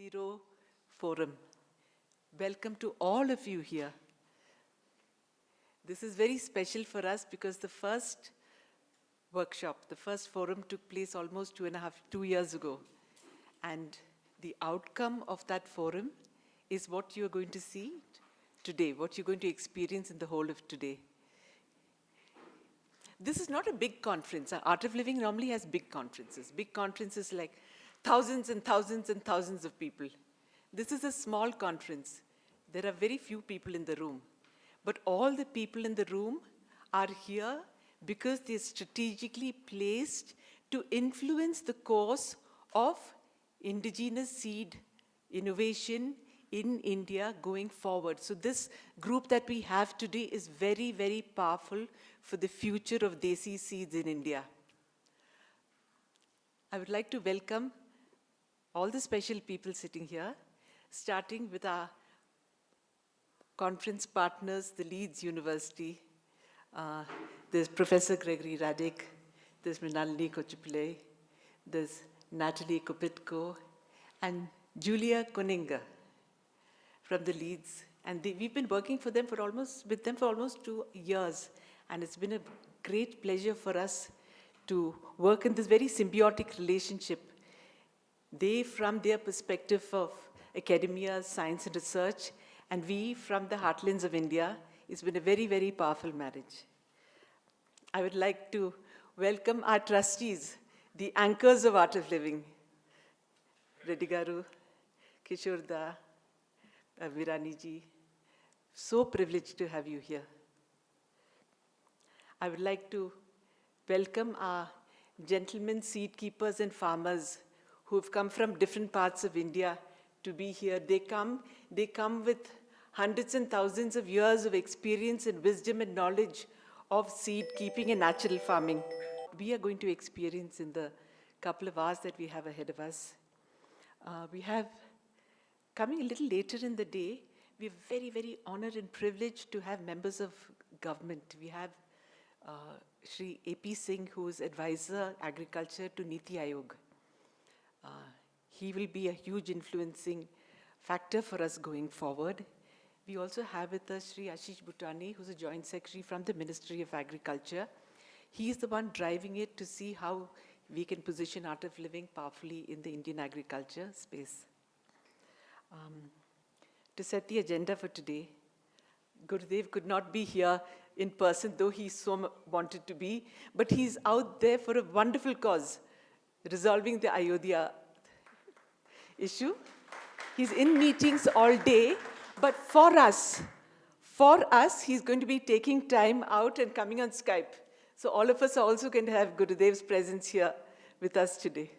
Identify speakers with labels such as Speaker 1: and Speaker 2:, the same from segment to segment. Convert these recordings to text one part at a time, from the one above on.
Speaker 1: Zero Forum. Welcome to all of you here. This is very special for us because the first workshop, the first forum took place almost 2 years ago. And the outcome of that forum is what you're going to see today, what you're going to experience in the whole of today. This is not a big conference. Art of Living normally has big conferences like thousands and thousands and thousands of people. This is a small conference. There are very few people in the room. But all the people in the room are here because they're strategically placed to influence the course of indigenous seed innovation in India going forward. So this group that we have today is very, very powerful for the future of Desi seeds in India. I would like to welcome all the special people sitting here, starting with our conference partners, the Leeds University. There's Professor Gregory Radic, there's Mrinalini Kochupillai, there's Natalie Kopitko, and Julia Koninga from the Leeds. And we've been working with them for almost 2 years. And it's been a great pleasure for us to work in this very symbiotic relationship. They from their perspective of academia, science and research, and we from the heartlands of India. It's been a very, very powerful marriage. I would like to welcome our trustees, the anchors of Art of Living, Reddy Garu, Kishore Da, Virani ji. So privileged to have you here. I would like to welcome our gentlemen seed keepers and farmers who have come from different parts of India to be here. They come with hundreds and thousands of years of experience and wisdom and knowledge of seed keeping and natural farming. We are going to experience in the couple of hours that we have ahead of us. We have, coming a little later in the day, we're very, very honored and privileged to have members of government. We have Shri A.P. Singh, who is Advisor Agriculture to Niti Aayog. He will be a huge influencing factor for us going forward. We also have with us Shri Ashish Bhutani, who's a Joint Secretary from the Ministry of Agriculture. He's the one driving it to see how we can position Art of Living powerfully in the Indian agriculture space. To set the agenda for today, Gurudev could not be here in person, though he so wanted to be, but he's out there for a wonderful cause, resolving the Ayodhya issue. He's in meetings all day, but for us, he's going to be taking time out and coming on Skype. So all of us are also going to have Gurudev's presence here with us today.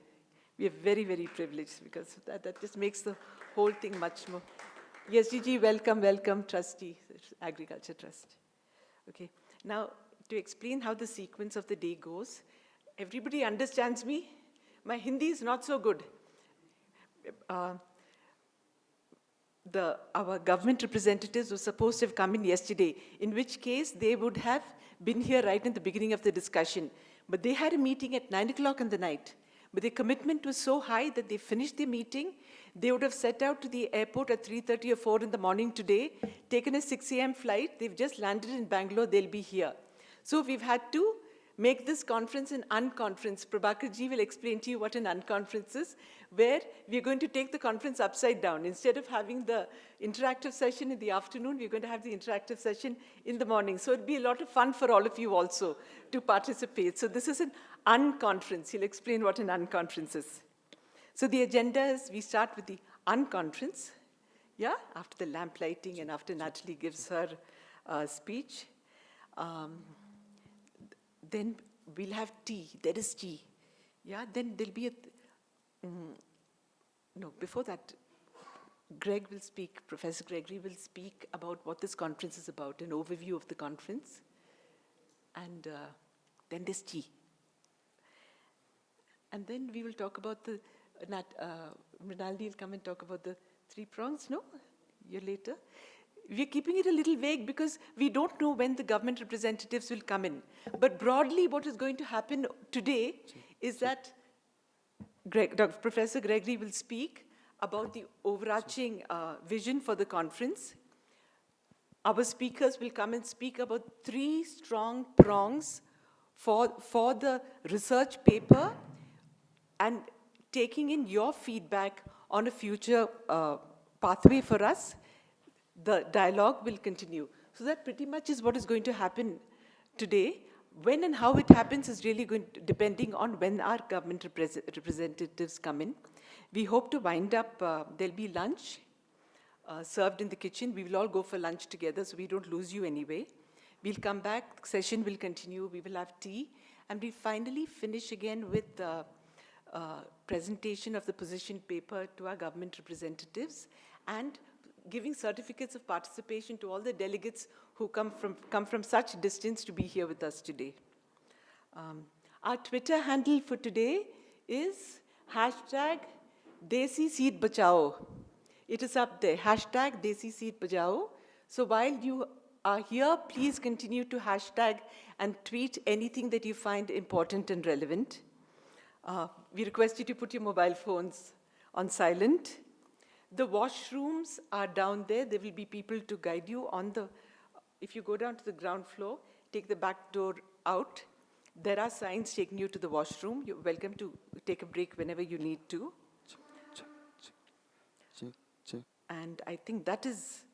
Speaker 1: We are very, very privileged because that just makes the whole thing much more. Yes, Gigi, welcome, trustee, Agriculture Trust. Okay, now to explain how the sequence of the day goes, everybody understands me? My Hindi is not so good. Our government representatives were supposed to have come in yesterday, in which case they would have been here right in the beginning of the discussion. But they had a meeting at 9 o'clock in the night. But their commitment was so high that they finished their meeting. They would have set out to the airport at 3:30 or 4 in the morning today, taken a 6 a.m. flight. They've just landed in Bangalore. They'll be here. So we've had to make this conference an unconference. Prabhakar ji will explain to you what an unconference is, where we're going to take the conference upside down. Instead of having the interactive session in the afternoon, we're going to have the interactive session in the morning. So it'll be a lot of fun for all of you also to participate. So this is an unconference. He'll explain what an unconference is. So the agenda is we start with the unconference, yeah, after the lamp lighting and after Natalie gives her speech. Then we'll have tea. There is tea. Yeah, then there'll be before that, Greg will speak, Professor Gregory will speak about what this conference is about, an overview of the conference. And then there's tea. And then we will talk about Mrinalini will come and talk about the 3 prongs, no? A year later. We're keeping it a little vague because we don't know when the government representatives will come in. But broadly, what is going to happen today is that Professor Gregory will speak about the overarching vision for the conference. Our speakers will come and speak about 3 strong prongs for the research paper and taking in your feedback on a future pathway for us. The dialogue will continue. So that pretty much is what is going to happen today. When and how it happens is really going to, depending on when our government representatives come in. We hope to wind up, there'll be lunch served in the kitchen. We will all go for lunch together so we don't lose you anyway. We'll come back, session will continue, we will have tea, and we'll finally finish again with the presentation of the position paper to our government representatives and giving certificates of participation to all the delegates who come from such distance to be here with us today. Our Twitter handle for today is #Desi Seed Bachao. It is up there, #Desi Seed Bachao. So while you are here, please continue to hashtag and tweet anything that you find important and relevant. We request you to put your mobile phones on silent. The washrooms are down there. There will be people to guide you on the, if you go down to the ground floor, take the back door out. There are signs taking you to the washroom. You're welcome to take a break whenever you need to. And I think that is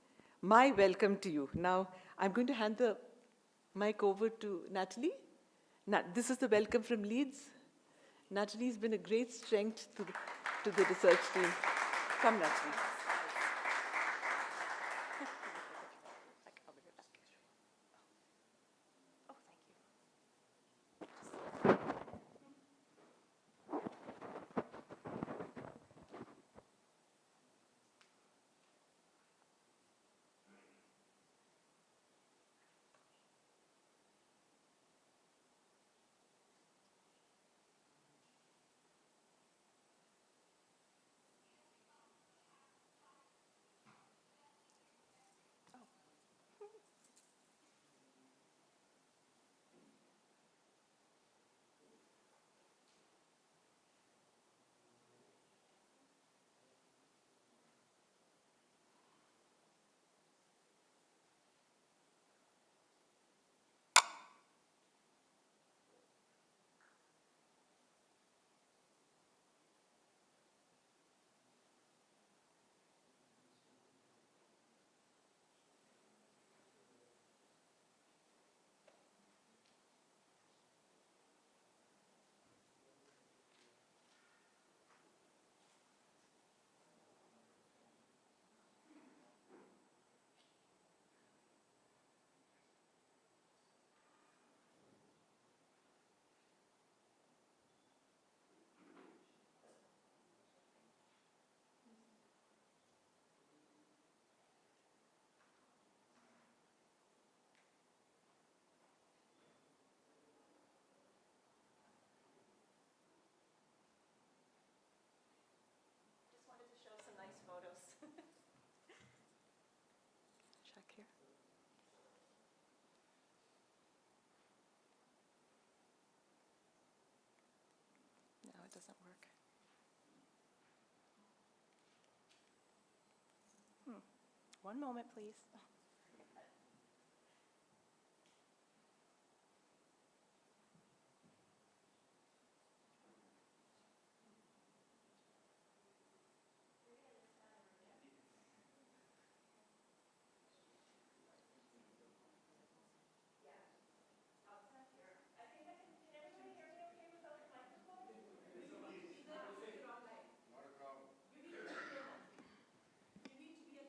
Speaker 1: my welcome to you. Now, I'm going to hand the mic over to Natalie. This is the welcome from Leeds. Natalie's been a great strength to the research team. Come, Natalie. Check here. No, it doesn't work.
Speaker 2: One moment, please.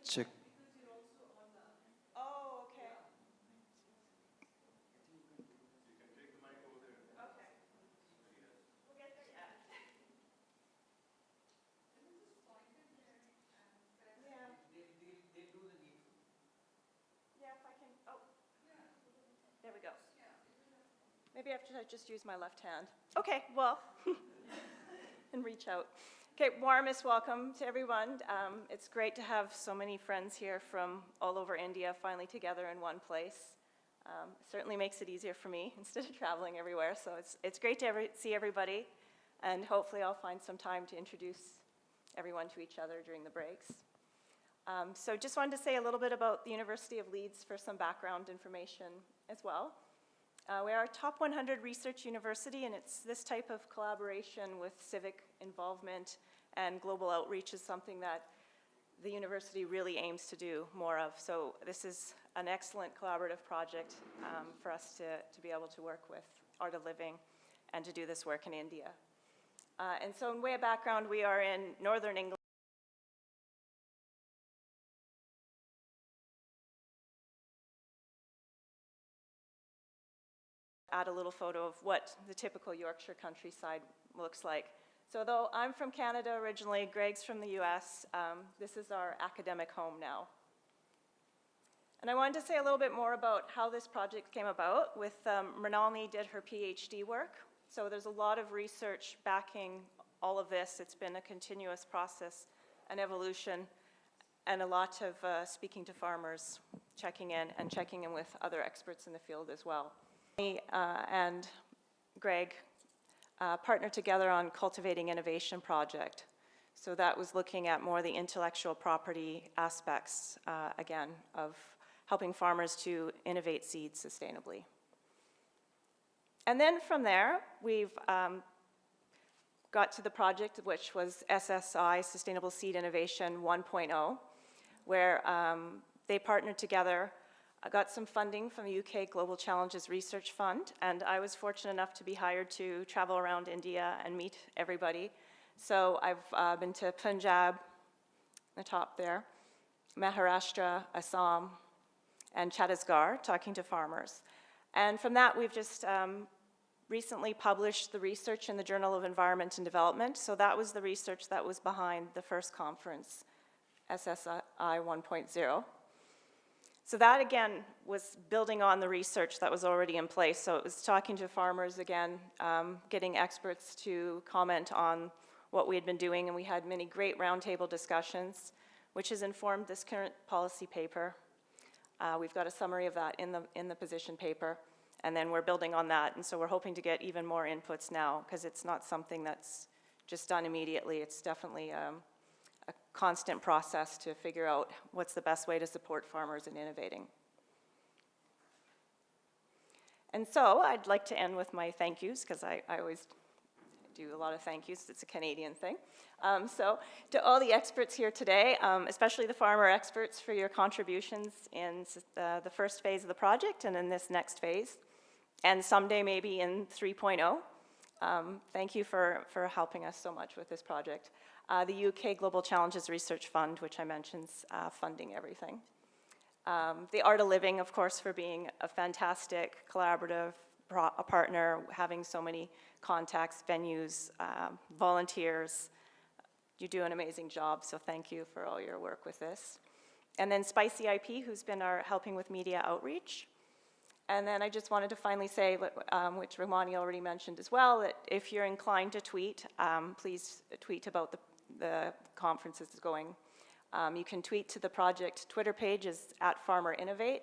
Speaker 3: Check.
Speaker 2: Oh, okay. You can take the mic over there. Okay. We'll get there, yeah. Yeah.
Speaker 3: They'll do the needful.
Speaker 2: Yeah, if I can, oh. There we go. Maybe I have to just use my left hand. Okay, well, and reach out. Okay, warmest welcome to everyone. It's great to have so many friends here from all over India finally together in one place. Certainly makes it easier for me instead of traveling everywhere, so it's great to see everybody, and hopefully I'll find some time to introduce everyone to each other during the breaks. So just wanted to say a little bit about the University of Leeds for some background information as well. We are a top 100 research university, and it's this type of collaboration with civic involvement and global outreach is something that the university really aims to do more of. So this is an excellent collaborative project for us to be able to work with Art of Living and to do this work in India. And so in way of background, we are in northern England. Add a little photo of what the typical Yorkshire countryside looks like. So though I'm from Canada originally, Greg's from the US, this is our academic home now. And I wanted to say a little bit more about how this project came about. With Mrinalini did her PhD work, so there's a lot of research backing all of this. It's been a continuous process, an evolution, and a lot of speaking to farmers, checking in with other experts in the field as well. And Greg partnered together on Cultivating Innovation project. So that was looking at more the intellectual property aspects, again, of helping farmers to innovate seeds sustainably. And then from there, we've got to the project, which was SSI, Sustainable Seed Innovation 1.0, where they partnered together. I got some funding from the UK Global Challenges Research Fund, and I was fortunate enough to be hired to travel around India and meet everybody. So I've been to Punjab, the top there, Maharashtra, Assam, and Chhattisgarh, talking to farmers. And from that, we've just recently published the research in the Journal of Environment and Development. So that was the research that was behind the first conference, SSI 1.0. So that, again, was building on the research that was already in place. So it was talking to farmers again, getting experts to comment on what we had been doing, and we had many great roundtable discussions, which has informed this current policy paper. We've got a summary of that in the position paper, and then we're building on that, and so we're hoping to get even more inputs now, because it's not something that's just done immediately. It's definitely a constant process to figure out what's the best way to support farmers in innovating. And so I'd like to end with my thank yous, because I always do a lot of thank yous. It's a Canadian thing. So to all the experts here today, especially the farmer experts, for your contributions in the first phase of the project and in this next phase, and someday maybe in 3.0. Thank you for helping us so much with this project. The UK Global Challenges Research Fund, which I mentioned, funding everything. The Art of Living, of course, for being a fantastic collaborative partner, having so many contacts, venues, volunteers. You do an amazing job, so thank you for all your work with this. And then Spicy IP, who's been helping with media outreach. And then I just wanted to finally say, which Ramani already mentioned as well, that if you're inclined to tweet, please tweet about the conference is going. You can tweet to the project Twitter page is @FarmerInnovate,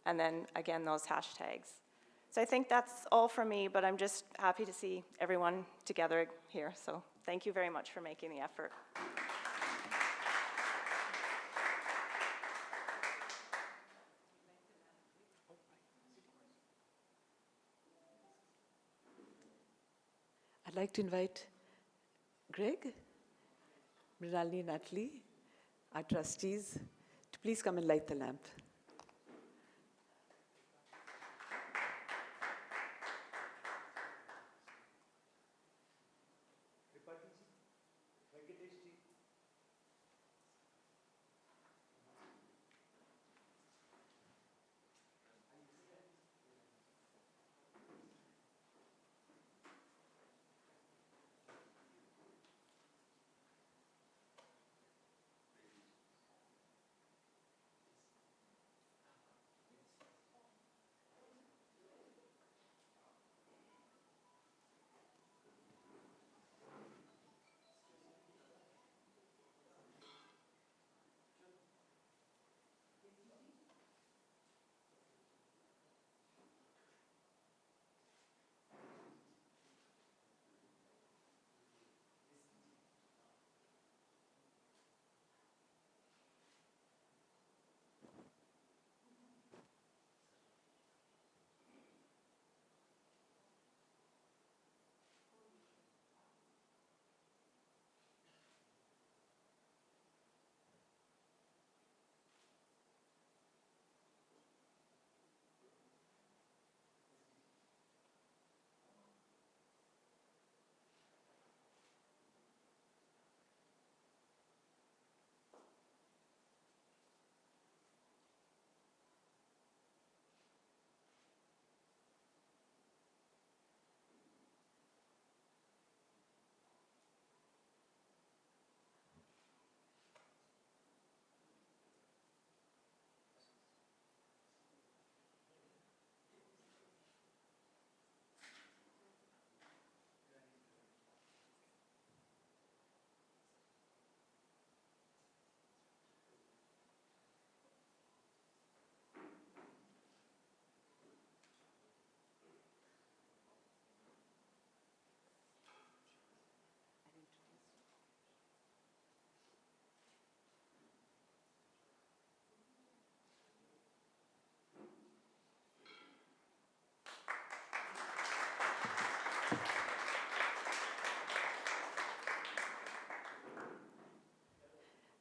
Speaker 2: and then again, those hashtags. So I think that's all from me, but I'm just happy to see everyone together here. So thank you very much for making the effort.
Speaker 1: I'd like to invite Greg, Mrinalini and Natalie, our trustees, to please come and light the lamp.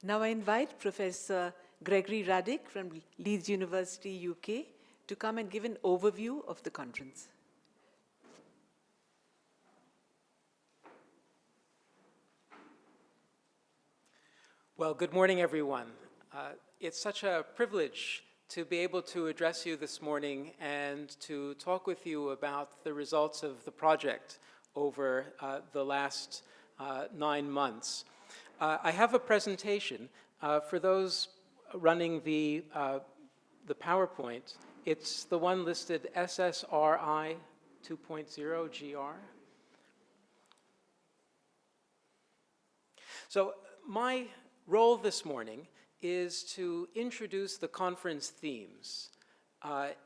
Speaker 1: Now I invite Professor Gregory Radick from Leeds University, UK, to come and give an overview of the conference.
Speaker 4: Well, good morning, everyone. It's such a privilege to be able to address you this morning and to talk with you about the results of the project over the last 9 months. I have a presentation. For those running the PowerPoint, it's the one listed SSRI 2.0 GR. So my role this morning is to introduce the conference themes.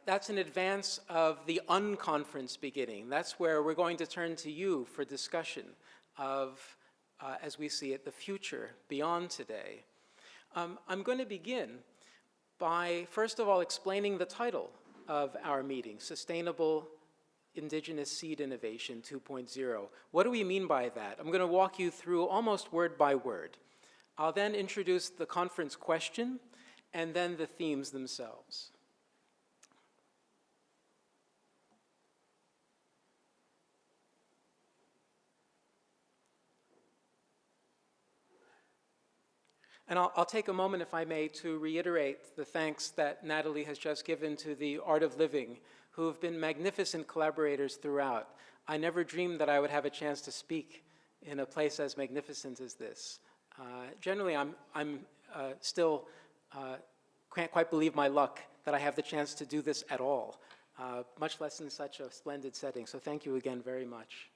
Speaker 4: That's in advance of the unconference beginning. That's where we're going to turn to you for discussion of, as we see it, the future beyond today. I'm going to begin by, first of all, explaining the title of our meeting, Sustainable Indigenous Seed Innovation 2.0. What do we mean by that? I'm going to walk you through almost word by word. I'll then introduce the conference question and then the themes themselves. And I'll take a moment, if I may, to reiterate the thanks that Natalie has just given to the Art of Living, who have been magnificent collaborators throughout. I never dreamed that I would have a chance to speak in a place as magnificent as this. Generally, I'm still can't quite believe my luck that I have the chance to do this at all, much less in such a splendid setting. So thank you again very much.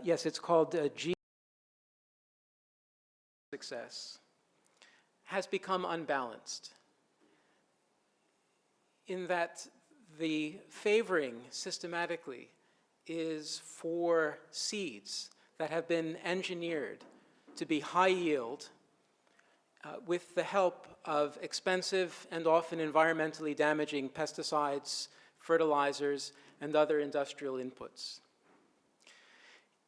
Speaker 4: Yes, it's called G. Success has become unbalanced in that the favoring systematically is for seeds that have been engineered to be high yield with the help of expensive and often environmentally damaging pesticides, fertilizers, and other industrial inputs.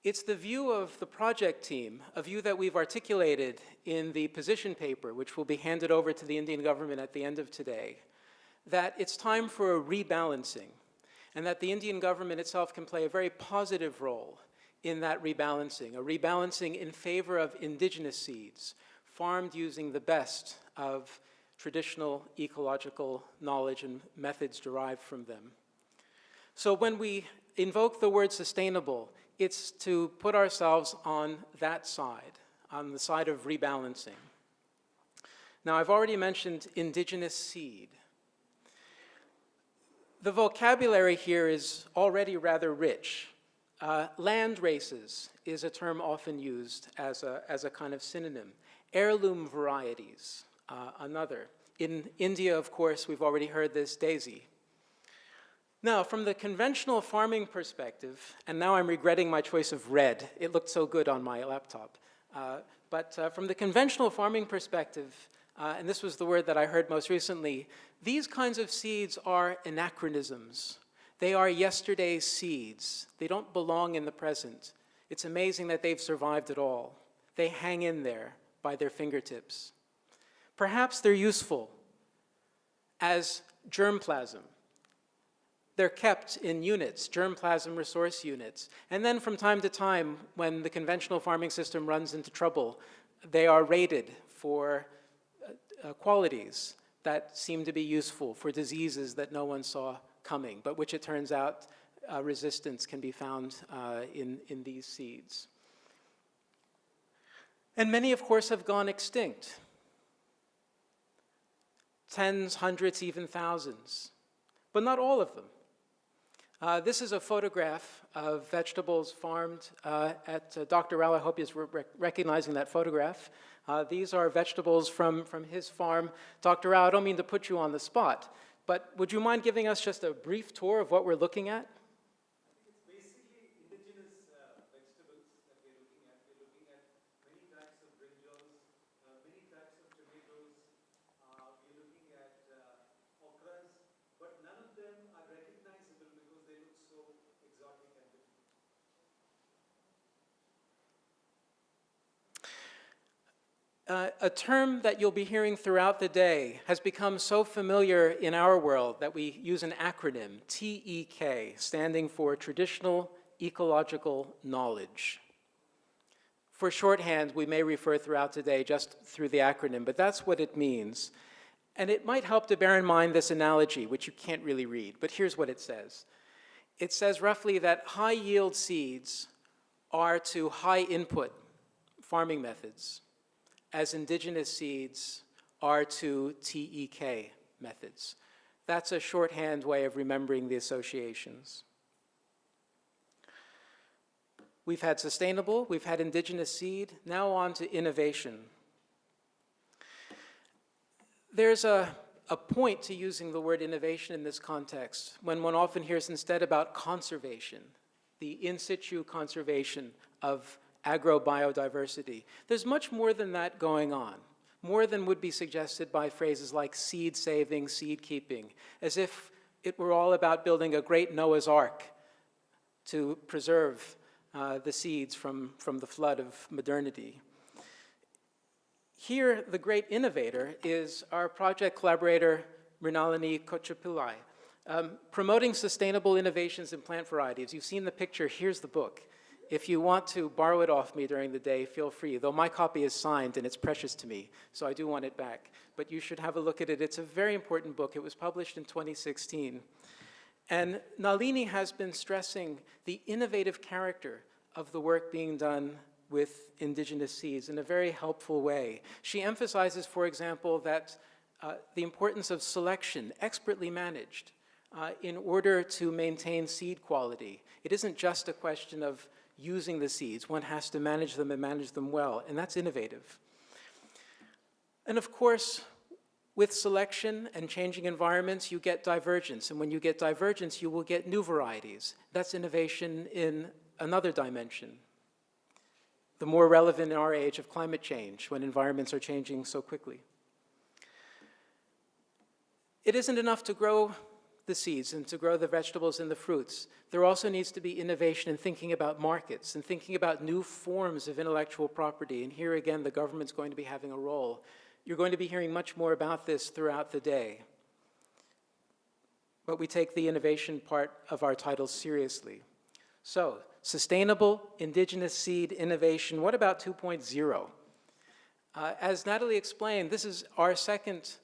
Speaker 4: It's the view of the project team, a view that we've articulated in the position paper, which will be handed over to the Indian government at the end of today, that it's time for a rebalancing, and that the Indian government itself can play a very positive role in that rebalancing, a rebalancing in favor of indigenous seeds, farmed using the best of traditional ecological knowledge and methods derived from them. So when we invoke the word sustainable, it's to put ourselves on that side, on the side of rebalancing. Now, I've already mentioned indigenous seed. The vocabulary here is already rather rich. Land races is a term often used as a kind of synonym. Heirloom varieties, another. In India, of course, we've already heard this, daisy. Now, from the conventional farming perspective, and now I'm regretting my choice of red. It looked so good on my laptop. But from the conventional farming perspective, and this was the word that I heard most recently, these kinds of seeds are anachronisms. They are yesterday's seeds. They don't belong in the present. It's amazing that they've survived at all. They hang in there by their fingertips. Perhaps they're useful as germplasm. They're kept in units, germplasm resource units. And then from time to time, when the conventional farming system runs into trouble, they are rated for qualities that seem to be useful for diseases that no one saw coming, but which it turns out resistance can be found in these seeds. And many, of course, have gone extinct. Tens, hundreds, even thousands, but not all of them. This is a photograph of vegetables farmed at Dr. Rao. I hope you're recognizing that photograph. These are vegetables from his farm. Dr. Rao, I don't mean to put you on the spot, but would you mind giving us just a brief tour of what we're looking at?
Speaker 5: It's basically indigenous vegetables that we're looking at. We're looking at many types of brinjals, many types of tomatoes. We're looking at okras, but none of them are recognizable because they look so exotic and different.
Speaker 4: A term that you'll be hearing throughout the day has become so familiar in our world that we use an acronym, TEK, standing for Traditional Ecological Knowledge. For shorthand, we may refer throughout the day just through the acronym, but that's what it means. And it might help to bear in mind this analogy, which you can't really read, but here's what it says. It says roughly that high-yield seeds are to high-input farming methods, as indigenous seeds are to TEK methods. That's a shorthand way of remembering the associations. We've had sustainable, we've had indigenous seed, now on to innovation. There's a point to using the word innovation in this context, when one often hears instead about conservation, the in situ conservation of agrobiodiversity. There's much more than that going on, more than would be suggested by phrases like seed saving, seed keeping, as if it were all about building a great Noah's Ark to preserve the seeds from the flood of modernity. Here, the great innovator is our project collaborator, Mrinalini Kochapillai, promoting sustainable innovations in plant varieties. You've seen the picture, here's the book. If you want to borrow it off me during the day, feel free, though my copy is signed and it's precious to me, so I do want it back. But you should have a look at it. It's a very important book. It was published in 2016. And Nalini has been stressing the innovative character of the work being done with indigenous seeds in a very helpful way. She emphasizes, for example, that the importance of selection, expertly managed, in order to maintain seed quality. It isn't just a question of using the seeds. One has to manage them and manage them well, and that's innovative. And of course, with selection and changing environments, you get divergence, and when you get divergence, you will get new varieties. That's innovation in another dimension. The more relevant in our age of climate change, when environments are changing so quickly. It isn't enough to grow the seeds and to grow the vegetables and the fruits. There also needs to be innovation in thinking about markets and thinking about new forms of intellectual property. And here again, the government's going to be having a role. You're going to be hearing much more about this throughout the day. But we take the innovation part of our title seriously. So, sustainable indigenous seed innovation. What about 2.0? As Natalie explained, this is our second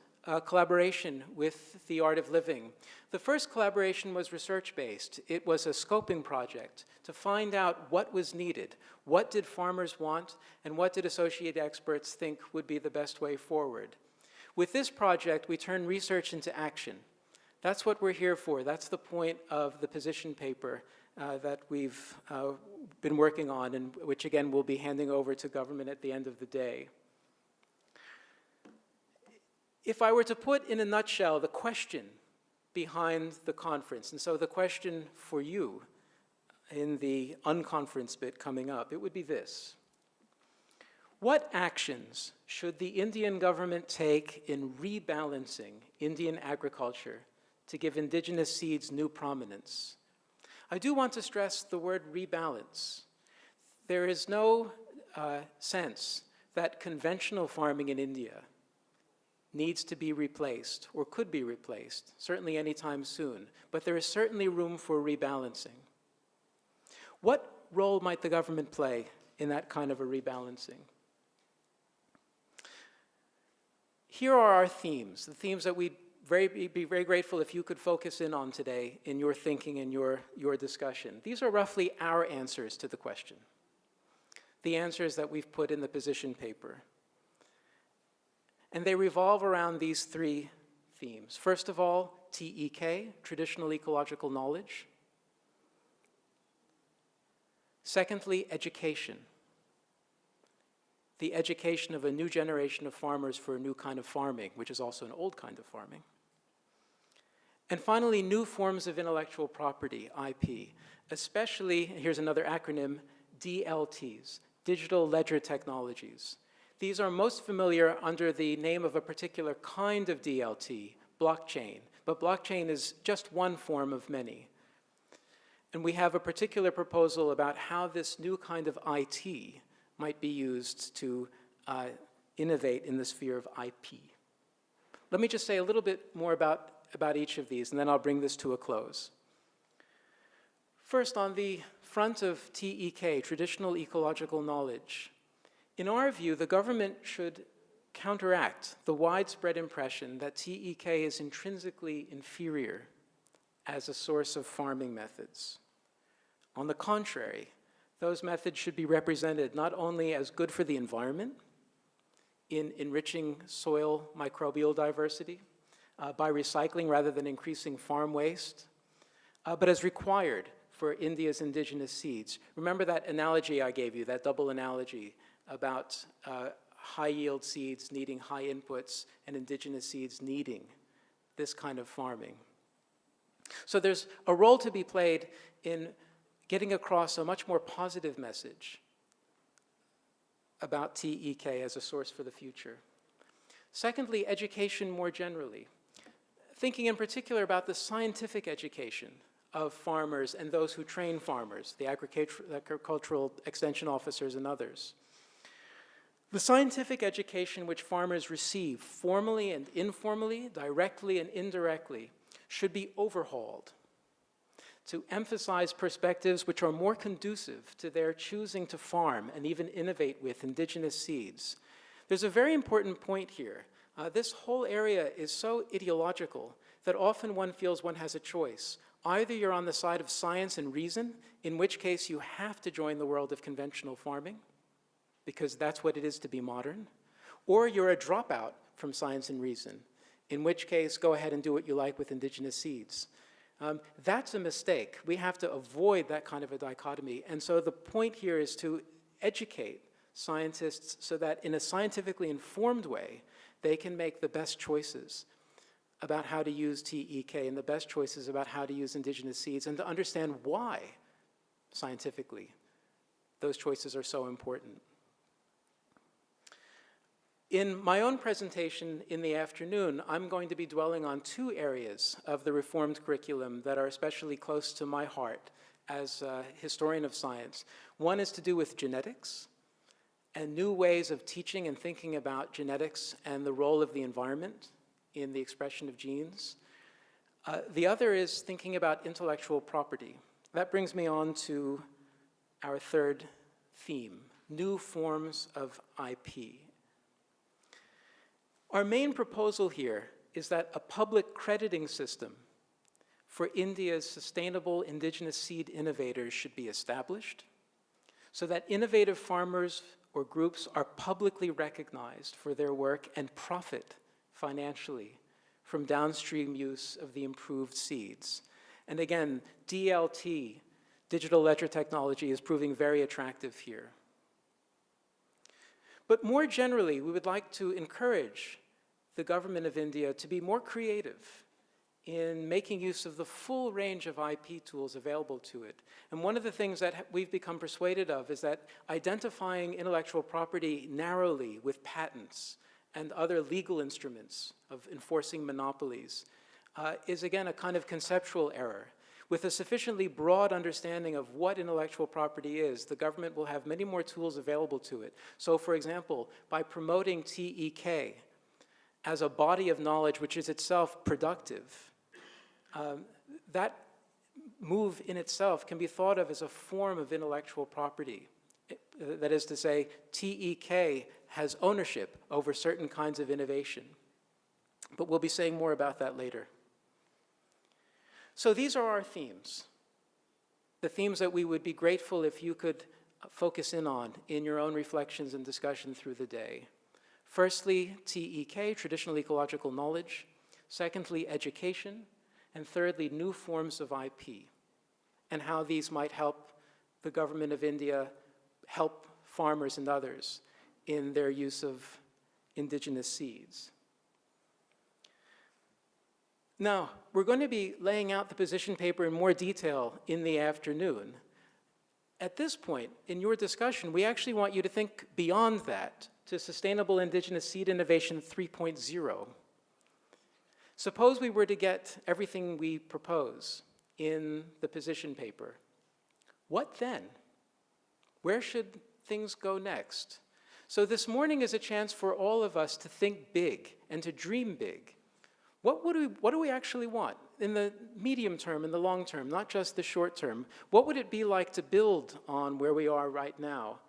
Speaker 4: collaboration with the Art of Living. The first collaboration was research-based. It was a scoping project to find out what was needed, what did farmers want, and what did associate experts think would be the best way forward. With this project, we turned research into action. That's what we're here for. That's the point of the position paper that we've been working on, and which again we'll be handing over to government at the end of the day. If I were to put in a nutshell the question behind the conference, and so the question for you in the unconference bit coming up, it would be this. What actions should the Indian government take in rebalancing Indian agriculture to give indigenous seeds new prominence? I do want to stress the word rebalance. There is no sense that conventional farming in India needs to be replaced or could be replaced, certainly anytime soon, but there is certainly room for rebalancing. What role might the government play in that kind of a rebalancing? Here are our themes, the themes that we'd be very grateful if you could focus in on today in your thinking and your discussion. These are roughly our answers to the question, the answers that we've put in the position paper. And they revolve around these three themes. First of all, TEK, traditional ecological knowledge. Secondly, education. The education of a new generation of farmers for a new kind of farming, which is also an old kind of farming. And finally, new forms of intellectual property, IP, especially, here's another acronym, DLTs, digital ledger technologies. These are most familiar under the name of a particular kind of DLT, blockchain, but blockchain is just one form of many. And we have a particular proposal about how this new kind of IT might be used to innovate in the sphere of IP. Let me just say a little bit more about each of these, and then I'll bring this to a close. First, on the front of TEK, traditional ecological knowledge, in our view, the government should counteract the widespread impression that TEK is intrinsically inferior as a source of farming methods. On the contrary, those methods should be represented not only as good for the environment, in enriching soil microbial diversity, by recycling rather than increasing farm waste, but as required for India's indigenous seeds. Remember that analogy I gave you, that double analogy about high-yield seeds needing high inputs and indigenous seeds needing this kind of farming. So there's a role to be played in getting across a much more positive message about TEK as a source for the future. Secondly, education more generally. Thinking in particular about the scientific education of farmers and those who train farmers, the agricultural extension officers and others. The scientific education which farmers receive formally and informally, directly and indirectly, should be overhauled to emphasize perspectives which are more conducive to their choosing to farm and even innovate with indigenous seeds. There's a very important point here. This whole area is so ideological that often one feels one has a choice. Either you're on the side of science and reason, in which case you have to join the world of conventional farming, because that's what it is to be modern, or you're a dropout from science and reason, in which case go ahead and do what you like with indigenous seeds. That's a mistake. We have to avoid that kind of a dichotomy. And so the point here is to educate scientists so that in a scientifically informed way, they can make the best choices about how to use TEK and the best choices about how to use indigenous seeds, and to understand why, scientifically, those choices are so important. In my own presentation in the afternoon, I'm going to be dwelling on two areas of the reformed curriculum that are especially close to my heart as a historian of science. One is to do with genetics and new ways of teaching and thinking about genetics and the role of the environment in the expression of genes. The other is thinking about intellectual property. That brings me on to our third theme, new forms of IP. Our main proposal here is that a public crediting system for India's sustainable indigenous seed innovators should be established so that innovative farmers or groups are publicly recognized for their work and profit financially from downstream use of the improved seeds. And again, DLT, digital ledger technology, is proving very attractive here. But more generally, we would like to encourage the government of India to be more creative in making use of the full range of IP tools available to it. And one of the things that we've become persuaded of is that identifying intellectual property narrowly with patents and other legal instruments of enforcing monopolies is, again, a kind of conceptual error. With a sufficiently broad understanding of what intellectual property is, the government will have many more tools available to it. So, for example, by promoting TEK as a body of knowledge which is itself productive, that move in itself can be thought of as a form of intellectual property. That is to say, TEK has ownership over certain kinds of innovation. But we'll be saying more about that later. So these are our themes, the themes that we would be grateful if you could focus in on in your own reflections and discussion through the day. Firstly, TEK, traditional ecological knowledge. Secondly, education. And thirdly, new forms of IP and how these might help the government of India help farmers and others in their use of indigenous seeds. Now, we're going to be laying out the position paper in more detail in the afternoon. At this point in your discussion, we actually want you to think beyond that to Sustainable Indigenous Seed Innovation 3.0. Suppose we were to get everything we propose in the position paper. What then? Where should things go next? So this morning is a chance for all of us to think big and to dream big. What do we actually want in the medium term, in the long term, not just the short term? What would it be like to build on where we are right now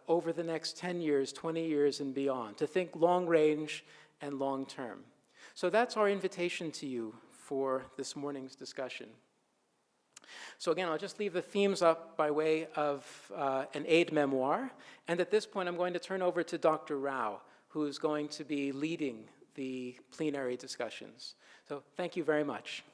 Speaker 4: over the next 10 years, 20 years, and beyond, to think long range and long term? So that's our invitation to you for this morning's discussion. So again, I'll just leave the themes up by way of an aid memoir. And at this point, I'm going to turn over to Dr. Rao, who's going to be leading the plenary discussions. So thank you very much.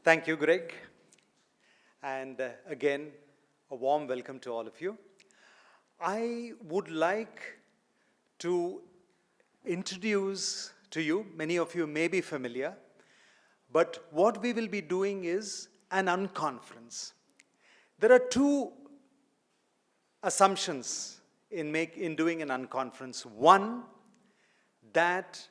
Speaker 5: Thank you, Greg. And again, a warm welcome to all of you. I would like to introduce to you, many of you may be familiar, but what we will be doing is an unconference. There are two assumptions in doing an unconference. One, that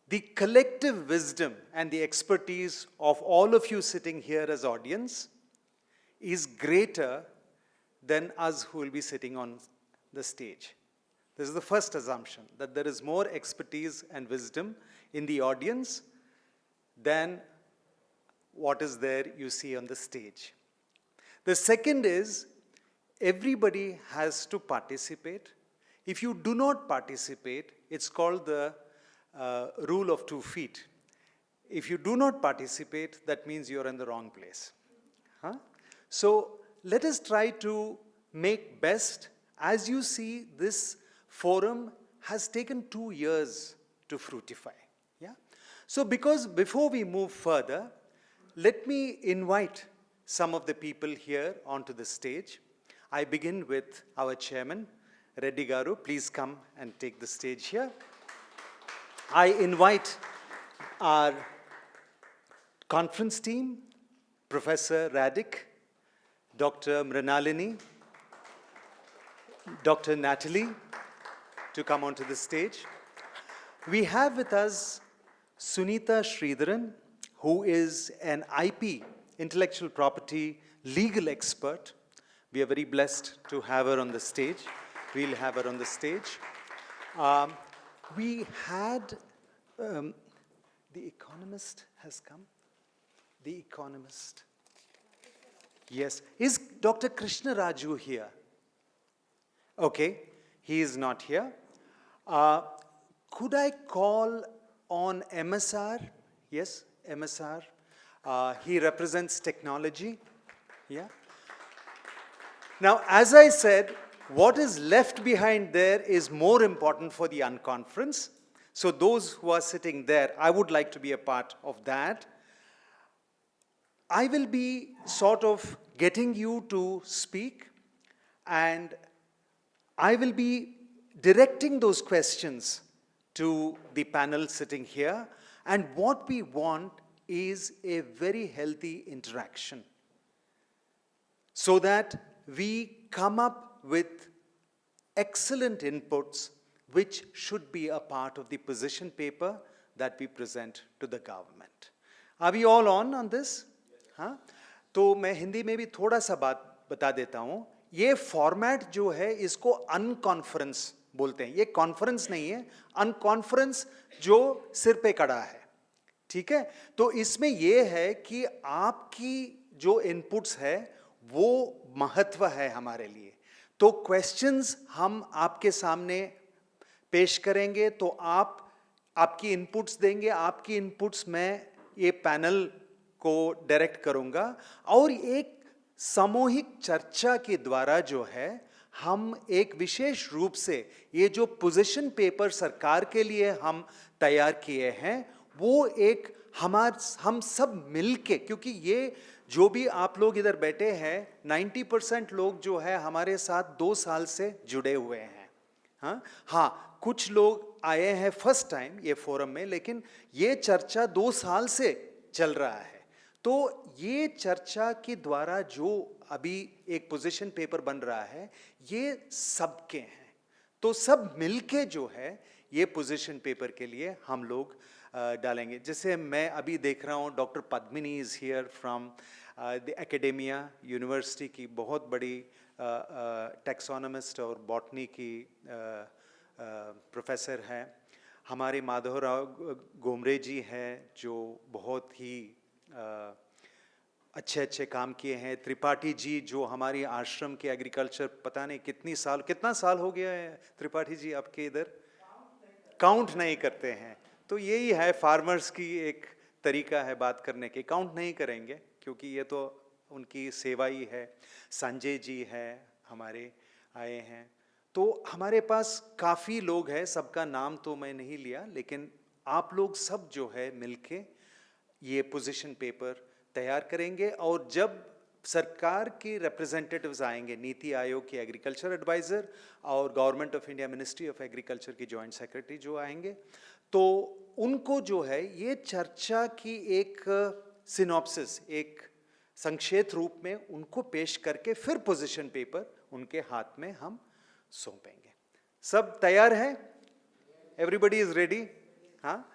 Speaker 5: the collective wisdom and the expertise of all of you sitting here as audience is greater than us who will be sitting on the stage. This is the first assumption, that there is more expertise and wisdom in the audience than what is there you see on the stage. The second is, everybody has to participate. If you do not participate, it's called the rule of 2 feet. If you do not participate, that means you're in the wrong place. Huh? So let us try to make best. As you see, this forum has taken 2 years to fructify. Yeah? So before we move further, let me invite some of the people here onto the stage. I begin with our chairman, Reddy Garu. Please come and take the stage here. I invite our conference team, Professor Radic, Dr. Mrinalini, Dr. Natalie, to come onto the stage. We have with us Sunita Sridharan, who is an IP, intellectual property, legal expert. We are very blessed to have her on the stage. We'll have her on the stage. We had, The Economist has come. The Economist. Yes. Is Dr. Krishna Raju here? Okay, he is not here. Could I call on MSR? Yes, MSR. He represents technology. Yeah. Now, as I said, what is left behind there is more important for the unconference. So those who are sitting there, I would like to be a part of that. I will be sort of getting you to speak, and I will be directing those questions to the panel sitting here. And what we want is a very healthy interaction, so that we come up with excellent inputs which should be a part of the position paper that we present to the government. Are we all on this? हाँ? तो मैं हिंदी में भी थोड़ा सा बात बता देता हूँ. ये फॉर्मेट जो है इसको अनकॉन्फ्रेंस बोलते हैं. ये कॉन्फ्रेंस नहीं है, अनकॉन्फ्रेंस जो सिर पे कड़ा है. ठीक है? तो इसमें ये है कि आपकी जो इनपुट्स है वो महत्व है हमारे लिए. तो क्वेश्चंस हम आपके सामने पेश करेंगे, तो आपकी इनपुट्स देंगे. आपकी इनपुट्स मैं ये पैनल को डायरेक्ट करूंगा, और एक सामूहिक चर्चा के द्वारा जो है हम एक विशेष रूप से ये जो पोजीशन पेपर सरकार के लिए हम तैयार किए हैं वो एक हम सब मिलके, क्योंकि ये जो भी आप लोग इधर बैठे हैं 90% लोग जो है हमारे साथ 2 साल से जुड़े हुए हैं. हाँ, कुछ लोग आए हैं फर्स्ट टाइम ये फोरम में, लेकिन ये चर्चा 2 साल से चल रहा है. तो ये चर्चा के द्वारा जो अभी एक पोजीशन पेपर बन रहा है ये सबके हैं. तो सब मिलके जो है ये पोजीशन पेपर के लिए हम लोग डालेंगे। जैसे मैं अभी देख रहा हूँ doctor Padmini is here from the academia university की बहुत बड़ी टैक्सोनॉमिस्ट और बॉटनी की प्रोफेसर हैं। हमारे माधवराव गोमरे जी हैं जो बहुत ही अच्छे अच्छे काम किए हैं। त्रिपाठी जी जो हमारी आश्रम के एग्रीकल्चर, पता नहीं कितना साल हो गया है त्रिपाठी जी आपके इधर, काउंट नहीं करते हैं। तो यही है फार्मर्स की एक तरीका है बात करने की, काउंट नहीं करेंगे क्योंकि ये तो उनकी सेवा ही है। संजय जी हैं हमारे आए हैं। तो हमारे पास काफ़ी लोग हैं, सबका नाम तो मैं नहीं लिया, लेकिन आप लोग सब जो है मिलके ये पोजीशन पेपर तैयार करेंगे। और जब सरकार के रिप्रेजेंटेटिव्स आएंगे, नीति आयोग के एग्रीकल्चर एडवाइज़र और government of India ministry of agriculture की जॉइंट सेक्रेटरी जो आएंगे, तो उनको जो है ये चर्चा की एक सिनॉप्सिस, एक संक्षेप रूप में उनको पेश करके फिर पोजीशन पेपर उनके हाथ में हम सौंपेंगे। सब तैयार है? Everybody is ready? हाँ।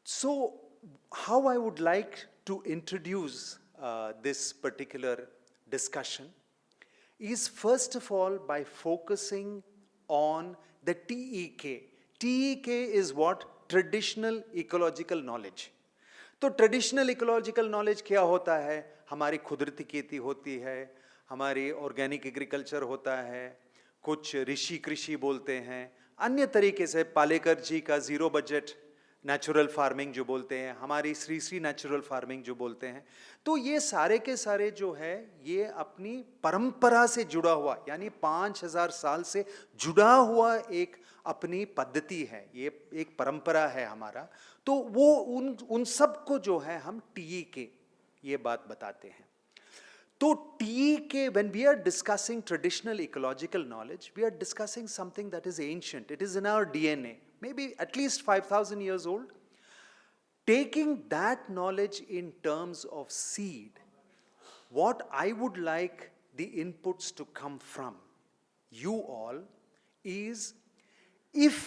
Speaker 5: So, how I would like to introduce this particular discussion is first of all by focusing on the TEK. TEK is what? Traditional ecological knowledge. तो ट्रेडिशनल इकोलॉजिकल नॉलेज क्या होता है? हमारी कुदरती खेती होती है, हमारी ऑर्गेनिक एग्रीकल्चर होता है, कुछ ऋषि कृषि बोलते हैं, अन्य तरीके से पालेकर जी का जीरो बजट नेचुरल फार्मिंग जो बोलते हैं, हमारी श्री श्री नेचुरल फार्मिंग जो बोलते हैं। तो ये सारे के सारे जो है ये अपनी परंपरा से जुड़ा हुआ, यानी 5000 साल से जुड़ा हुआ एक अपनी पद्धति है, ये एक परंपरा है हमारा। तो वो उन सब को जो है हम टी के ये बात बताते हैं। तो टी के, when we are discussing traditional ecological knowledge, we are discussing something that is ancient. It is in our DNA, maybe at least 5,000 years old. Taking that knowledge in terms of seed, what I would like the inputs to come from you all is, if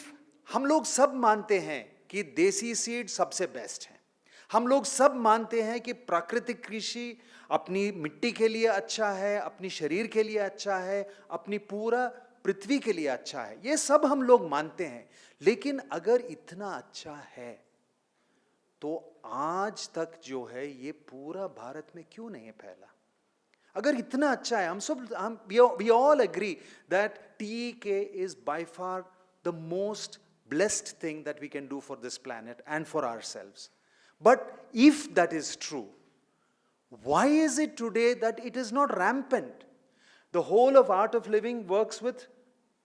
Speaker 5: हम लोग सब मानते हैं कि देसी seed सबसे best है, हम लोग सब मानते हैं कि प्राकृतिक कृषि अपनी मिट्टी के लिए अच्छा है, अपनी शरीर के लिए अच्छा है, अपनी पूरा पृथ्वी के लिए अच्छा है, ये सब हम लोग मानते हैं। लेकिन अगर इतना अच्छा है तो आज तक जो है ये पूरा भारत में क्यों नहीं फैला? अगर इतना अच्छा है, we all agree that TEK is by far the most blessed thing that we can do for this planet and for ourselves. But if that is true, why is it today that it is not rampant? The whole of Art of Living works with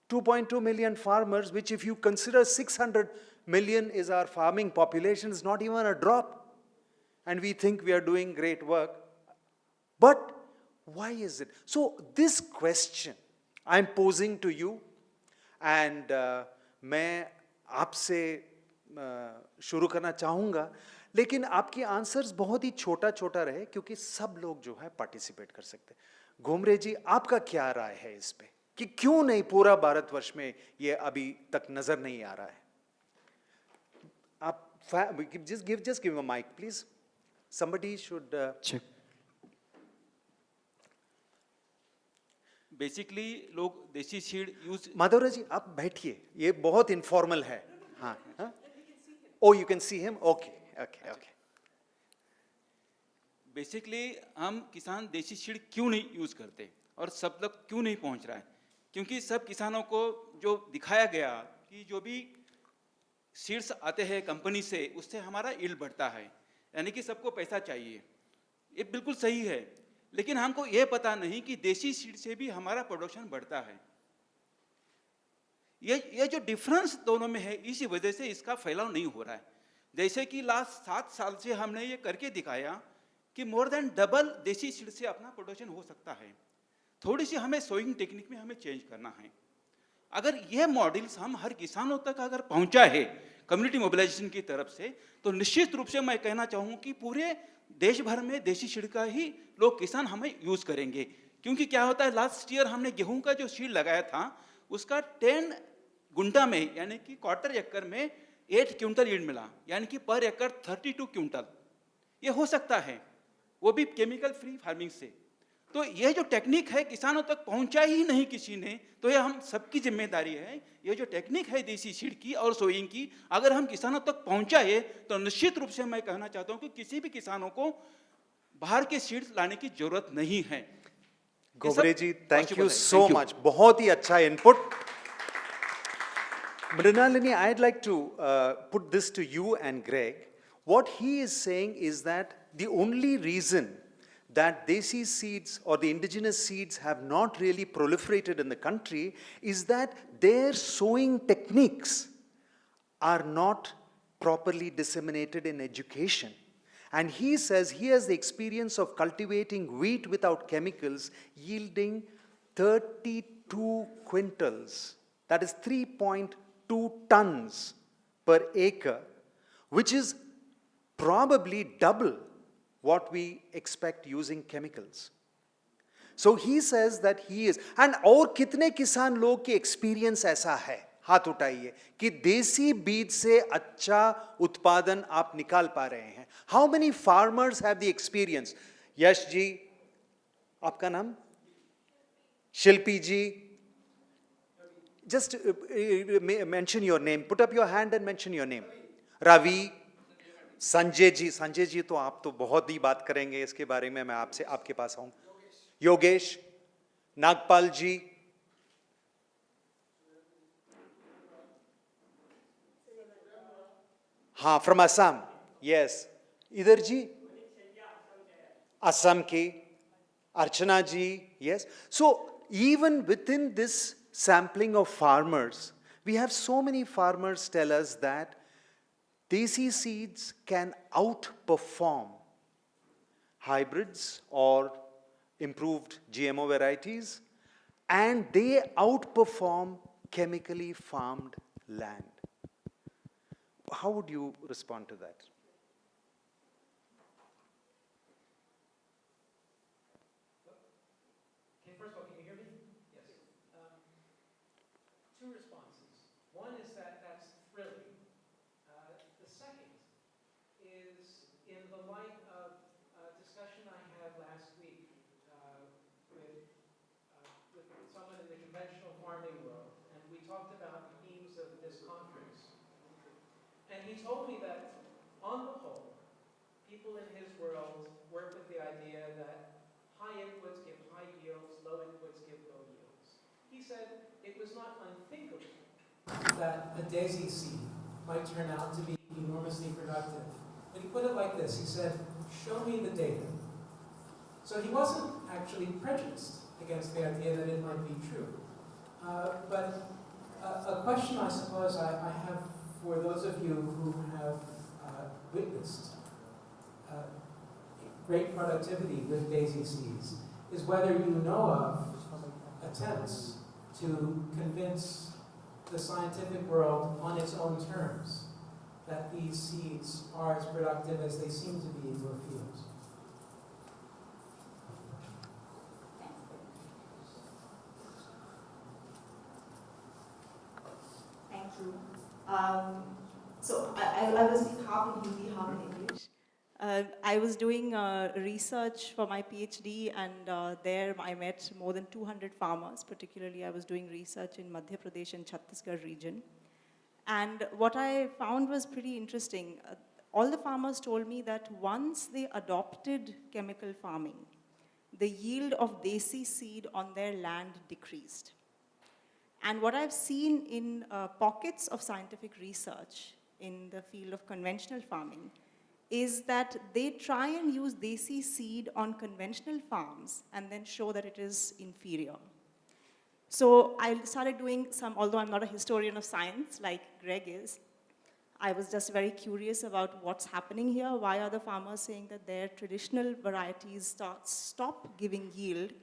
Speaker 5: 2.2 million farmers, which if you consider 600 million is our farming population, is not even a drop. And we think we are doing great work. But why is it? So this question I'm posing to you, and मैं आपसे शुरू करना चाहूँगा, लेकिन आपकी answers बहुत ही छोटा छोटा रहे क्योंकि सब लोग जो है पार्टिसिपेट कर सकते हैं। गोमरे जी, आपका क्या राय है इस पे कि क्यों नहीं पूरा भारतवर्ष में ये अभी तक नजर नहीं आ रहा है? आप just give a mic please. Somebody should
Speaker 3: check.
Speaker 6: Basically लोग देसी सीड यूज,
Speaker 5: माधवराव जी आप बैठिए, ये बहुत इनफॉर्मल है। हाँ हाँ, oh you can see him, okay okay okay.
Speaker 6: Basically हम किसान देसी सीड क्यों नहीं यूज करते और सब तक क्यों नहीं पहुंच रहा है? क्योंकि सब किसानों को जो दिखाया गया कि जो भी सीड्स आते हैं कंपनी से, उससे हमारा यील्ड बढ़ता है, यानी कि सबको पैसा चाहिए। ये बिल्कुल सही है, लेकिन हमको ये पता नहीं कि देसी सीड से भी हमारा प्रोडक्शन बढ़ता है। ये जो डिफरेंस दोनों में है, इसी वजह से इसका फैलाव नहीं हो रहा है। जैसे कि लास्ट 7 साल से हमने ये करके दिखाया कि मोर देन डबल देसी सीड से अपना प्रोडक्शन हो सकता है। थोड़ी सी हमें सोइंग टेक्निक में हमें चेंज करना है। अगर ये मॉडल्स हम हर किसानों तक अगर पहुंचा है कम्युनिटी मोबिलाइजेशन की तरफ से, तो निश्चित रूप से मैं कहना चाहूँ कि पूरे देश भर में देसी सीड का ही लोग किसान हमें यूज करेंगे। क्योंकि क्या होता है, लास्ट ईयर हमने गेहूं का जो सीड लगाया था उसका 10 गुंटा में यानी कि क्वार्टर एकड़ में 8 क्विंटल यील्ड मिला, यानी कि पर एकड़ 32 क्विंटल। ये हो सकता है, वो भी केमिकल फ्री फार्मिंग से। तो ये जो टेक्निक है किसानों तक पहुंचा ही नहीं किसी ने, तो ये हम सबकी जिम्मेदारी है। ये जो टेक्निक है देसी सीड की और सोइंग की, अगर हम किसानों तक पहुंचाए तो निश्चित रूप से मैं कहना चाहता हूं कि किसी भी किसानों को बाहर के सीड्स लाने की जरूरत नहीं है।
Speaker 7: गोबरे जी, थैंक
Speaker 6: possible
Speaker 7: यू
Speaker 6: है।
Speaker 7: सो
Speaker 6: Thank you.
Speaker 7: मच, बहुत ही अच्छा input. Mrinalini, I'd like to put this to you and Greg. What he is saying is that the only reason that desi seeds or the indigenous seeds have not really proliferated in the country is that their sowing techniques are not properly disseminated in education. And he says he has the experience of cultivating wheat without chemicals, yielding 32 quintals. That is 3.2 tons per acre, which is probably double what we expect using chemicals. So he says that he is, and और कितने किसान लोग के experience ऐसा है, हाथ उठाइए, कि देसी बीज से अच्छा उत्पादन आप निकाल पा रहे हैं. How many farmers have the experience? Yash ji, आपका नाम? शिल्पी जी. Just mention your name. Put up your hand and mention your name. Ravi. Sanjay ji तो आप तो बहुत ही बात करेंगे इसके बारे में, मैं आपसे आपके पास आऊं. योगेश, नागपाल जी, हाँ, फ्रॉम असम, यस. इधर जी, असम की अर्चना जी, yes. So even within this sampling of farmers, we have so many farmers tell us that desi seeds can outperform hybrids or improved GMO varieties, and they outperform chemically farmed land. How would you respond to that?
Speaker 4: Okay, first of all, can you hear me? Yes. Two responses. One is that that's thrilling. The second is in the light of a discussion I had last week with someone in the conventional farming world, and we talked about the themes of this conference. And he told me that, on the whole, people in his world work with the idea that high inputs give high yields, low inputs give low yields. He said it was not unthinkable that a daisy seed might turn out to be enormously productive. But he put it like this, he said, show me the data. So he wasn't actually prejudiced against the idea that it might be true. But a question I suppose I have for those of you who have witnessed great productivity with daisy seeds is whether you know of attempts to convince the scientific world on its own terms that these seeds are as productive as they seem to be in your fields.
Speaker 8: Thank you. So I will speak half in Hindi, half in English. I was doing research for my PhD, and there I met more than 200 farmers. Particularly, I was doing research in Madhya Pradesh and Chhattisgarh region. And what I found was pretty interesting. All the farmers told me that once they adopted chemical farming, the yield of desi seed on their land decreased. And what I've seen in pockets of scientific research in the field of conventional farming is that they try and use desi seed on conventional farms and then show that it is inferior. So I started doing some, although I'm not a historian of science like Greg is, I was just very curious about what's happening here. Why are the farmers saying that their traditional varieties stop giving yield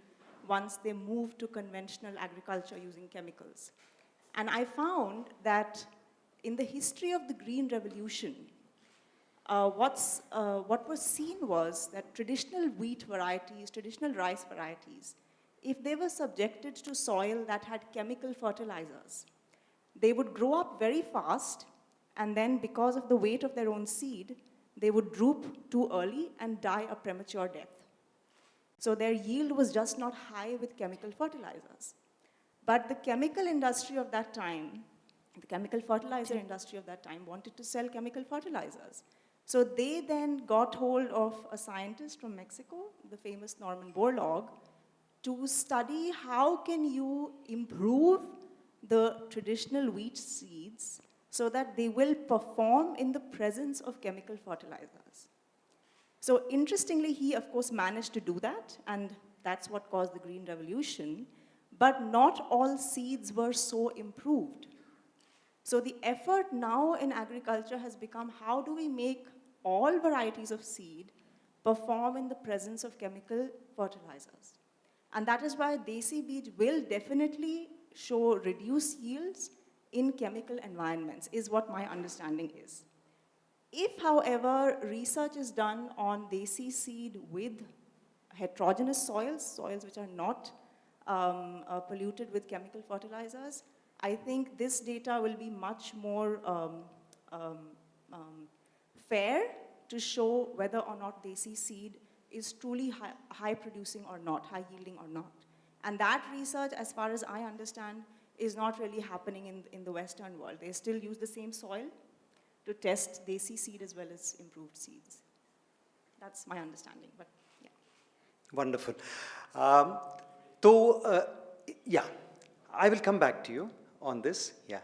Speaker 8: once they move to conventional agriculture using chemicals? And I found that in the history of the Green Revolution, what was seen was that traditional wheat varieties, traditional rice varieties, if they were subjected to soil that had chemical fertilizers, they would grow up very fast, and then because of the weight of their own seed, they would droop too early and die a premature death. So their yield was just not high with chemical fertilizers. But the chemical industry of that time, the chemical fertilizer industry of that time, wanted to sell chemical fertilizers. So they then got hold of a scientist from Mexico, the famous Norman Borlaug, to study how can you improve the traditional wheat seeds so that they will perform in the presence of chemical fertilizers. So interestingly, he of course managed to do that, and that's what caused the Green Revolution, but not all seeds were so improved. So the effort now in agriculture has become, how do we make all varieties of seed perform in the presence of chemical fertilizers? And that is why Desi Beej will definitely show reduced yields in chemical environments, is what my understanding is. If, however, research is done on Desi seed with heterogeneous soils, soils which are not polluted with chemical fertilizers, I think this data will be much more fair to show whether or not Desi seed is truly high producing or not, high yielding or not. And that research, as far as I understand, is not really happening in the Western world. They still use the same soil to test Desi seed as well as improved seeds. That's my understanding, but yeah.
Speaker 7: Wonderful. Yeah, I will come back to you on this. Yeah.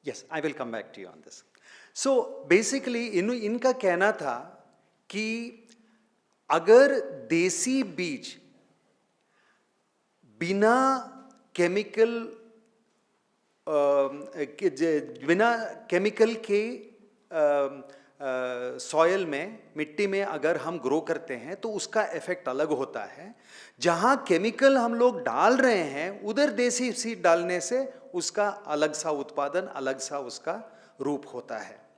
Speaker 7: Yes, I will come back to you on this. So basically, इनका कहना था कि अगर देसी बीज बिना chemical के soil में, मिट्टी में अगर हम ग्रो करते हैं तो उसका इफेक्ट अलग होता है. जहां केमिकल हम लोग डाल रहे हैं उधर देसी सीड डालने से उसका अलग सा उत्पादन, अलग सा उसका रूप होता है.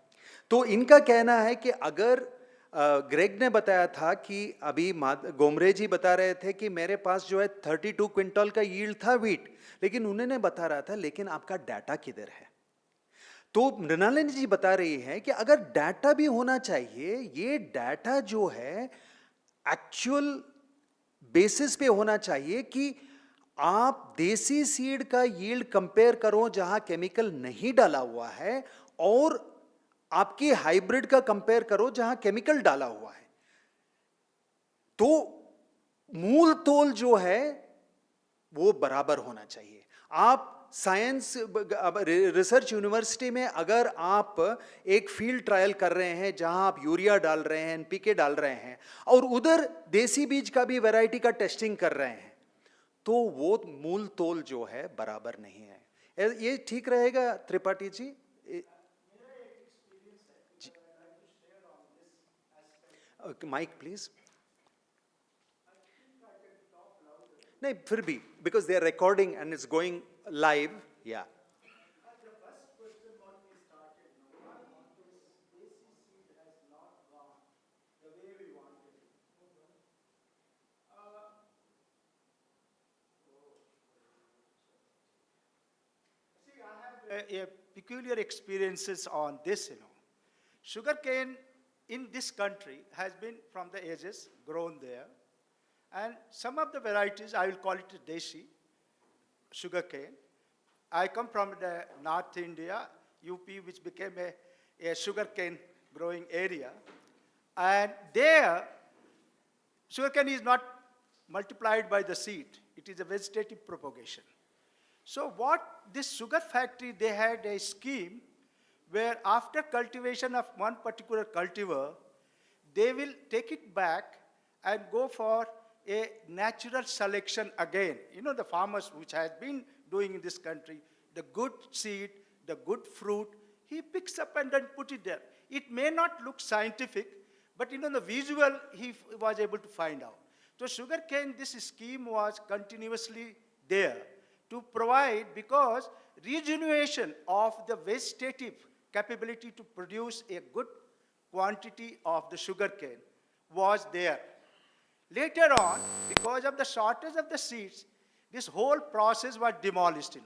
Speaker 7: तो इनका कहना है कि अगर ग्रेग ने बताया था कि अभी गोमरे जी बता रहे थे कि मेरे पास जो है 32 क्विंटल का यील्ड था वीट, लेकिन उन्होंने बता रहा था लेकिन आपका डाटा किधर है. तो मृणालिनी जी बता रही है कि अगर डाटा भी होना चाहिए, ये डाटा जो है एक्चुअल बेसिस पे होना चाहिए कि आप देसी सीड का यील्ड कंपेयर करो जहां केमिकल नहीं डाला हुआ है, और आपकी हाइब्रिड का कंपेयर करो जहां केमिकल डाला हुआ है. तो मूल तोल जो है वो बराबर होना चाहिए. आप साइंस रिसर्च यूनिवर्सिटी में अगर आप एक फील्ड ट्रायल कर रहे हैं जहां आप यूरिया डाल रहे हैं, एनपीके डाल रहे हैं, और उधर देसी बीज का भी वैरायटी का टेस्टिंग कर रहे हैं, तो वो मूल तोल जो है बराबर नहीं है. ये ठीक रहेगा त्रिपाठी जी? Mic please. नहीं, फिर भी because they are recording and it's going live. Yeah.
Speaker 9: The first question what we started, why this Desi seed has not gone the way we wanted it? See, I have a peculiar experiences on this, Sugarcane in this country has been from the ages grown there. And some of the varieties, I will call it Desi sugarcane. I come from the North India, UP, which became a sugarcane growing area. And there, sugarcane is not multiplied by the seed. It is a vegetative propagation. So what this sugar factory, they had a scheme where after cultivation of one particular cultivar, they will take it back and go for a natural selection again. The farmers which has been doing in this country, the good seed, the good fruit, he picks up and then put it there. It may not look scientific, but the visual he was able to find out. So sugarcane, this scheme was continuously there to provide, because regeneration of the vegetative capability to produce a good quantity of the sugarcane was there. Later on, because of the shortage of the seeds, this whole process was demolished.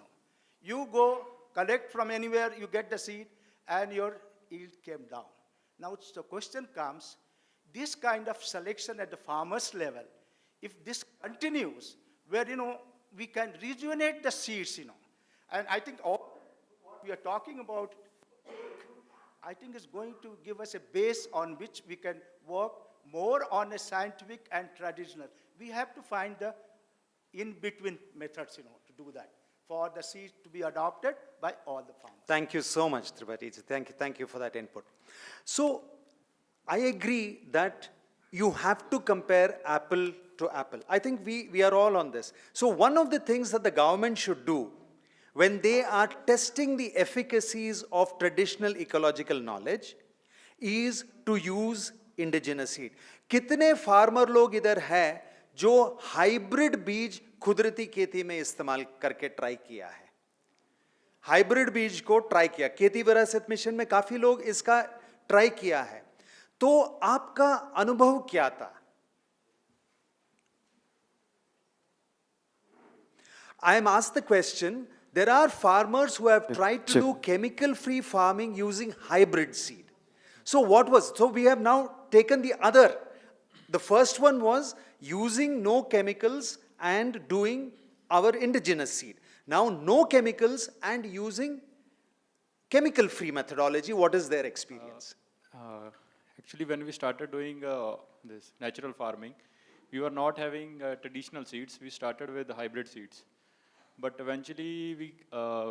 Speaker 9: You go, collect from anywhere, you get the seed, and your yield came down. Now the question comes, this kind of selection at the farmer's level, if this continues, where, we can rejuvenate the seeds, and I think all what we are talking about, I think is going to give us a base on which we can work more on a scientific and traditional. We have to find the in-between methods, to do that, for the seeds to be adopted by all the farmers.
Speaker 7: Thank you so much, Tripati. Thank you for that input. So, I agree that you have to compare apple to apple. I think we are all on this. So, one of the things that the government should do when they are testing the efficacies of traditional ecological knowledge is to use indigenous seed. कितने farmer लोग इधर हैं जो hybrid बीज कुदरती खेती में इस्तेमाल करके ट्राई किया है? हाइब्रिड बीज को ट्राई किया, खेती विरासत मिशन में काफी लोग इसका ट्राई किया है. तो आपका अनुभव क्या था? I am asked the question, there are farmers who have tried to do chemical-free farming using hybrid seed. So we have now taken the other. The first one was using no chemicals and doing our indigenous seed. Now no chemicals and using chemical-free methodology. What is their experience?
Speaker 10: Actually, when we started doing this natural farming, we were not having traditional seeds. We started with hybrid seeds. But eventually,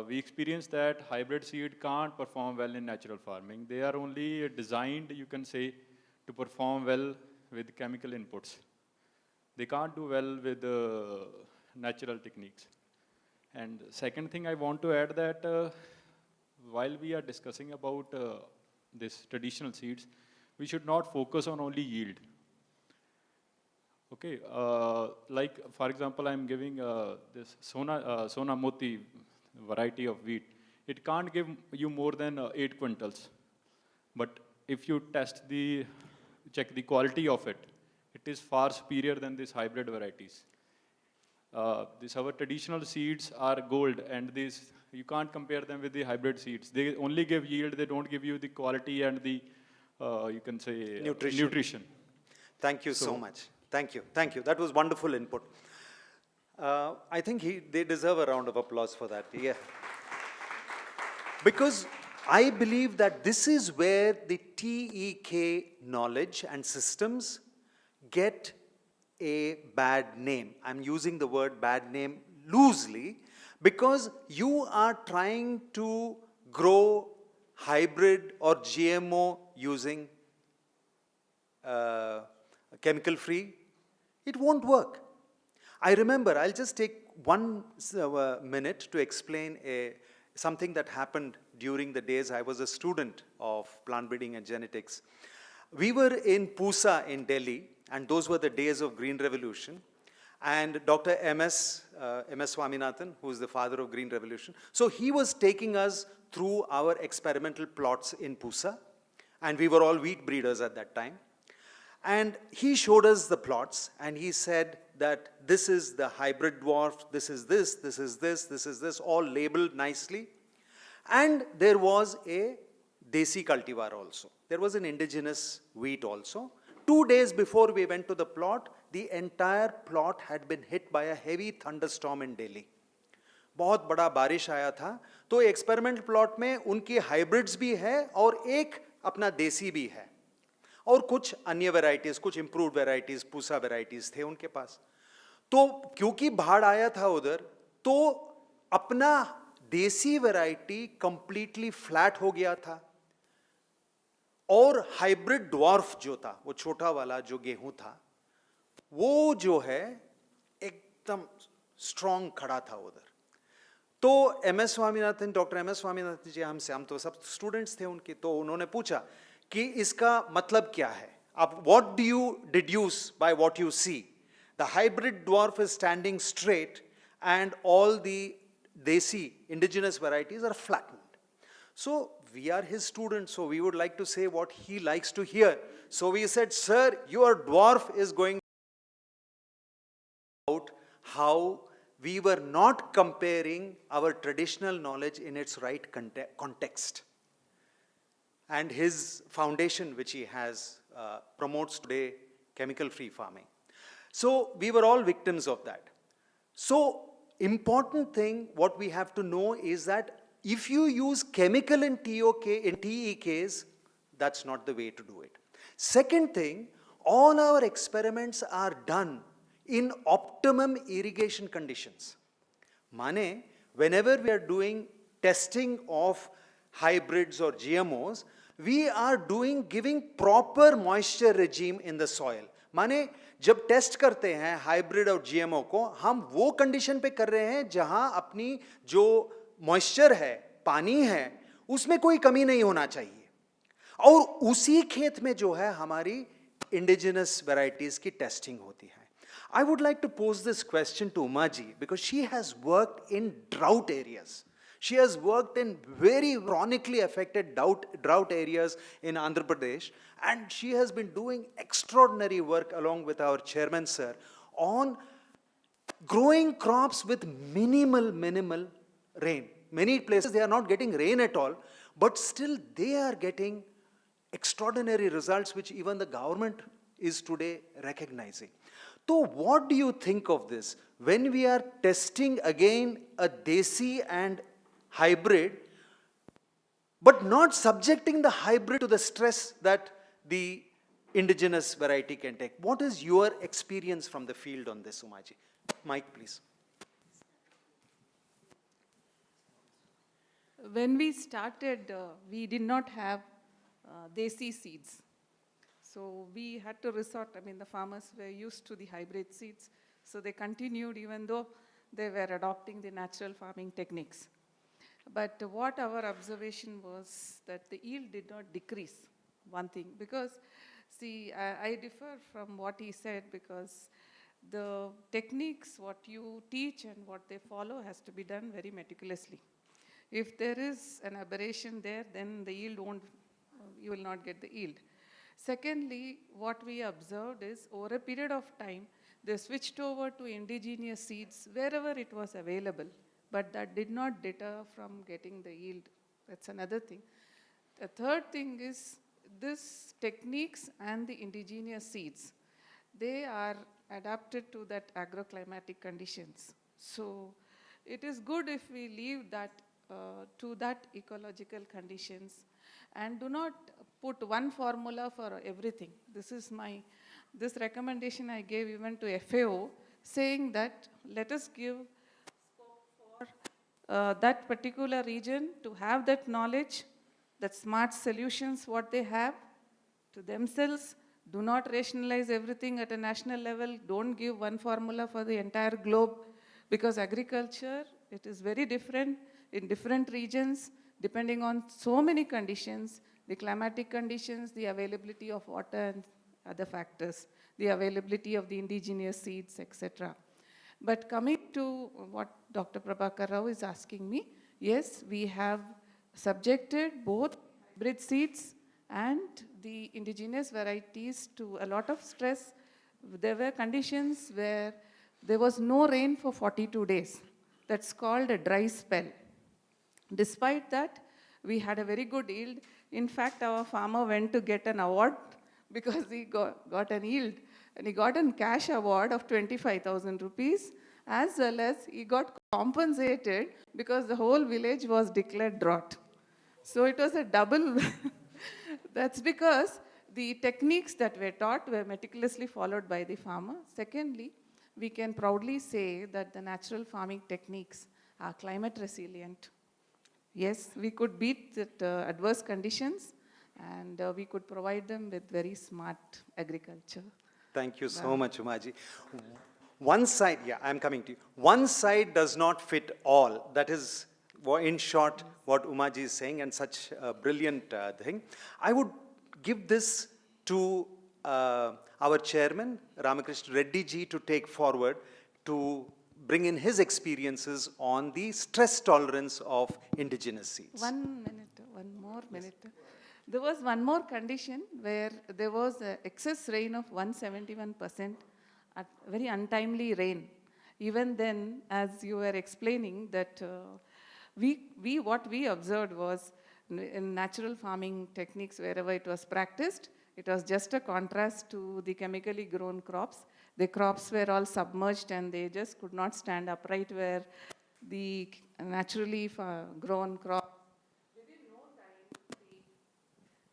Speaker 10: we experienced that hybrid seed can't perform well in natural farming. They are only designed, you can say, to perform well with chemical inputs. They can't do well with natural techniques. And second thing I want to add that while we are discussing about this traditional seeds, we should not focus on only yield. Okay, like for example, I'm giving this Sona Moti variety of wheat. It can't give you more than 8 quintals. But if you check the quality of it, it is far superior than these hybrid varieties. Our traditional seeds are gold, and you can't compare them with the hybrid seeds. They only give yield, they don't give you the quality and the, you can say, nutrition.
Speaker 7: Thank you so much. Thank you. That was wonderful input. I think they deserve a round of applause for that. Yeah. Because I believe that this is where the TEK knowledge and systems get a bad name. I'm using the word bad name loosely because you are trying to grow hybrid or GMO using chemical-free. It won't work. I remember, I'll just take 1 minute to explain something that happened during the days I was a student of plant breeding and genetics. We were in Pusa in Delhi, and those were the days of Green Revolution. And Dr. M.S. Swaminathan, who is the father of Green Revolution, so he was taking us through our experimental plots in Pusa, and we were all wheat breeders at that time. And he showed us the plots, and he said that this is the hybrid dwarf, this is this, this is this, this is this, all labeled nicely. And there was a desi cultivar also. There was an indigenous wheat also. 2 days before we went to the plot, the entire plot had been hit by a heavy thunderstorm in Delhi. बहुत बड़ा बारिश आया था, तो experiment plot में उनकी hybrids भी है और एक अपना देसी भी है. और कुछ अन्य वैरायटीज, कुछ इंप्रूव्ड वैरायटीज, पूसा वैरायटीज थे उनके पास. तो क्योंकि बाढ़ आया था उधर, तो अपना देसी वैरायटी कंप्लीटली फ्लैट हो गया था और हाइब्रिड ड्वार्फ जो था, वो छोटा वाला जो गेहूं था, वो जो है एकदम स्ट्रांग खड़ा था उधर. तो MS Swaminathan, doctor MS Swaminathan ji हम तो सब स्टूडेंट्स थे उनके, तो उन्होंने पूछा कि इसका मतलब क्या है, आप what do you deduce by what you see? The hybrid dwarf is standing straight and all the desi indigenous varieties are flattened. So we are his students, so we would like to say what he likes to hear. So we said, sir, your dwarf is going out how we were not comparing our traditional knowledge in its right context. And his foundation, which he has, promotes today chemical-free farming. So we were all victims of that. So important thing, what we have to know is that if you use chemical in TEKs, that's not the way to do it. Second thing, all our experiments are done in optimum irrigation conditions. Mane, whenever we are doing testing of hybrids or GMOs, we are giving proper moisture regime in the soil. माने जब test करते हैं hybrid और GMO को, हम वो condition पे कर रहे हैं जहां अपनी जो मॉइस्चर है, पानी है, उसमें कोई कमी नहीं होना चाहिए. और उसी खेत में जो है हमारी इंडिजिनस वैरायटीज की टेस्टिंग होती है. I would like to pose this question to Umaji because she has worked in drought areas. She has worked in very chronically affected drought areas in Andhra Pradesh, and she has been doing extraordinary work along with our chairman, sir, on growing crops with minimal rain. Many places they are not getting rain at all, but still they are getting extraordinary results which even the government is today recognizing. So what do you think of this? When we are testing again a desi and hybrid, but not subjecting the hybrid to the stress that the indigenous variety can take. What is your experience from the field on this, Umaji? Mike, please.
Speaker 11: When we started, we did not have desi seeds. So we had to resort, the farmers were used to the hybrid seeds. So they continued even though they were adopting the natural farming techniques. But what our observation was that the yield did not decrease, one thing. Because, see, I differ from what he said because the techniques, what you teach and what they follow has to be done very meticulously. If there is an aberration there, then the yield you will not get the yield. Secondly, what we observed is over a period of time, they switched over to indigenous seeds wherever it was available, but that did not deter from getting the yield. That's another thing. The third thing is these techniques and the indigenous seeds, they are adapted to that agroclimatic conditions. So it is good if we leave that to that ecological conditions and do not put one formula for everything. This recommendation I gave even to FAO, saying that let us give scope for that particular region to have that knowledge, that smart solutions what they have to themselves. Do not rationalize everything at a national level. Don't give one formula for the entire globe because agriculture, it is very different in different regions depending on so many conditions, the climatic conditions, the availability of water and other factors, the availability of the indigenous seeds, etc. But coming to what Dr. Prabhakar Rao is asking me, yes, we have subjected both hybrid seeds and the indigenous varieties to a lot of stress. There were conditions where there was no rain for 42 days. That's called a dry spell. Despite that, we had a very good yield. In fact, our farmer went to get an award because he got an yield. And he got a cash award of 25,000 rupees, as well as he got compensated because the whole village was declared drought. So it was a double. That's because the techniques that were taught were meticulously followed by the farmer. Secondly, we can proudly say that the natural farming techniques are climate resilient. Yes, we could beat the adverse conditions and we could provide them with very smart agriculture.
Speaker 7: Thank you so much, Umaji. One side, yeah, I'm coming to you. One side does not fit all. That is, in short, what Umaji is saying, and such a brilliant thing. I would give this to our chairman, Ramakrishna Reddy ji, to take forward to bring in his experiences on the stress tolerance of indigenous seeds.
Speaker 11: 1 minute, one more minute. There was one more condition where there was excess rain of 171% at very untimely rain. even then, as you were explaining, that what we observed was in natural farming techniques, wherever it was practiced, it was just a contrast to the chemically grown crops. The crops were all submerged and they just could not stand upright, where the naturally grown crop, within no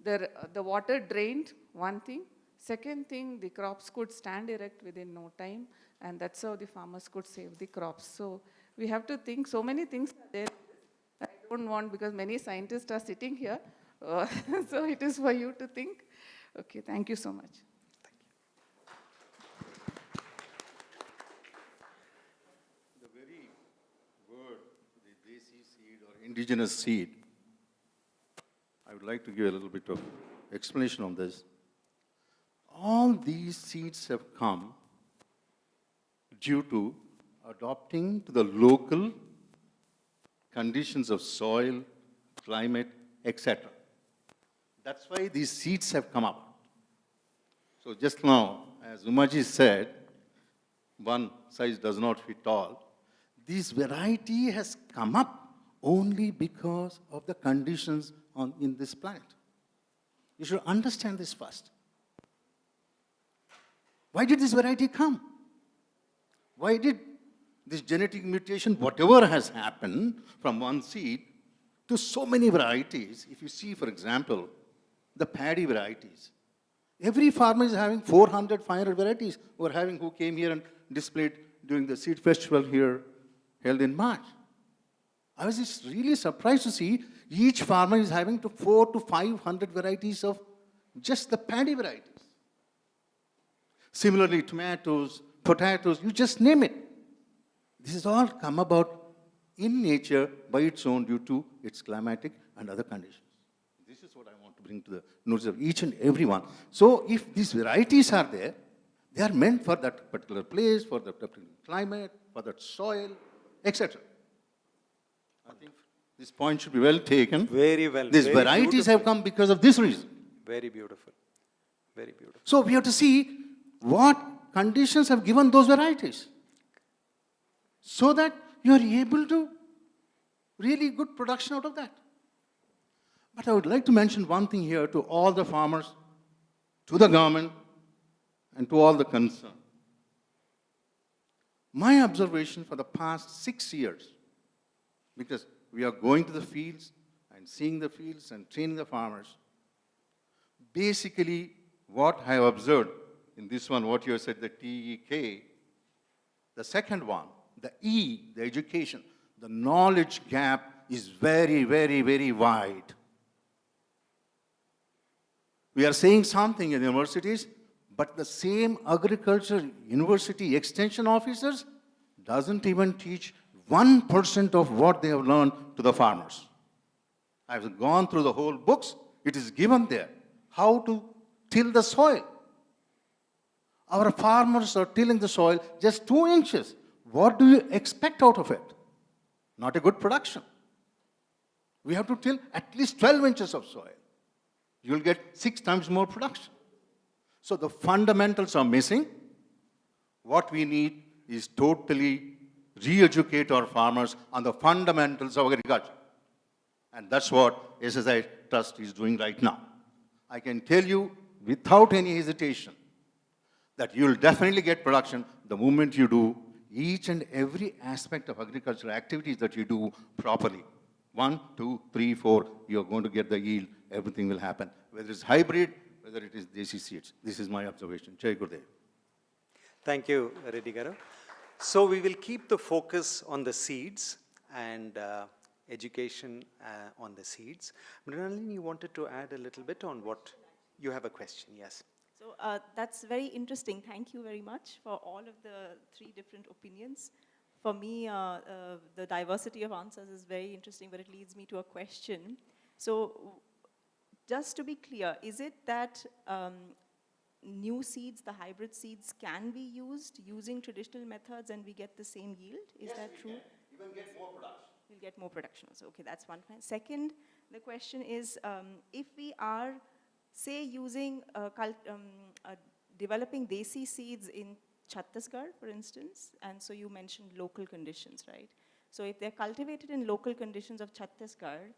Speaker 11: time, the water drained, one thing. Second thing, the crops could stand erect within no time, and that's how the farmers could save the crops. So we have to think, so many things are there. I don't want, because many scientists are sitting here, so it is for you to think. Okay, thank you so much.
Speaker 12: The very word, the desi seed or indigenous seed, I would like to give a little bit of explanation on this. All these seeds have come due to adopting to the local conditions of soil, climate, etc. That's why these seeds have come up. So just now, as Umaji said, one size does not fit all. This variety has come up only because of the conditions in this planet. You should understand this first. Why did this variety come? Why did this genetic mutation, whatever has happened from one seed to so many varieties? If you see, for example, the paddy varieties, every farmer is having 400, 500 varieties who came here and displayed during the seed festival here held in March. I was just really surprised to see each farmer is having 400 to 500 varieties of just the paddy varieties. Similarly, tomatoes, potatoes, you just name it. This has all come about in nature by its own due to its climatic and other conditions. This is what I want to bring to the notice of each and every one. So if these varieties are there, they are meant for that particular place, for that particular climate, for that soil, etc. I think this point should be well taken.
Speaker 7: Very well.
Speaker 12: These
Speaker 7: very
Speaker 12: varieties
Speaker 7: beautiful.
Speaker 12: have come because of this reason.
Speaker 7: Very beautiful. Very beautiful.
Speaker 12: So we have to see what conditions have given those varieties, so that you are able to really good production out of that. But I would like to mention one thing here to all the farmers, to the government, and to all the concerned. My observation for the past 6 years, because we are going to the fields and seeing the fields and training the farmers, basically what I have observed in this one, what you have said, the TEK, the second one, the E, the education, the knowledge gap is very, very, very wide. We are saying something in universities, but the same agriculture university extension officers doesn't even teach 1% of what they have learned to the farmers. I've gone through the whole books. It is given there. How to till the soil. Our farmers are tilling the soil just 2 inches. What do you expect out of it? Not a good production. We have to till at least 12 inches of soil. You'll get 6 times more production. So the fundamentals are missing. What we need is totally re-educate our farmers on the fundamentals of agriculture. And that's what SSI Trust is doing right now. I can tell you without any hesitation that you'll definitely get production the moment you do each and every aspect of agricultural activities that you do properly. 1, 2, 3, 4, you're going to get the yield, everything will happen. Whether it's hybrid, whether it is desi seeds. This is my observation. Jai Gurudev.
Speaker 7: Thank you, Reddy Garu. So we will keep the focus on the seeds and education on the seeds. Mrinalini, you wanted to add a little bit on what you have a question, yes.
Speaker 8: So that's very interesting. Thank you very much for all of the 3 different opinions. For me, the diversity of answers is very interesting, but it leads me to a question. So just to be clear, is it that new seeds, the hybrid seeds, can be used using traditional methods and we get the same yield? Is that true?
Speaker 12: You can get more production.
Speaker 8: We'll get more production also. Okay, that's one point. Second, the question is, if we are, say, using, developing desi seeds in Chhattisgarh, for instance, and so you mentioned local conditions, right? So if they're cultivated in local conditions of Chhattisgarh,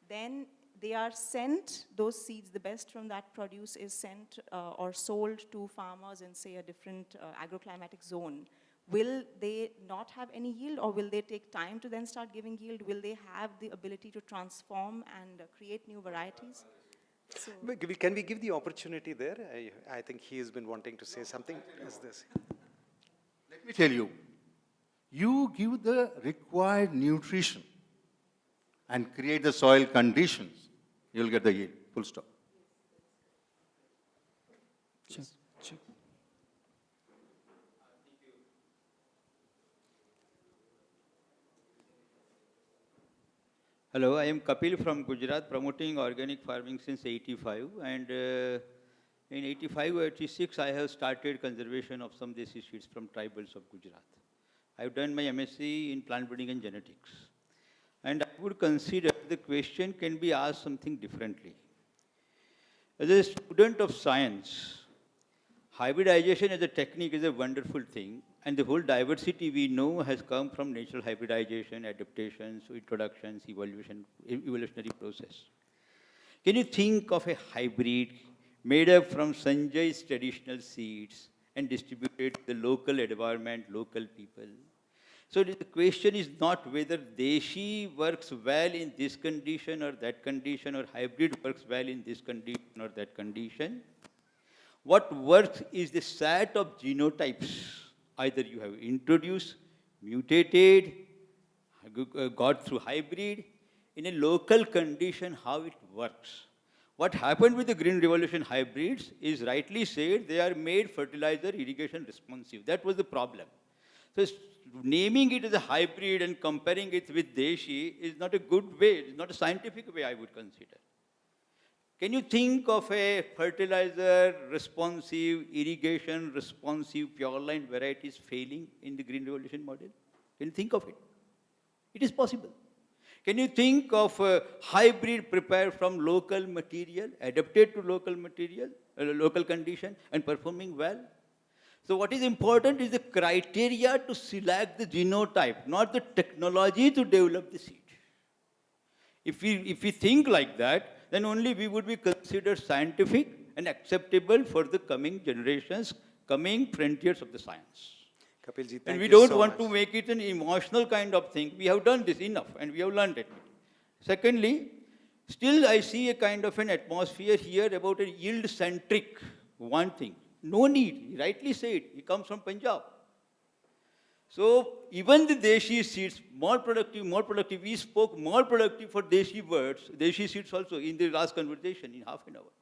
Speaker 8: then they are sent, those seeds, the best from that produce is sent or sold to farmers in, say, a different agroclimatic zone. Will they not have any yield, or will they take time to then start giving yield? Will they have the ability to transform and create new varieties? So,
Speaker 7: Can we give the opportunity there? I think he has been wanting to say something as this.
Speaker 12: Let me tell you, you give the required nutrition and create the soil conditions, you'll get the yield, full stop.
Speaker 3: Check, check.
Speaker 13: Hello, I am Kapil from Gujarat, promoting organic farming since 85. And in 85 or 86, I have started conservation of some desi seeds from tribals of Gujarat. I have done my MSc in plant breeding and genetics. And I would consider the question can be asked something differently. As a student of science, hybridization as a technique is a wonderful thing, and the whole diversity we know has come from natural hybridization, adaptations, introductions, evolutionary process. Can you think of a hybrid made up from Sanjay's traditional seeds and distributed to the local environment, local people? So the question is not whether Deshi works well in this condition or that condition, or hybrid works well in this condition or that condition. What works is the set of genotypes. Either you have introduced, mutated, got through hybrid, in a local condition, how it works. What happened with the Green Revolution hybrids is rightly said, they are made fertilizer irrigation responsive. That was the problem. So naming it as a hybrid and comparing it with Deshi is not a good way, it's not a scientific way I would consider. Can you think of a fertilizer responsive, irrigation responsive, pure line varieties failing in the Green Revolution model? Can you think of it? It is possible. Can you think of a hybrid prepared from local material, adapted to local material, local condition, and performing well? So what is important is the criteria to select the genotype, not the technology to develop the seed. If we think like that, then only we would be considered scientific and acceptable for the coming generations, coming frontiers of the science.
Speaker 7: Kapilji, thank
Speaker 13: And we
Speaker 7: you
Speaker 13: don't
Speaker 7: so
Speaker 13: want
Speaker 7: much.
Speaker 13: to make it an emotional kind of thing. We have done this enough, and we have learned it. Secondly, still I see a kind of an atmosphere here about a yield-centric one thing. No need, he rightly said, he comes from Punjab. So even the Deshi seeds, more productive, we spoke more productive for Deshi birds, Deshi seeds also in the last conversation in half an hour.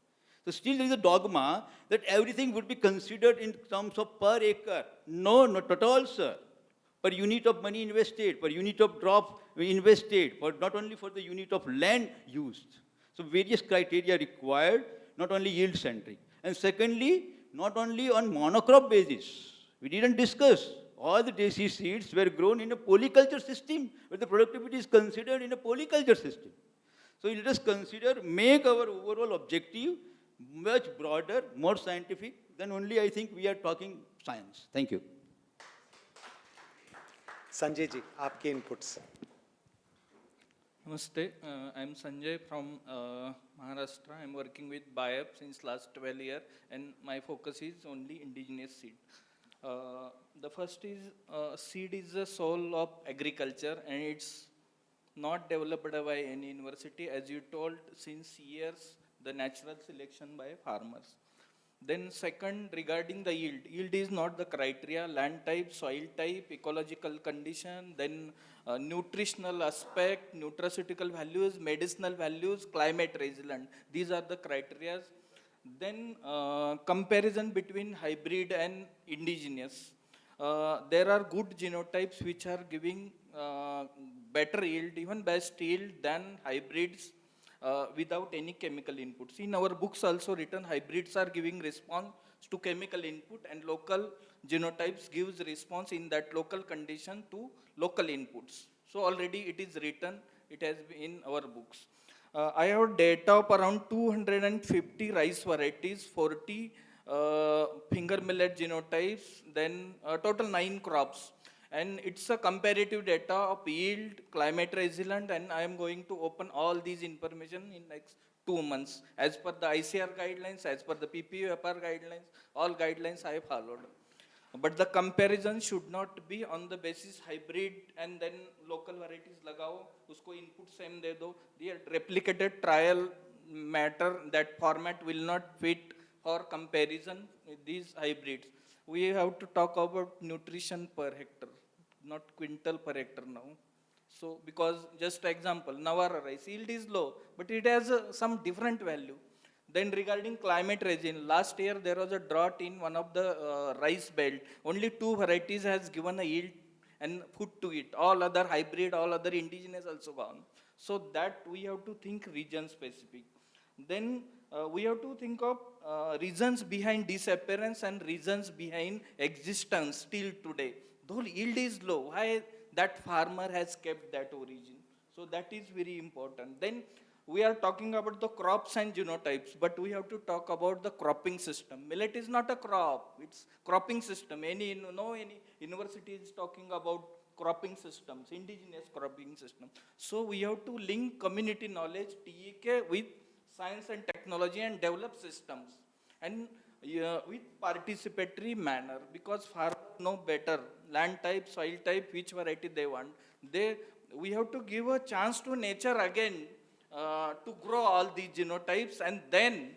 Speaker 13: So still there is a dogma that everything would be considered in terms of per acre. No, not at all, sir. Per unit of money invested, per unit of drop invested, not only for the unit of land used. So various criteria required, not only yield-centric. And secondly, not only on monocrop basis. We didn't discuss. All the Desi seeds were grown in a polyculture system, where the productivity is considered in a polyculture system. So let us consider, make our overall objective much broader, more scientific, then only I think we are talking science. Thank you.
Speaker 7: Sanjay ji, आपके inputs.
Speaker 14: Namaste, I'm Sanjay from Maharashtra. I'm working with BIAP since last 12 years, and my focus is only indigenous seed. The first is seed is the soul of agriculture, and it's not developed by any university. As you told, since years, the natural selection by farmers. Then second, regarding the yield. Yield is not the criteria, land type, soil type, ecological condition, then nutritional aspect, nutraceutical values, medicinal values, climate resilient. These are the criteria. Then comparison between hybrid and indigenous. There are good genotypes which are giving better yield, even best yield than hybrids without any chemical inputs. In our books also written, hybrids are giving response to chemical input, and local genotypes gives response in that local condition to local inputs. So already it is written, it has been in our books. I have data of around 250 rice varieties, 40 finger millet genotypes, then total 9 crops. And it's a comparative data of yield, climate resilient, and I am going to open all these information in next 2 months. As per the ICR guidelines, as per the PPUFR guidelines, all guidelines I have followed. But the comparison should not be on the basis hybrid and then local varieties lagao, usko input same de do. The replicated trial matter, that format will not fit for comparison with these hybrids. We have to talk about nutrition per hectare, not quintal per hectare now. So, because just example, Nawara rice yield is low, but it has some different value. Then regarding climate regime, last year there was a drought in one of the rice belt. Only 2 varieties has given a yield and food to it. All other hybrid, all other indigenous also gone. So that we have to think region specific. Then we have to think of reasons behind disappearance and reasons behind existence till today. Though yield is low, why that farmer has kept that origin? So that is very important. Then we are talking about the crops and genotypes, but we have to talk about the cropping system. Millet is not a crop, it's cropping system. Any university is talking about cropping systems, indigenous cropping system. So we have to link community knowledge, TEK, with science and technology and develop systems. And with participatory manner, because farmers know better land type, soil type, which variety they want. We have to give a chance to nature again to grow all these genotypes, and then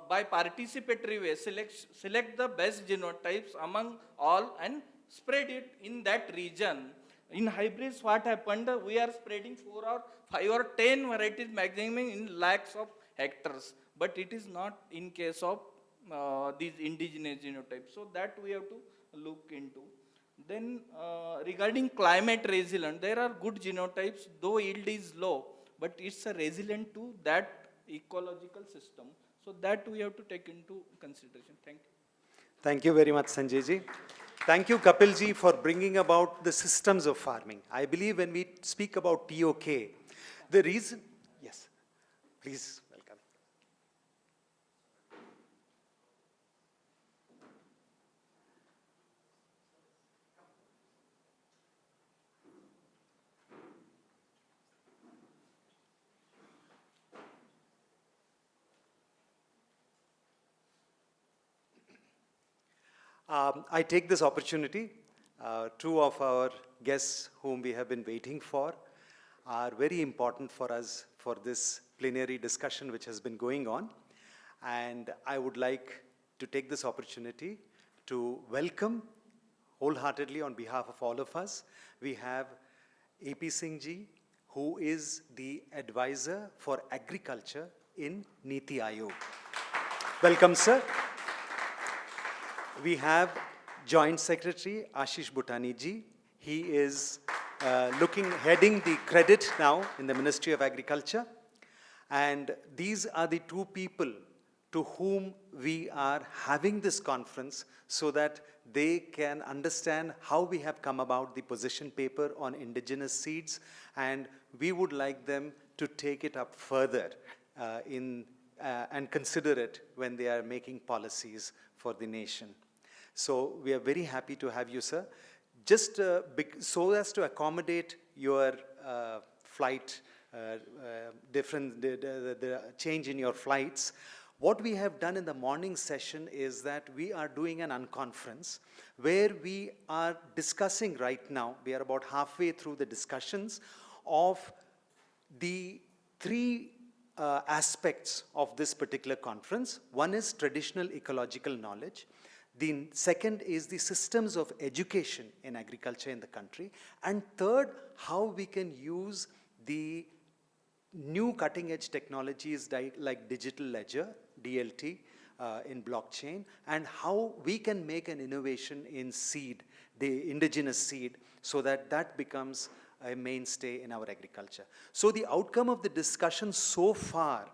Speaker 14: by participatory way select the best genotypes among all and spread it in that region. In hybrids, what happened? We are spreading 4 or 5 or 10 varieties maximum in lakhs of hectares, but it is not in case of these indigenous genotypes. So that we have to look into. Then regarding climate resilient, there are good genotypes, though yield is low, but it's a resilient to that ecological system. So that we have to take into consideration. Thank you.
Speaker 7: Thank you very much, Sanjay ji. Thank you, Kapil ji, for bringing about the systems of farming. I believe when we speak about TOK, the reason, yes, please welcome. I take this opportunity. 2 of our guests whom we have been waiting for are very important for us for this plenary discussion which has been going on. And I would like to take this opportunity to welcome wholeheartedly on behalf of all of us. We have AP Singh ji, who is the advisor for agriculture in Niti Aayog. Welcome, sir. We have Joint Secretary Ashish Bhutani ji. He is heading the credit now in the Ministry of Agriculture. And these are the 2 people to whom we are having this conference so that they can understand how we have come about the position paper on indigenous seeds, and we would like them to take it up further and consider it when they are making policies for the nation. So we are very happy to have you, sir. Just so as to accommodate your flight, the change in your flights, what we have done in the morning session is that we are doing an unconference where we are discussing right now, we are about halfway through the discussions of the 3 aspects of this particular conference. One is traditional ecological knowledge. The second is the systems of education in agriculture in the country. And third, how we can use the new cutting edge technologies like digital ledger, DLT, in blockchain, and how we can make an innovation in seed, the indigenous seed, so that that becomes a mainstay in our agriculture. So the outcome of the discussion so far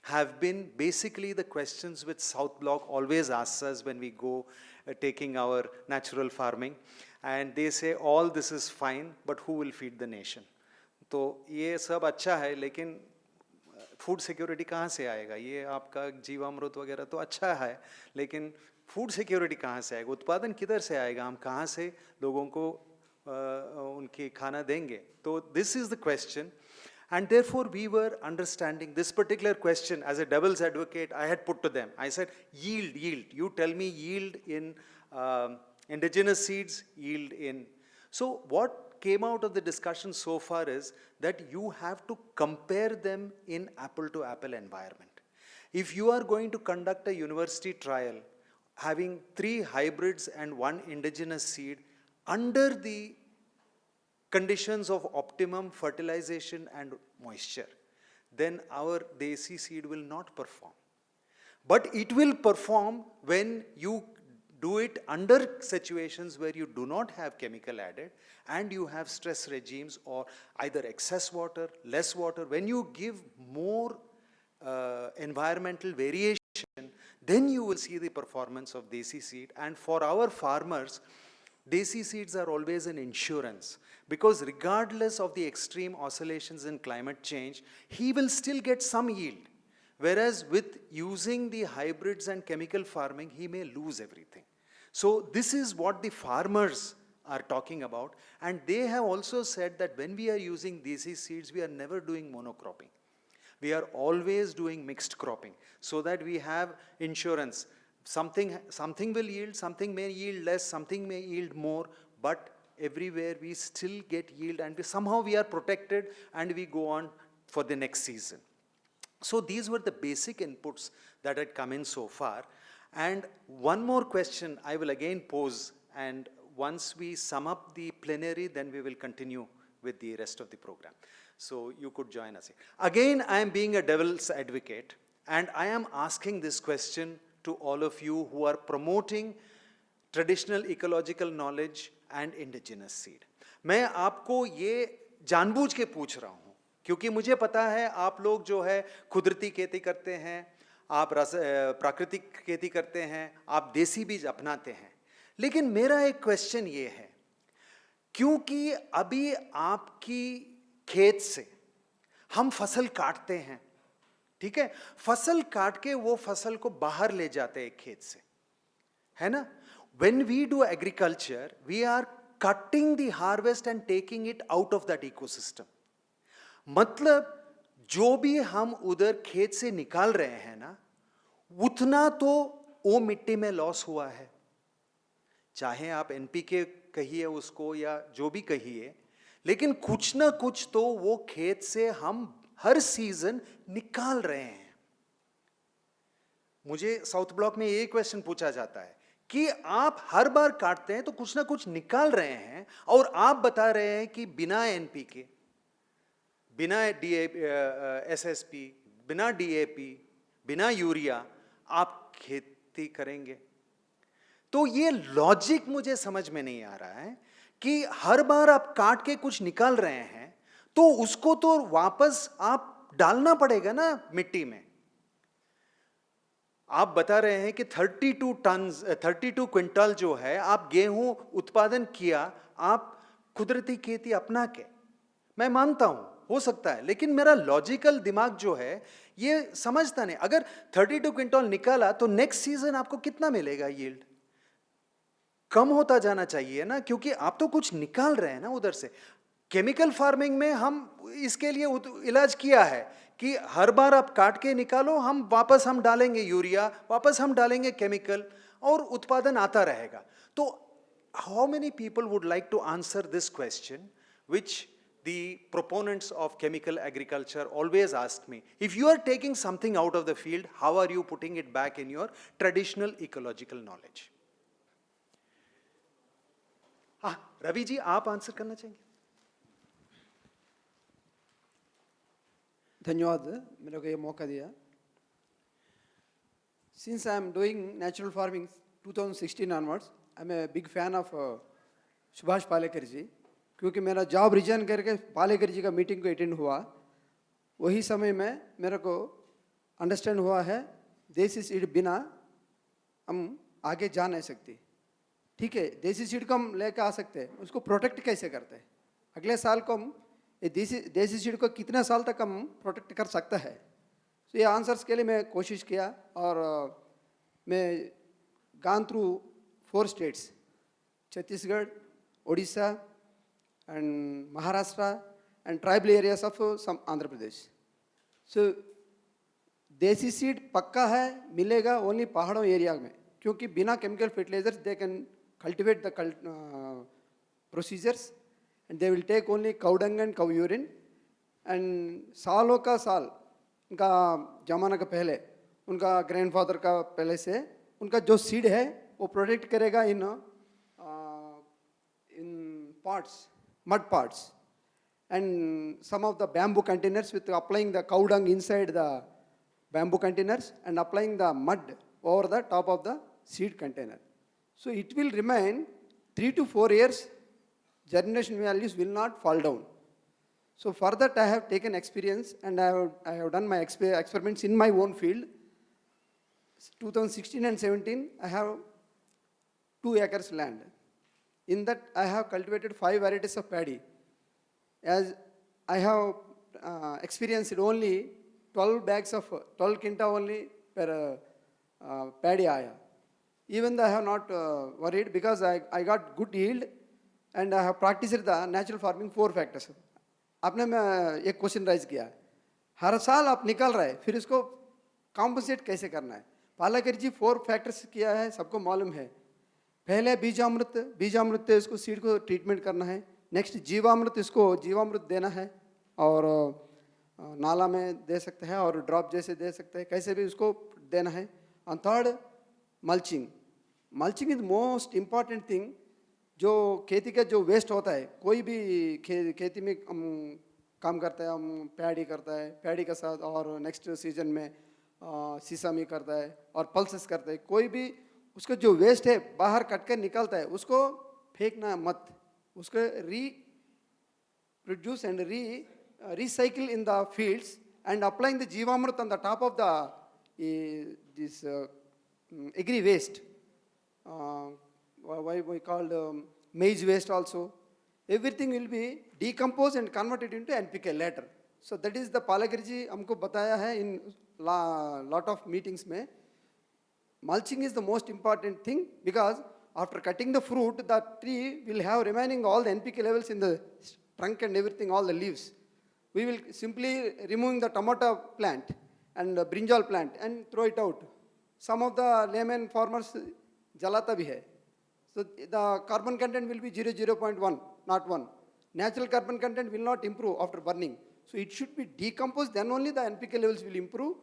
Speaker 7: have been basically the questions which South Block always asks us when we go taking our natural farming. And they say, all this is fine, but who will feed the nation? तो ये सब अच्छा है, लेकिन food security कहाँ से आएगा? ये आपका जीवामृत वगैरह तो अच्छा है, लेकिन फूड सिक्योरिटी कहाँ से आएगा? उत्पादन किधर से आएगा? हम कहाँ से लोगों को उनकी खाना देंगे? तो this is the question. And therefore, we were understanding this particular question as a devil's advocate. I had put to them. I said, yield, yield. You tell me yield in indigenous seeds, yield in. So what came out of the discussion so far is that you have to compare them in apple-to-apple environment. If you are going to conduct a university trial, having 3 hybrids and 1 indigenous seed under the conditions of optimum fertilization and moisture, then our desi seed will not perform. But it will perform when you do it under situations where you do not have chemical added and you have stress regimes or either excess water, less water. When you give more environmental variation, then you will see the performance of desi seed. And for our farmers, desi seeds are always an insurance, because regardless of the extreme oscillations in climate change, he will still get some yield. Whereas with using the hybrids and chemical farming, he may lose everything. So this is what the farmers are talking about. And they have also said that when we are using desi seeds, we are never doing monocropping. We are always doing mixed cropping so that we have insurance. Something will yield, something may yield less, something may yield more, but everywhere we still get yield, and somehow we are protected and we go on for the next season. So these were the basic inputs that had come in so far. And one more question I will again pose, and once we sum up the plenary, then we will continue with the rest of the program. So you could join us. Again, I am being a devil's advocate, and I am asking this question to all of you who are promoting traditional ecological knowledge and indigenous seed. मैं आपको ये जानबूझ के पूछ रहा हूँ, क्योंकि मुझे पता है आप लोग जो है कुदरती खेती करते हैं, आप प्राकृतिक खेती करते हैं, आप देसी बीज अपनाते हैं. लेकिन मेरा एक क्वेश्चन ये है, क्योंकि अभी आपकी खेत से हम फसल काटते हैं, ठीक है, फसल काट के वो फसल को बाहर ले जाते हैं खेत से, है ना? When we do agriculture, we are cutting the harvest and taking it out of that ecosystem. मतलब जो भी हम उधर खेत से निकाल रहे हैं ना, उतना तो वो मिट्टी में लॉस हुआ है. चाहे आप NPK कहिए उसको या जो भी कहिए, लेकिन कुछ ना कुछ तो वो खेत से हम हर सीजन निकाल रहे हैं. मुझे साउथ ब्लॉक में ये क्वेश्चन पूछा जाता है कि आप हर बार काटते हैं तो कुछ ना कुछ निकाल रहे हैं, और आप बता रहे हैं कि बिना NPK, बिना SSP, बिना DAP, बिना यूरिया आप खेती करेंगे. तो ये लॉजिक मुझे समझ में नहीं आ रहा है कि हर बार आप काट के कुछ निकाल रहे हैं तो उसको तो वापस आप डालना पड़ेगा ना मिट्टी में. आप बता रहे हैं कि 32 क्विंटल जो है आप गेहूं उत्पादन किया, आप कुदरती खेती अपना के. मैं मानता हूं, हो सकता है, लेकिन मेरा लॉजिकल दिमाग जो है ये समझता नहीं. अगर 32 क्विंटल निकाला तो नेक्स्ट सीजन आपको कितना मिलेगा यील्ड? कम होता जाना चाहिए ना, क्योंकि आप तो कुछ निकाल रहे हैं ना उधर से. केमिकल फार्मिंग में हम इसके लिए इलाज किया है कि हर बार आप काट के निकालो, हम वापस हम डालेंगे यूरिया, वापस हम डालेंगे केमिकल, और उत्पादन आता रहेगा. तो how many people would like to answer this question which the proponents of chemical agriculture always ask me? If you are taking something out of the field, how are you putting it back in your traditional ecological knowledge? Ravi ji, आप answer करना चाहेंगे?
Speaker 3: धन्यवाद मेरे को ये मौका दिया. Since I am doing natural farming 2016 onwards, I am a big fan of Subhash Palekar जी, क्योंकि मेरा जॉब रिजाइन करके पालेकर जी का मीटिंग को अटेंड हुआ. वही समय में मेरे को अंडरस्टैंड हुआ है देसी सीड बिना हम आगे जा नहीं सकते. ठीक है, देसी सीड को हम लेकर आ सकते हैं, उसको प्रोटेक्ट कैसे करते हैं? अगले साल को हम ये देसी सीड को कितने साल तक हम प्रोटेक्ट कर सकते हैं? So ये आंसर्स के लिए मैं कोशिश किया और मैं gone through 4 states, Chhattisgarh, Odisha, and Maharashtra, and tribal areas of some Andhra Pradesh. So देसी सीड पक्का है मिलेगा ओनली पहाड़ों एरिया में, क्योंकि बिना chemical fertilisers they can cultivate the procedures and they will take only cow dung and cow urine and सालों का साल उनका जमाना का पहले उनका ग्रैंडफादर का पहले से उनका जो सीड है वो प्रोटेक्ट करेगा इन parts mud parts and some of the bamboo containers with applying the cow dung inside the bamboo containers and applying the mud over the top of the seed container. So it will remain 3 to 4 years, germination values will not fall down. So for that I have taken experience and I have done my experiments in my own field. 2016 and 17 I have 2 acres land. In that I have cultivated 5 varieties of paddy. As I have experienced only 12 bags of 12 quinta only per paddy aya. Even though I have not worried because I got good yield and I have practiced the natural farming 4 factors. आपने मैं एक question rise किया है, हर साल आप निकल रहे फिर इसको कॉम्पनसेट कैसे करना है. पालाकर जी 4 फैक्टर्स किया है, सबको मालूम है. पहले बीजामृत इसको सीड को ट्रीटमेंट करना है. नेक्स्ट जीवामृत, इसको जीवामृत देना है और नाला में दे सकते हैं और ड्रॉप जैसे दे सकते हैं, कैसे भी उसको देना है. और third mulching is most important thing. जो खेती का जो वेस्ट होता है, कोई भी खेती में काम करता है, हम पैडी करता है, पैडी के साथ और नेक्स्ट सीजन में सीसामी करता है और पल्सेस करता है, कोई भी उसका जो वेस्ट है बाहर कट कर निकलता है उसको फेंकना मत, उसको reproduce and recycle in the fields and applying the Jivamrit on the top of the this agri waste. Why we called maize waste also. Everything will be decomposed and converted into NPK later. So that is the Palagiri ji हमको बताया है in lot of meetings में. Mulching is the most important thing because after cutting the fruit, the tree will have remaining all the NPK levels in the trunk and everything, all the leaves. We will simply remove the tomato plant and brinjal plant and throw it out. Some of the layman farmers jalata bhi hai. So the carbon content will be 0.1, not 1. Natural carbon content will not improve after burning. So it should be decomposed, then only the NPK levels will improve.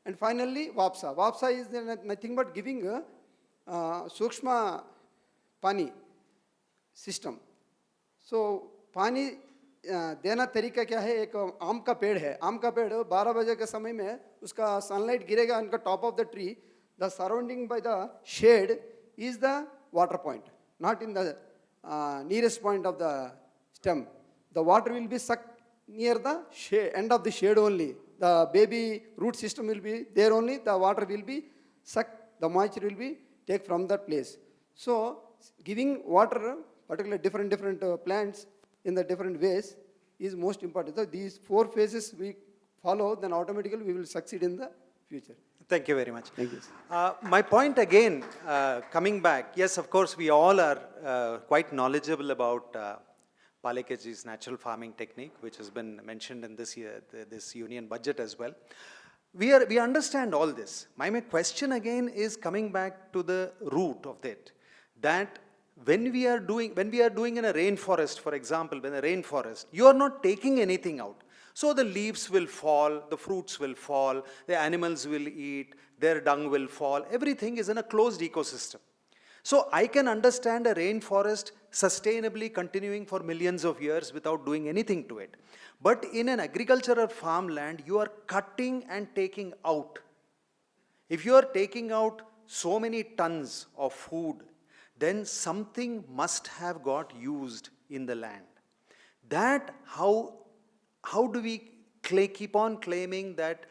Speaker 3: And finally, VAPSA. VAPSA is nothing but giving Sukshma पानी system. सो पानी देना तरीका क्या है, एक आम का पेड़ है, आम का पेड़ 12 बजे के समय में उसका सनलाइट गिरेगा उनका top of the tree, the surrounding by the shade is the water point, not in the nearest point of the stem. The water will be suck near the end of the shade only. The baby root system will be there only, the water will be suck, the moisture will be take from that place. So giving water, particularly different plants in the different ways is most important. So these 4 phases we follow, then automatically we will succeed in the future.
Speaker 7: Thank you very much.
Speaker 3: Thank you.
Speaker 7: My point again, coming back, yes, of course, we all are quite knowledgeable about Palekji's natural farming technique, which has been mentioned in this year, this union budget as well. We understand all this. My question again is coming back to the root of it. That when we are doing in a rainforest, for example, when a rainforest, you are not taking anything out. So the leaves will fall, the fruits will fall, the animals will eat, their dung will fall. Everything is in a closed ecosystem. So I can understand a rainforest sustainably continuing for millions of years without doing anything to it. But in an agricultural farmland, you are cutting and taking out. If you are taking out so many tons of food, then something must have got used in the land. That how do we keep on claiming that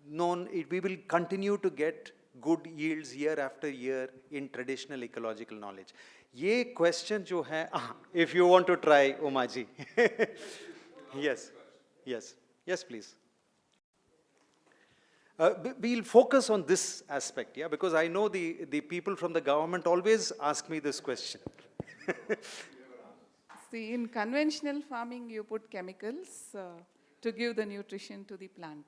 Speaker 7: we will continue to get good yields year after year in traditional ecological knowledge? Ye question jo hai, if you want to try, Umaji. Yes, please. we'll focus on this aspect, yeah, because I know the people from the government always ask me this question.
Speaker 11: See, in conventional farming, you put chemicals to give the nutrition to the plant.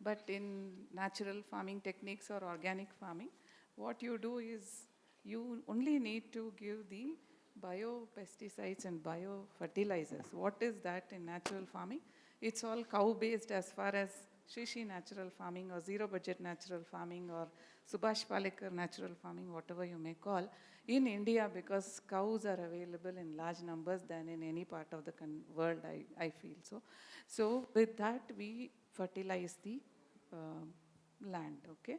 Speaker 11: But in natural farming techniques or organic farming, what you do is you only need to give the biopesticides and biofertilizers. What is that in natural farming? It's all cow-based as far as Shishi natural farming or zero budget natural farming or Subhash Palekar natural farming, whatever you may call, in India, because cows are available in large numbers than in any part of the world, I feel so. So with that, we fertilize the land, okay?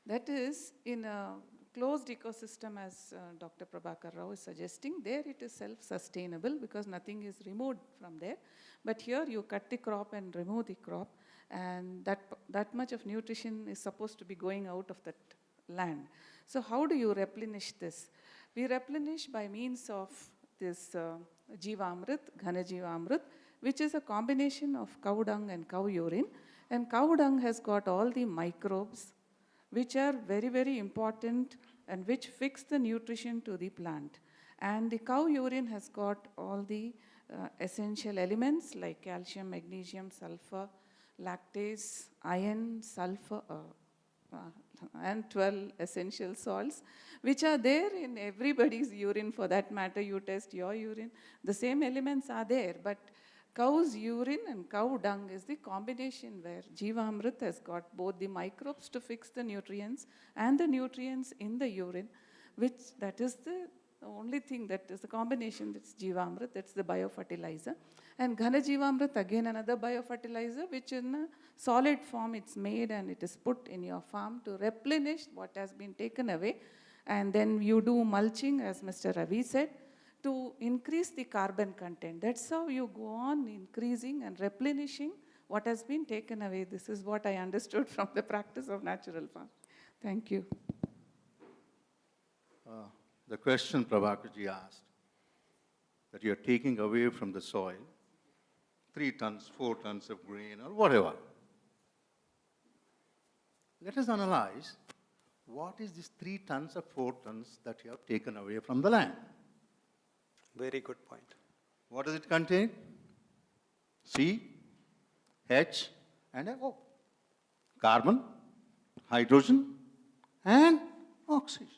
Speaker 11: That is in a closed ecosystem, as Dr. Prabhakar Rao is suggesting. There it is self-sustainable because nothing is removed from there. But here you cut the crop and remove the crop, and that much of nutrition is supposed to be going out of that land. So how do you replenish this? We replenish by means of this Jivamrit, Ghana Jivamrit, which is a combination of cow dung and cow urine. And cow dung has got all the microbes which are very, very important and which fix the nutrition to the plant. And the cow urine has got all the essential elements like calcium, magnesium, sulfur, lactase, iron, sulfur, and 12 essential salts, which are there in everybody's urine for that matter. You test your urine, the same elements are there, but cow's urine and cow dung is the combination where Jivamrit has got both the microbes to fix the nutrients and the nutrients in the urine, which that is the only thing that is the combination, that's Jivamrit, that's the biofertilizer. And Ghana Jivamrit, again another biofertilizer, which in a solid form it's made and it is put in your farm to replenish what has been taken away. And then you do mulching, as Mr. Ravi said, to increase the carbon content. That's how you go on increasing and replenishing what has been taken away. This is what I understood from the practice of natural farming. Thank you.
Speaker 12: The question Prabhakarji asked, that you're taking away from the soil 3 tons, 4 tons of grain or whatever. Let us analyze what is this 3 tons or 4 tons that you have taken away from the land.
Speaker 7: Very good point.
Speaker 12: What does it contain? C, H, and O. Carbon, hydrogen, and oxygen.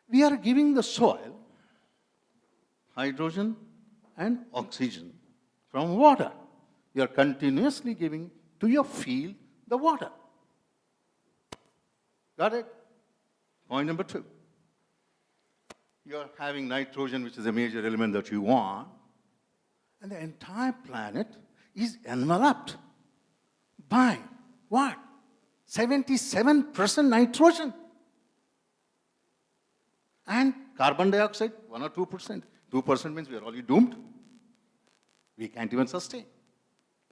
Speaker 12: We are giving the soil hydrogen and oxygen from water. You are continuously giving to your field the water. Got it? Point number 2. You are having nitrogen, which is a major element that you want, and the entire planet is enveloped by what? 77% nitrogen. And carbon dioxide, 1 or 2%. 2% means we are already doomed. We can't even sustain.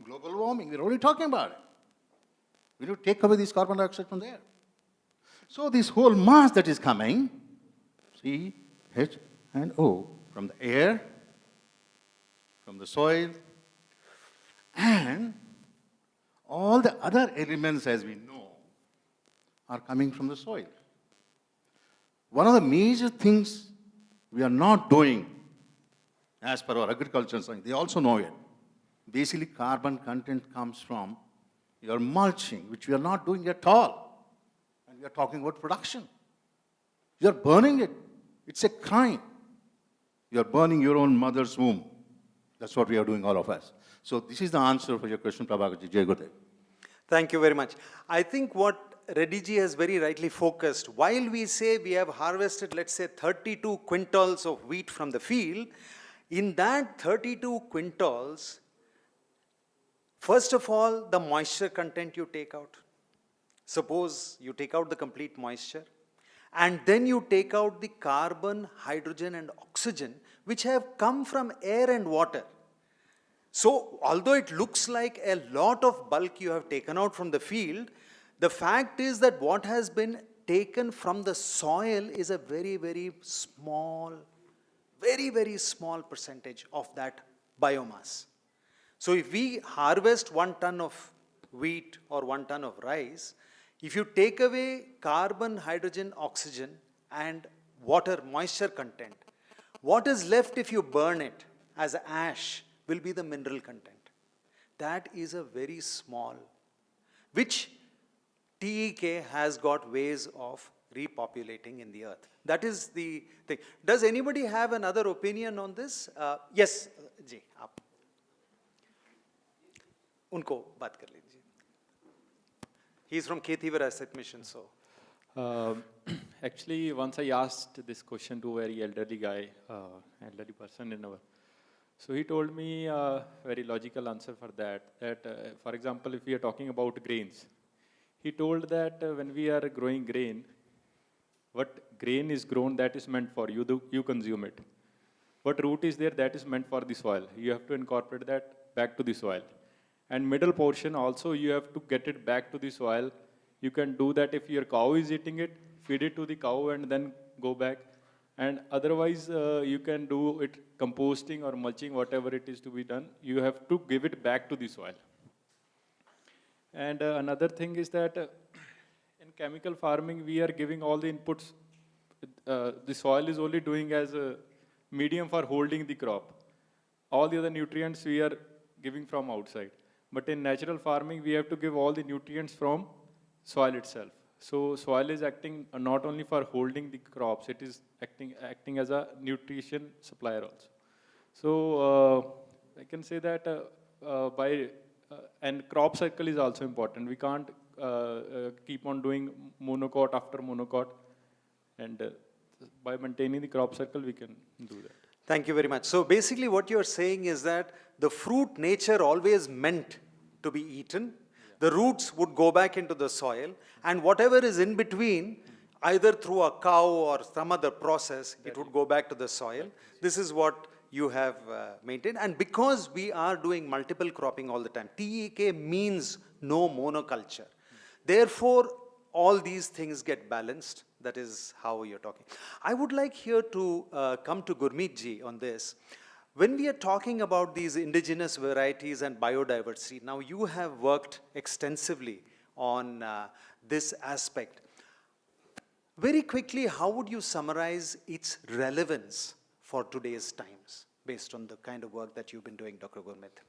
Speaker 12: Global warming, we're already talking about it. We need to take away this carbon dioxide from there. So this whole mass that is coming, C, H, and O, from the air, from the soil, and all the other elements, as we know, are coming from the soil. One of the major things we are not doing, as per our agriculture science, they also know it. Basically, carbon content comes from your mulching, which we are not doing at all. And we are talking about production. You are burning it. It's a crime. You are burning your own mother's womb. That's what we are doing, all of us. So this is the answer for your question, Prabhakarji. Jai Gurudev.
Speaker 7: Thank you very much. I think what Reddy ji has very rightly focused, while we say we have harvested, let's say, 32 quintals of wheat from the field, in that 32 quintals, first of all, the moisture content you take out. Suppose you take out the complete moisture, and then you take out the carbon, hydrogen, and oxygen, which have come from air and water. So, although it looks like a lot of bulk you have taken out from the field, the fact is that what has been taken from the soil is a very, very small percentage of that biomass. So if we harvest 1 ton of wheat or 1 ton of rice, if you take away carbon, hydrogen, oxygen, and water, moisture content, what is left if you burn it as ash will be the mineral content. That is a very small, which TEK has got ways of repopulating in the earth. That is the thing. Does anybody have another opinion on this? Yes, जी, आप उनको बात कर लीजिए. He is from Khethivar Asset Mission, so.
Speaker 10: Actually, once I asked this question to a very elderly guy, elderly person in our, so he told me a very logical answer for that, for example, if we are talking about grains, he told that when we are growing grain, what grain is grown, that is meant for you, you consume it. What root is there, that is meant for the soil. You have to incorporate that back to the soil. And middle portion also, you have to get it back to the soil. You can do that if your cow is eating it, feed it to the cow and then go back. And otherwise, you can do it composting or mulching, whatever it is to be done. You have to give it back to the soil. And another thing is that in chemical farming, we are giving all the inputs. The soil is only doing as a medium for holding the crop. All the other nutrients we are giving from outside. But in natural farming, we have to give all the nutrients from soil itself. So soil is acting not only for holding the crops, it is acting as a nutrition supplier also. So I can say that and crop cycle is also important. We can't keep on doing monocot after monocot. And by maintaining the crop cycle, we can do that.
Speaker 7: Thank you very much. So basically what you're saying is that the fruit nature always meant to be eaten. The roots would go back into the soil, and whatever is in between, either through a cow or some other process, it would go back to the soil. This is what you have maintained. And because we are doing multiple cropping all the time, TEK means no monoculture. Therefore, all these things get balanced. That is how you're talking. I would like here to come to Gurmeet ji on this. When we are talking about these indigenous varieties and biodiversity, now you have worked extensively on this aspect. Very quickly, how would you summarize its relevance for today's times, based on the kind of work that you've been doing, Dr. Gurmeet?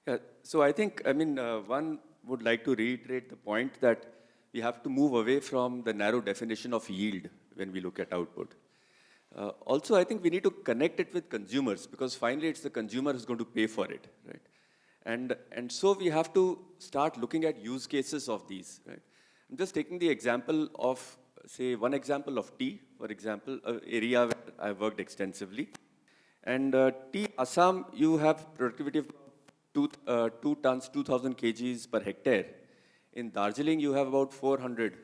Speaker 15: Yeah, so I think, one would like to reiterate the point that we have to move away from the narrow definition of yield when we look at output. Also, I think we need to connect it with consumers, because finally it's the consumer who's going to pay for it, right? And so we have to start looking at use cases of these, right? I'm just taking the example of, say, one example of tea, for example, an area where I've worked extensively. And tea, Assam, you have productivity of 2 tons, 2,000 kgs per hectare. In Darjeeling, you have about 400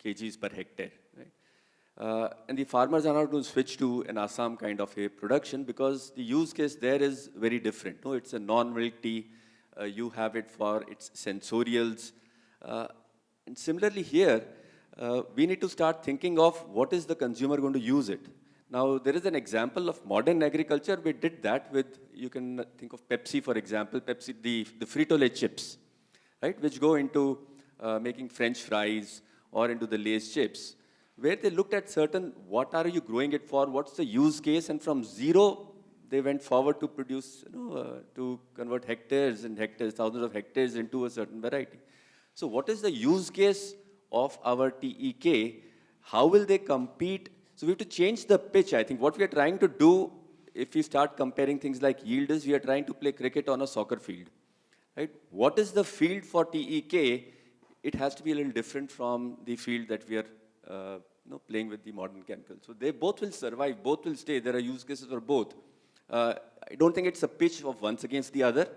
Speaker 15: kgs per hectare. Right? And the farmers are now going to switch to an Assam kind of a production, because the use case there is very different. No, it's a non-milk tea. You have it for its sensorials. And similarly here, we need to start thinking of what is the consumer going to use it. Now, there is an example of modern agriculture. We did that with, you can think of Pepsi, for example, Pepsi, the Frito-Lay chips, right, which go into making French fries or into the Lay's chips, where they looked at certain, what are you growing it for, what's the use case, and from zero, they went forward to produce, to convert hectares and hectares, thousands of hectares into a certain variety. So what is the use case of our TEK? How will they compete? So we have to change the pitch. I think what we are trying to do, if we start comparing things like yield, is we are trying to play cricket on a soccer field. Right? What is the field for TEK? It has to be a little different from the field that we are playing with the modern chemicals. So they both will survive, both will stay. There are use cases for both. I don't think it's a pitch of once against the other.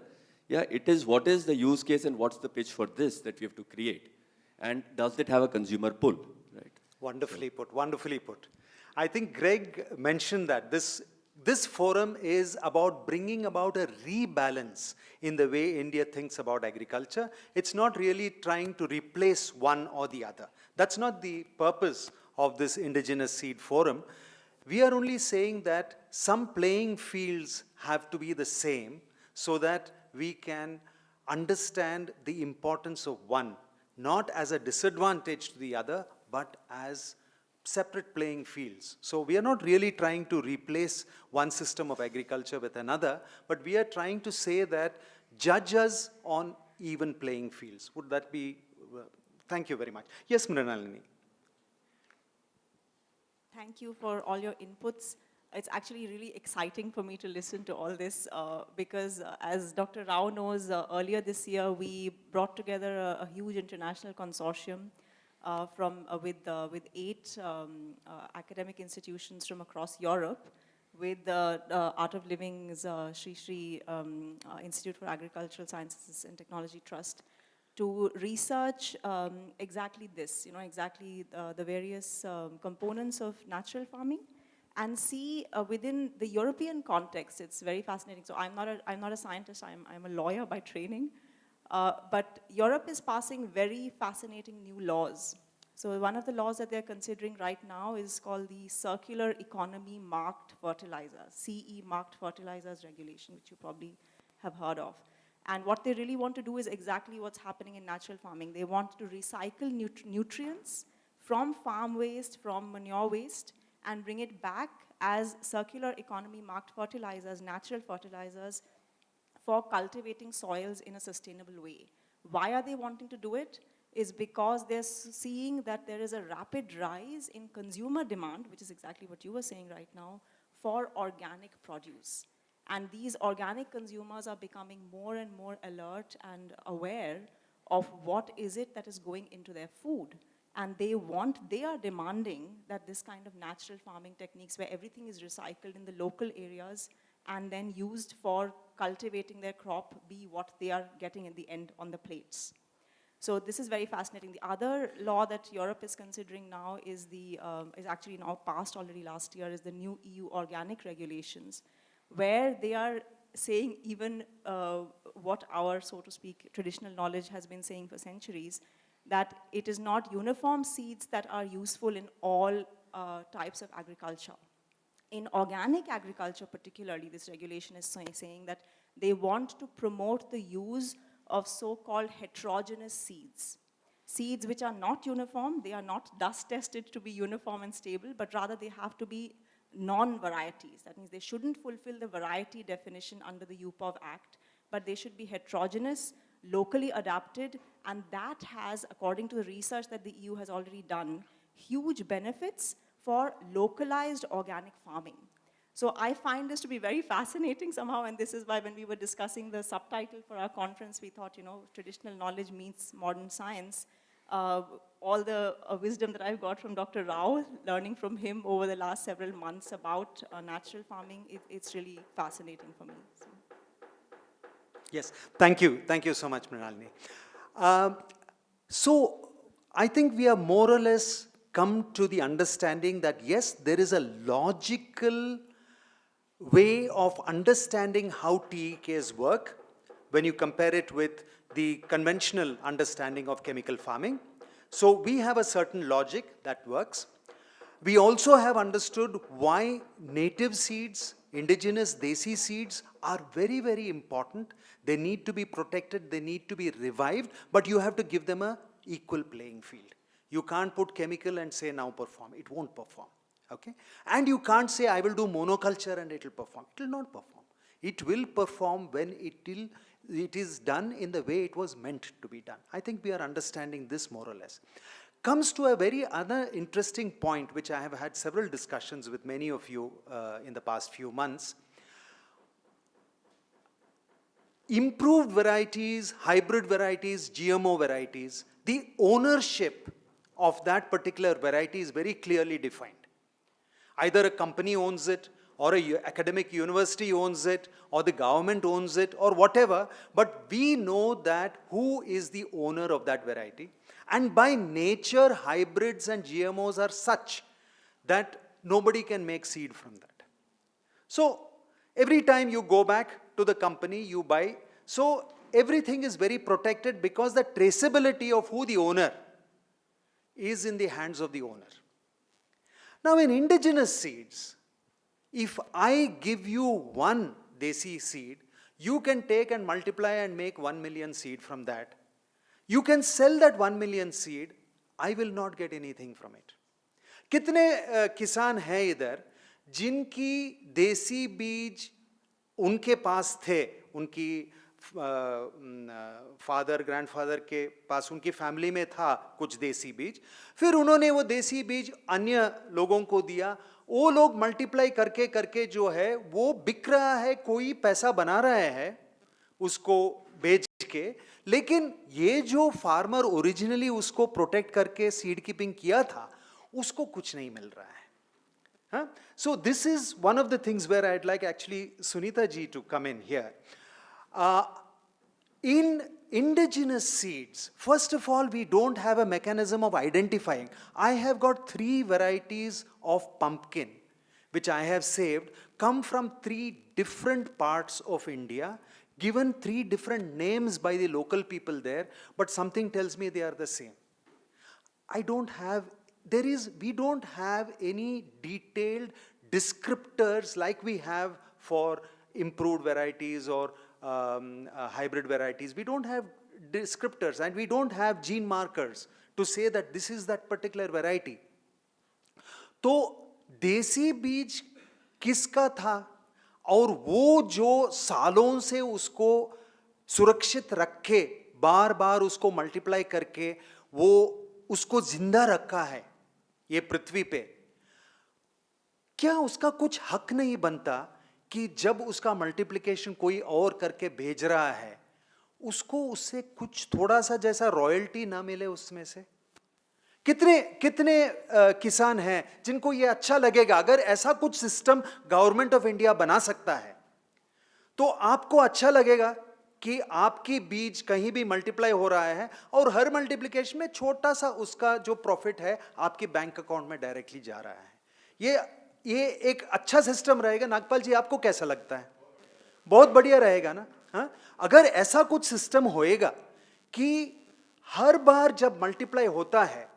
Speaker 15: Yeah, it is what is the use case and what's the pitch for this that we have to create. And does it have a consumer pull? Right?
Speaker 7: Wonderfully put, wonderfully put. I think Greg mentioned that this forum is about bringing about a rebalance in the way India thinks about agriculture. It's not really trying to replace one or the other. That's not the purpose of this Indigenous Seed Forum. We are only saying that some playing fields have to be the same so that we can understand the importance of one, not as a disadvantage to the other, but as separate playing fields. So we are not really trying to replace one system of agriculture with another, but we are trying to say that judge us on even playing fields. Would that be, thank you very much. Yes, Mrinalini.
Speaker 8: Thank you for all your inputs. It's actually really exciting for me to listen to all this because as Dr. Rao knows, earlier this year we brought together a huge international consortium with 8 academic institutions from across Europe, with the Art of Living's Sri Sri Institute for Agricultural Sciences and Technology Trust, to research exactly this, exactly the various components of natural farming, and see within the European context. It's very fascinating. So I'm not a scientist, I'm a lawyer by training, but Europe is passing very fascinating new laws. So one of the laws that they're considering right now is called the Circular Economy Marked Fertilizers, CE Marked Fertilizers Regulation, which you probably have heard of. And what they really want to do is exactly what's happening in natural farming. They want to recycle nutrients from farm waste, from manure waste, and bring it back as circular economy marked fertilizers, natural fertilizers, for cultivating soils in a sustainable way. Why are they wanting to do it? Is because they're seeing that there is a rapid rise in consumer demand, which is exactly what you were saying right now, for organic produce. And these organic consumers are becoming more and more alert and aware of what is it that is going into their food. And they are demanding that this kind of natural farming techniques where everything is recycled in the local areas and then used for cultivating their crop be what they are getting in the end on the plates. So this is very fascinating. The other law that Europe is considering now is actually now passed already last year, is the new EU organic regulations, where they are saying even what our, so to speak, traditional knowledge has been saying for centuries, that it is not uniform seeds that are useful in all types of agriculture. In organic agriculture particularly, this regulation is saying that they want to promote the use of so-called heterogeneous seeds. Seeds which are not uniform, they are not dust tested to be uniform and stable, but rather they have to be non-varieties. That means they shouldn't fulfill the variety definition under the UPOV Act, but they should be heterogeneous, locally adapted, and that has, according to the research that the EU has already done, huge benefits for localized organic farming. So I find this to be very fascinating somehow, and this is why when we were discussing the subtitle for our conference, we thought, traditional knowledge meets modern science. All the wisdom that I've got from Dr. Rao, learning from him over the last several months about natural farming, it's really fascinating for me. So.
Speaker 7: Yes, thank you. Thank you so much, Mrinalini. So I think we are more or less come to the understanding that yes, there is a logical way of understanding how TEKs work when you compare it with the conventional understanding of chemical farming. So we have a certain logic that works. We also have understood why native seeds, indigenous desi seeds are very, very important. They need to be protected, they need to be revived, but you have to give them an equal playing field. You can't put chemical and say now perform. It won't perform. Okay? And you can't say I will do monoculture and it will perform. It will not perform. It will perform when it is done in the way it was meant to be done. I think we are understanding this more or less. Comes to a very other interesting point, which I have had several discussions with many of you in the past few months. Improved varieties, hybrid varieties, GMO varieties, the ownership of that particular variety is very clearly defined. Either a company owns it, or an academic university owns it, or the government owns it, or whatever, but we know that who is the owner of that variety. And by nature, hybrids and GMOs are such that nobody can make seed from that. So every time you go back to the company, you buy. So everything is very protected because the traceability of who the owner is in the hands of the owner. Now in indigenous seeds, if I give you one desi seed, You can take and multiply and make 1 million seed from that. You can sell that 1 million seed. I will not get anything from it. कितने किसान हैं इधर जिनकी देसी बीज उनके पास थे, उनकी फादर ग्रैंडफादर के पास, उनकी फैमिली में था कुछ देसी बीज, फिर उन्होंने वो देसी बीज अन्य लोगों को दिया, वो लोग मल्टीप्लाई करके करके जो है वो बिक रहा है, कोई पैसा बना रहा है उसको बेच के, लेकिन ये जो फार्मर ओरिजिनली उसको प्रोटेक्ट करके सीड कीपिंग किया था उसको कुछ नहीं मिल रहा है. So this is one of the things where I'd like actually Sunita ji to come in here. In indigenous seeds, first of all, we don't have a mechanism of identifying. I have got 3 varieties of pumpkin, which I have saved, come from 3 different parts of India, given 3 different names by the local people there, but something tells me they are the same. We don't have any detailed descriptors like we have for improved varieties or hybrid varieties. We don't have descriptors and we don't have gene markers to say that this is that particular variety. तो देसी बीज किसका था और वो जो सालों से उसको सुरक्षित रखे, बार बार उसको मल्टीप्लाई करके वो उसको जिंदा रखा है ये पृथ्वी पे, क्या उसका कुछ हक नहीं बनता कि जब उसका मल्टीप्लिकेशन कोई और करके भेज रहा है उसको उससे कुछ थोड़ा सा जैसा रॉयल्टी ना मिले उसमें से? कितने किसान हैं जिनको ये अच्छा लगेगा? अगर ऐसा कुछ सिस्टम गवर्नमेंट ऑफ इंडिया बना सकता है तो आपको अच्छा लगेगा कि आपकी बीज कहीं भी मल्टीप्लाई हो रहा है और हर मल्टीप्लिकेशन में छोटा सा उसका जो प्रॉफिट है आपके बैंक अकाउंट में डायरेक्टली जा रहा है. ये एक अच्छा सिस्टम रहेगा. नागपाल जी, आपको कैसा लगता है? बहुत बढ़िया रहेगा ना? हाँ, अगर ऐसा कुछ सिस्टम होएगा कि हर बार जब मल्टीप्लाई होता है,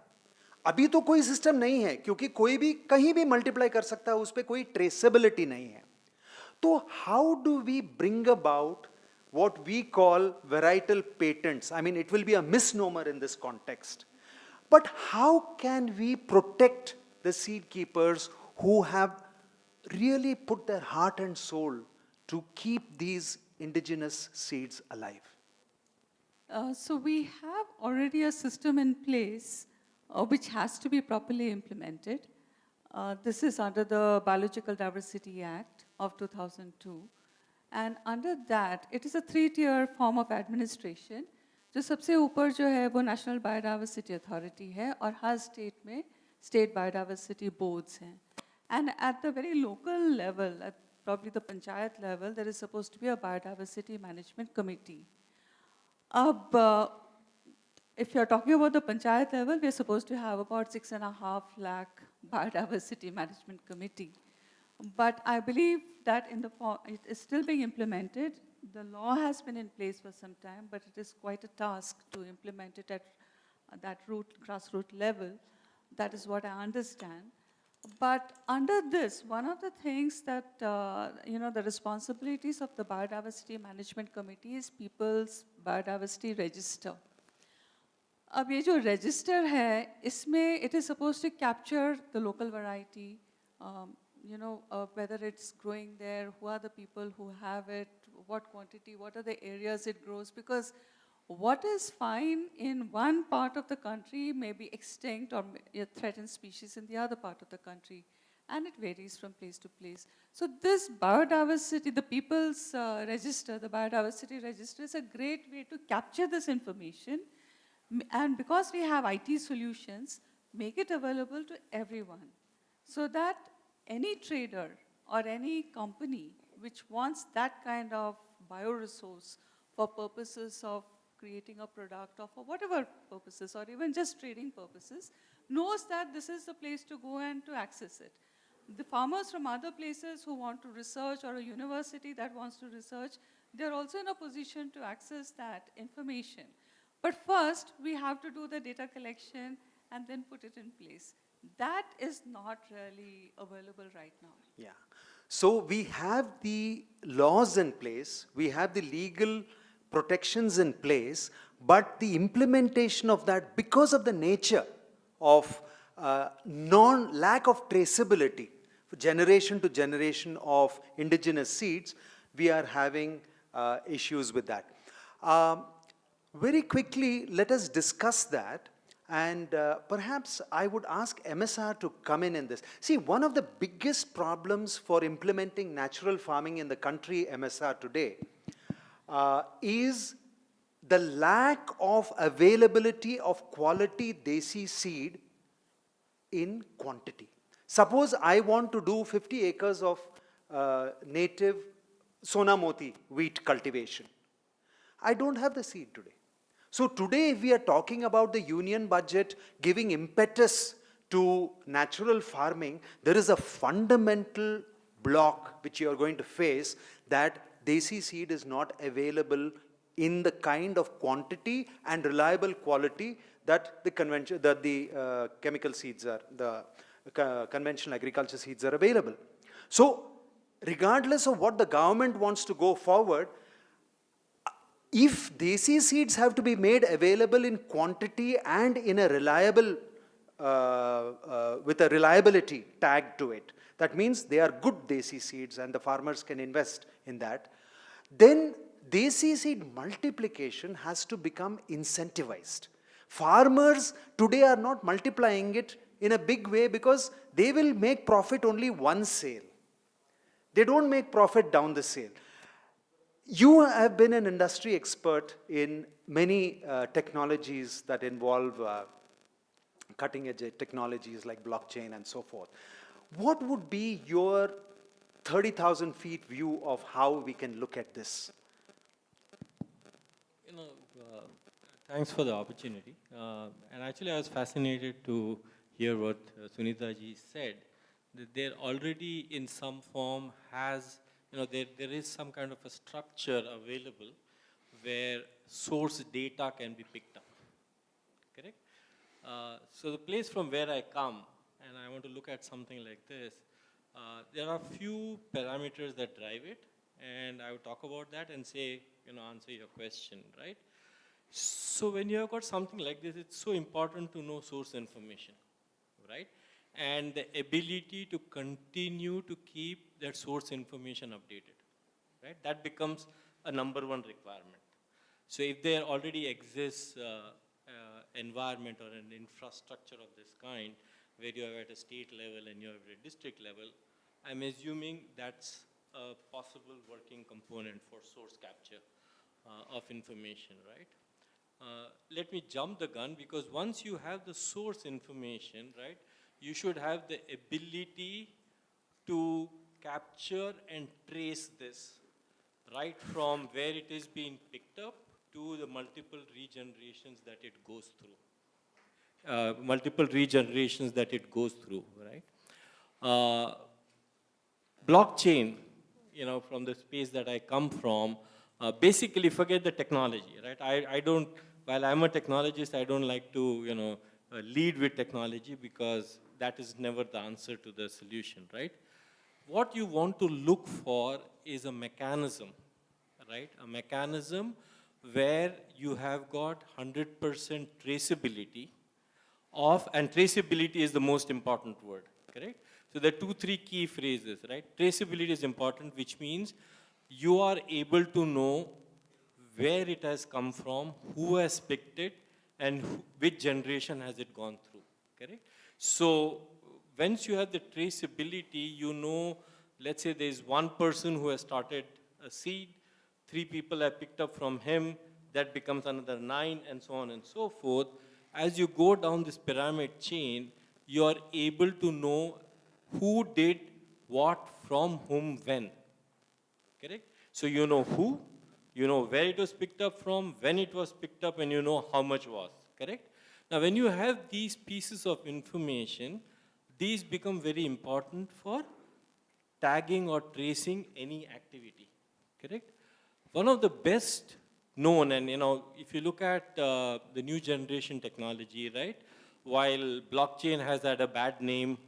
Speaker 7: अभी तो कोई सिस्टम नहीं है क्योंकि कोई भी कहीं भी मल्टीप्लाई कर सकता है, उस पर कोई ट्रेसेबिलिटी नहीं है. तो how do we bring about what we call varietal patents? I mean, it will be a misnomer in this context. But how can we protect the seed keepers who have really put their heart and soul to keep these indigenous seeds alive?
Speaker 11: So we have already a system in place which has to be properly implemented. This is under the Biological Diversity Act of 2002. And under that, it is a 3-tier form of administration. जो सबसे ऊपर जो है वो National Biodiversity Authority है और हर state में State Biodiversity Boards हैं. And at the very local level, at probably the panchayat level, there is supposed to be a Biodiversity Management Committee. If you're talking about the panchayat level, we're supposed to have about 6.5 lakh Biodiversity Management Committee. But I believe that it is still being implemented. The law has been in place for some time, but it is quite a task to implement it at that grassroots level. That is what I understand. But under this, one of the things that, the responsibilities of the Biodiversity Management Committee is People's Biodiversity Register. अब ये जो register है, इसमें it is supposed to capture the local variety, whether it's growing there, who are the people who have it, what quantity, what are the areas it grows, because what is fine in one part of the country may be extinct or a threatened species in the other part of the country, and it varies from place to place. So this biodiversity, the people's register, the biodiversity register is a great way to capture this information, and because we have IT solutions, make it available to everyone, so that any trader or any company which wants that kind of bioresource for purposes of creating a product or for whatever purposes or even just trading purposes knows that this is the place to go and to access it. The farmers from other places who want to research or a university that wants to research, they're also in a position to access that information. But first, we have to do the data collection and then put it in place. that is not really available right now.
Speaker 7: Yeah. So we have the laws in place, we have the legal protections in place, but the implementation of that, because of the nature of lack of traceability, generation to generation of indigenous seeds, we are having issues with that. Very quickly, let us discuss that. And perhaps I would ask MSR to come in this. See, one of the biggest problems for implementing natural farming in the country, MSR, today, is the lack of availability of quality desi seed in quantity. Suppose I want to do 50 acres of native Sonamoti wheat cultivation. I don't have the seed today. So today, if we are talking about the union budget giving impetus to natural farming, there is a fundamental block which you are going to face, that desi seed is not available in the kind of quantity and reliable quality that the chemical seeds are, the conventional agriculture seeds are available. So regardless of what the government wants to go forward, if desi seeds have to be made available in quantity and in a reliable, with a reliability tag to it, that means they are good desi seeds and the farmers can invest in that, then desi seed multiplication has to become incentivized. Farmers today are not multiplying it in a big way because they will make profit only one sale. They don't make profit down the sale. You have been an industry expert in many technologies that involve cutting edge technologies like blockchain and so forth. What would be your 30,000 feet view of how we can look at this?
Speaker 16: Thanks for the opportunity. And actually, I was fascinated to hear what Sunita ji said, that there already in some form has, there is some kind of a structure available where source data can be picked up, correct? So the place from where I come, and I want to look at something like this, there are few parameters that drive it, and I would talk about that and say, answer your question, right? So when you have got something like this, it's so important to know source information, right? And the ability to continue to keep that source information updated, right? That becomes a number one requirement. So if there already exists environment or an infrastructure of this kind, where you are at a state level and you are at a district level, I'm assuming that's a possible working component for source capture of information, right? Let me jump the gun, because once you have the source information, right, you should have the ability to capture and trace this right from where it is being picked up to the multiple regenerations that it goes through. Right? Blockchain, from the space that I come from, basically forget the technology, right? I don't, while I'm a technologist, I don't like to, lead with technology, because that is never the answer to the solution, right? What you want to look for is a mechanism, right? A mechanism where you have got 100% traceability of, and traceability is the most important word, correct? So there are 2-3 key phrases, right? Traceability is important, which means you are able to know where it has come from, who has picked it, and which generation has it gone through, correct? So once you have the traceability, let's say there's one person who has started a seed, 3 people have picked up from him, that becomes another 9, and so on and so forth. As you go down this pyramid chain, you are able to know who did what from whom when, correct? So you know who, you know where it was picked up from, when it was picked up, and you know how much was, correct? Now when you have these pieces of information, these become very important for tagging or tracing any activity, correct? One of the best known, and if you look at the new generation technology, right? while blockchain has had a bad name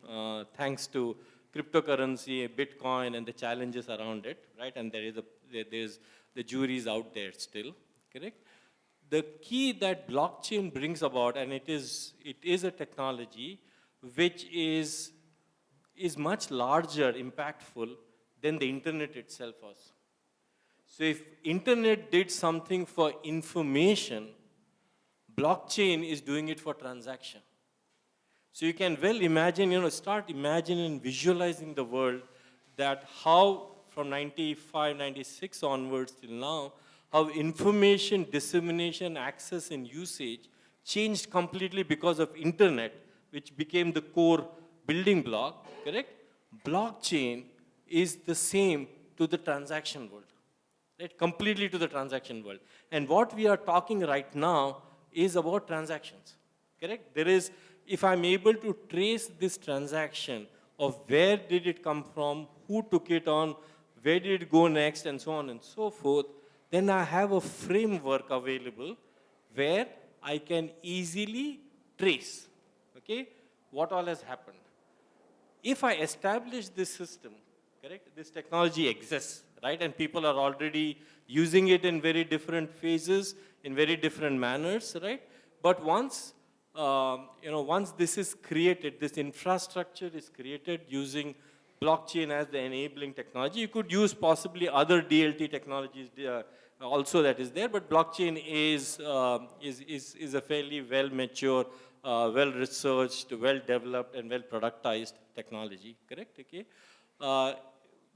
Speaker 16: thanks to cryptocurrency, Bitcoin, and the challenges around it, right? And there's the jury's out there still, correct? The key that blockchain brings about, and it is a technology which is much larger, impactful than the internet itself was. So if internet did something for information, blockchain is doing it for transaction. So you can well imagine, start imagining and visualizing the world that how from 95, 96 onwards till now, how information dissemination, access and usage changed completely because of internet, which became the core building block, correct? Blockchain is the same to the transaction world, right? Completely to the transaction world. And what we are talking right now is about transactions, correct? If I'm able to trace this transaction of where did it come from, who took it on, where did it go next, and so on and so forth, then I have a framework available where I can easily trace, okay, what all has happened. If I establish this system, correct, this technology exists, right, and people are already using it in very different phases, in very different manners, right, but once this is created, this infrastructure is created using blockchain as the enabling technology. You could use possibly other DLT technologies also that is there, but blockchain is a fairly well-mature, well-researched, well-developed, and well-productized technology, correct? Okay.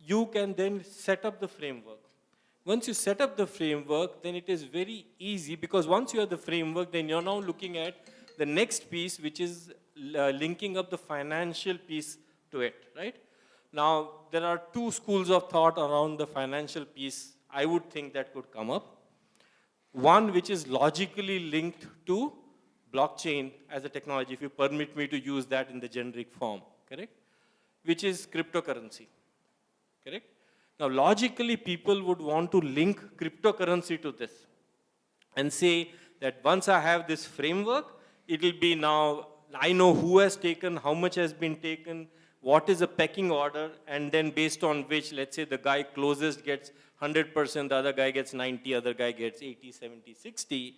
Speaker 16: You can then set up the framework. Once you set up the framework, then it is very easy, because once you have the framework, then you're now looking at the next piece, which is linking up the financial piece to it, right? Now, there are two schools of thought around the financial piece I would think that could come up. One which is logically linked to blockchain as a technology, if you permit me to use that in the generic form, correct? Which is cryptocurrency, correct? Now, logically, people would want to link cryptocurrency to this and say that once I have this framework, it will be now, I know who has taken, how much has been taken, what is a pecking order, and then based on which, let's say the guy closest gets 100%, the other guy gets 90, other guy gets 80, 70, 60,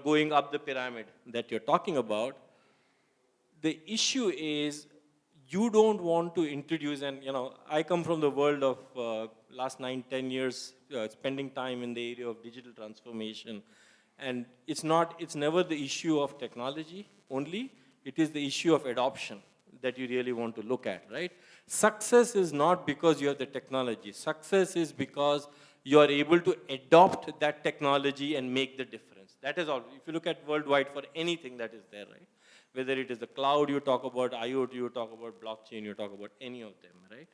Speaker 16: going up the pyramid that you're talking about. The issue is you don't want to introduce, and I come from the world of last 9, 10 years spending time in the area of digital transformation. And it's never the issue of technology only, it is the issue of adoption that you really want to look at, right? Success is not because you have the technology. Success is because you are able to adopt that technology and make the difference. That is all. If you look at worldwide for anything that is there, right? Whether it is the cloud you talk about, IoT you talk about, blockchain you talk about, any of them, right?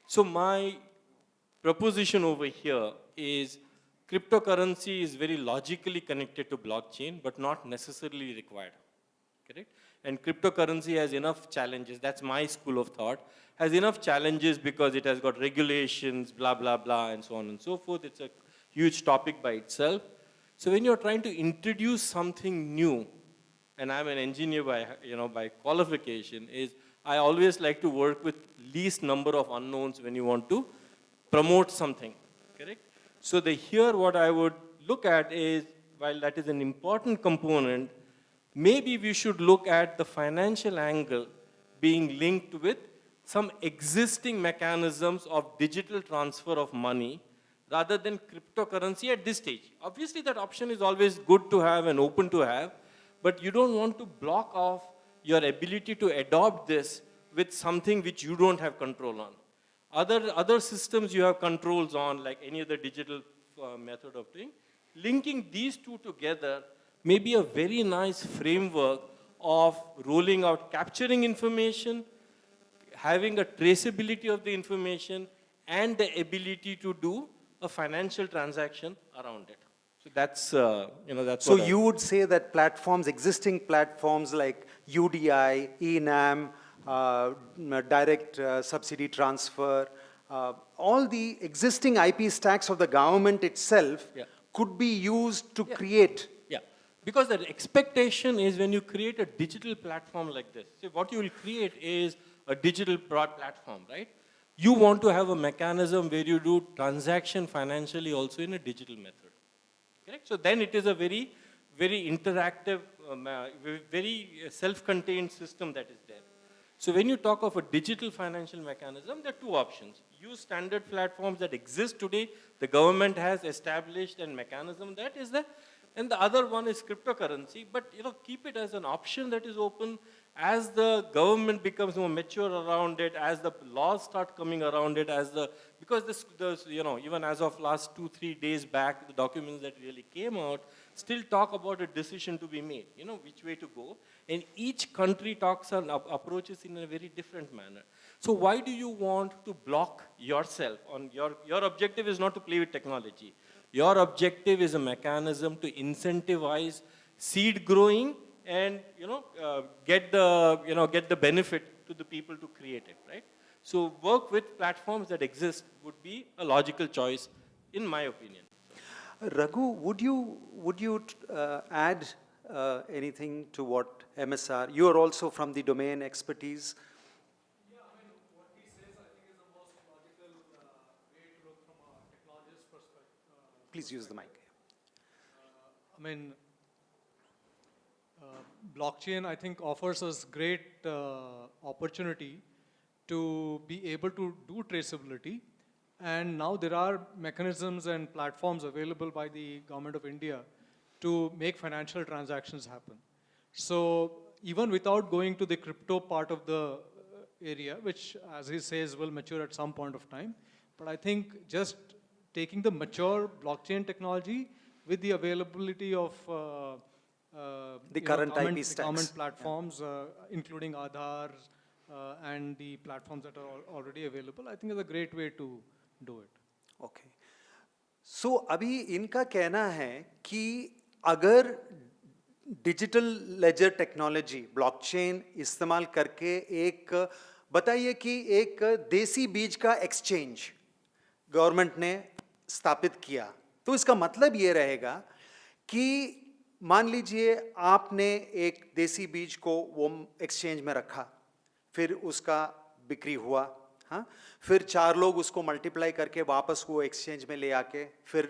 Speaker 16: So my proposition over here is cryptocurrency is very logically connected to blockchain, but not necessarily required, correct? And cryptocurrency has enough challenges, that's my school of thought, has enough challenges because it has got regulations, blah, blah, blah, and so on and so forth. It's a huge topic by itself. So when you're trying to introduce something new, and I'm an engineer by qualification, is I always like to work with least number of unknowns when you want to promote something, correct? So here what I would look at is, while that is an important component, maybe we should look at the financial angle being linked with some existing mechanisms of digital transfer of money rather than cryptocurrency at this stage. Obviously that option is always good to have and open to have, but you don't want to block off your ability to adopt this with something which you don't have control on. Other systems you have controls on, like any other digital method of doing. Linking these two together may be a very nice framework of rolling out, capturing information, having a traceability of the information, and the ability to do a financial transaction around it. So that's, that's
Speaker 7: So
Speaker 16: what
Speaker 7: you would say that existing platforms like UDI, ENAM, direct subsidy transfer, all the existing IP stacks of the government itself could be used to create.
Speaker 16: Yeah. Because the expectation is when you create a digital platform like this, see what you will create is a digital platform, right? You want to have a mechanism where you do transaction financially also in a digital method. Correct? So then it is a very, very interactive, very self-contained system that is there. So when you talk of a digital financial mechanism, there are two options. Use standard platforms that exist today, the government has established a mechanism that is there, and the other one is cryptocurrency, but keep it as an option that is open. As the government becomes more mature around it, as the laws start coming around it, because this even as of last 2-3 days back, the documents that really came out still talk about a decision to be made, which way to go. And each country talks and approaches in a very different manner. So why do you want to block yourself? Your objective is not to play with technology. Your objective is a mechanism to incentivize seed growing and get the benefit to the people to create it, right? So work with platforms that exist would be a logical choice, in my opinion.
Speaker 7: Raghu, would you add anything to what MSR? You are also from the domain expertise.
Speaker 5: Yeah, I mean, what he says, I think, is the most logical way to look from a technologist perspective.
Speaker 7: Please use the mic.
Speaker 5: I mean, blockchain, I think, offers us great opportunity to be able to do traceability. And now there are mechanisms and platforms available by the Government of India to make financial transactions happen. So even without going to the crypto part of the area, which, as he says, will mature at some point of time, but I think just taking the mature blockchain technology with the availability of
Speaker 7: the current IP stacks.
Speaker 5: government platforms, including Aadhaar and the platforms that are already available, I think is a great way to do it.
Speaker 7: Okay. So अभी इनका कहना है कि अगर digital laser technology blockchain इस्तेमाल करके बताइए कि एक देसी बीज का एक्सचेंज गवर्नमेंट ने स्थापित किया, तो इसका मतलब ये रहेगा कि मान लीजिए आपने एक देसी बीज को वो एक्सचेंज में रखा, फिर उसका बिक्री हुआ, हाँ, फिर 4 लोग उसको मल्टीप्लाई करके वापस वो एक्सचेंज में ले आके फिर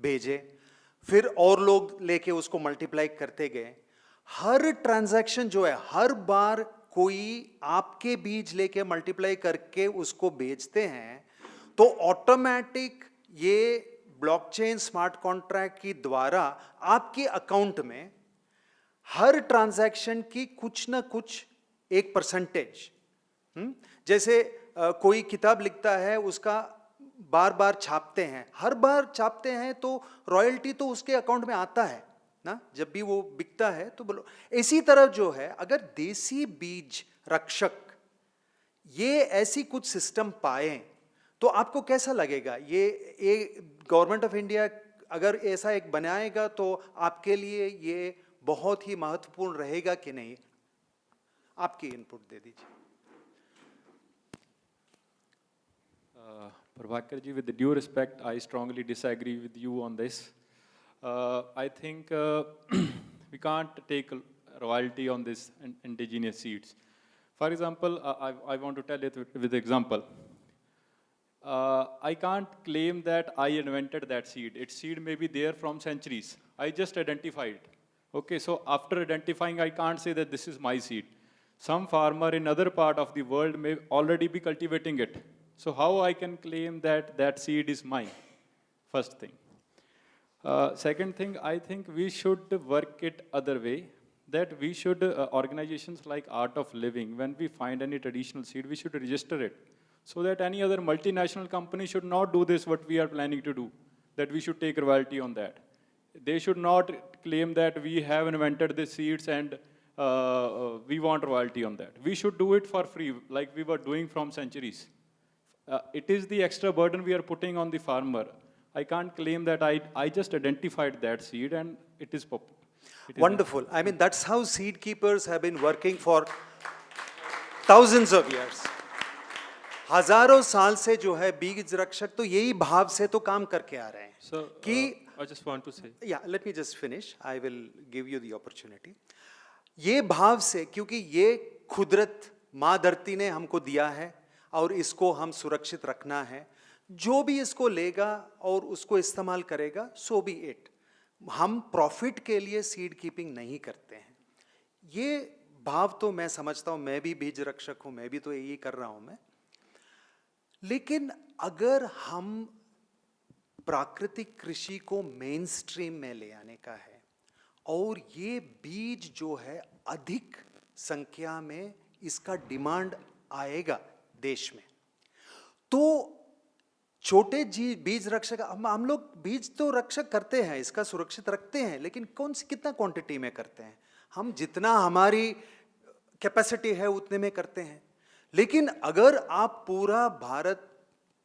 Speaker 7: भेजे, फिर और लोग लेके उसको मल्टीप्लाई करते गए. हर ट्रांजैक्शन जो है, हर बार कोई आपके बीज लेके मल्टीप्लाई करके उसको बेचते हैं, तो ऑटोमेटिक ये ब्लॉकचेन स्मार्ट कॉन्ट्रैक्ट की द्वारा आपके अकाउंट में हर ट्रांजैक्शन की कुछ ना कुछ एक परसेंटेज, जैसे कोई किताब लिखता है, उसका बार बार छापते हैं, हर बार छापते हैं तो रॉयल्टी तो उसके अकाउंट में आता है ना, जब भी वो बिकता है तो बोलो. इसी तरह जो है, अगर देसी बीज रक्षक ये ऐसी कुछ सिस्टम पाए तो आपको कैसा लगेगा? ये गवर्नमेंट ऑफ इंडिया अगर ऐसा एक बनाएगा तो आपके लिए ये बहुत ही महत्वपूर्ण रहेगा कि नहीं? आपकी इनपुट दे दीजिए.
Speaker 10: Prabhakar ji, with the due respect, I strongly disagree with you on this. I think we can't take royalty on this indigenous seeds. For example, I want to tell it with example. I can't claim that I invented that seed. Its seed may be there from centuries. I just identified it. Okay, so after identifying, I can't say that this is my seed. Some farmer in other part of the world may already be cultivating it. So how I can claim that that seed is mine? First thing. Second thing, I think we should work it other way. That we should, organizations like Art of Living, when we find any traditional seed, we should register it. So that any other multinational company should not do this, what we are planning to do. That we should take royalty on that. They should not claim that we have invented the seeds and we want royalty on that. We should do it for free, like we were doing from centuries. It is the extra burden we are putting on the farmer. I can't claim that I just identified that seed and it is popular.
Speaker 7: Wonderful. I mean, that's how seed keepers have been working for thousands of years. हजारों साल से जो है बीज रक्षक तो यही भाव से तो काम करके आ रहे हैं कि
Speaker 10: I just want to say.
Speaker 7: Yeah, let me just finish. I will give you the opportunity. ये भाव से, क्योंकि ये खुदरत माँ धरती ने हमको दिया है और इसको हम सुरक्षित रखना है, जो भी इसको लेगा और उसको इस्तेमाल करेगा, so be it. हम प्रॉफिट के लिए सीड कीपिंग नहीं करते हैं. ये भाव तो मैं समझता हूं, मैं भी बीज रक्षक हूं, मैं भी तो यही कर रहा हूं मैं. लेकिन अगर हम प्राकृतिक कृषि को मेन स्ट्रीम में ले आने का है और ये बीज जो है अधिक संख्या में इसका डिमांड आएगा देश में, तो छोटे जी बीज रक्षक, हम लोग बीज तो रक्षक करते हैं, इसका सुरक्षित रखते हैं, लेकिन कौन सी कितना क्वांटिटी में करते हैं? हम जितना हमारी कैपेसिटी है उतने में करते हैं. लेकिन अगर आप पूरा भारत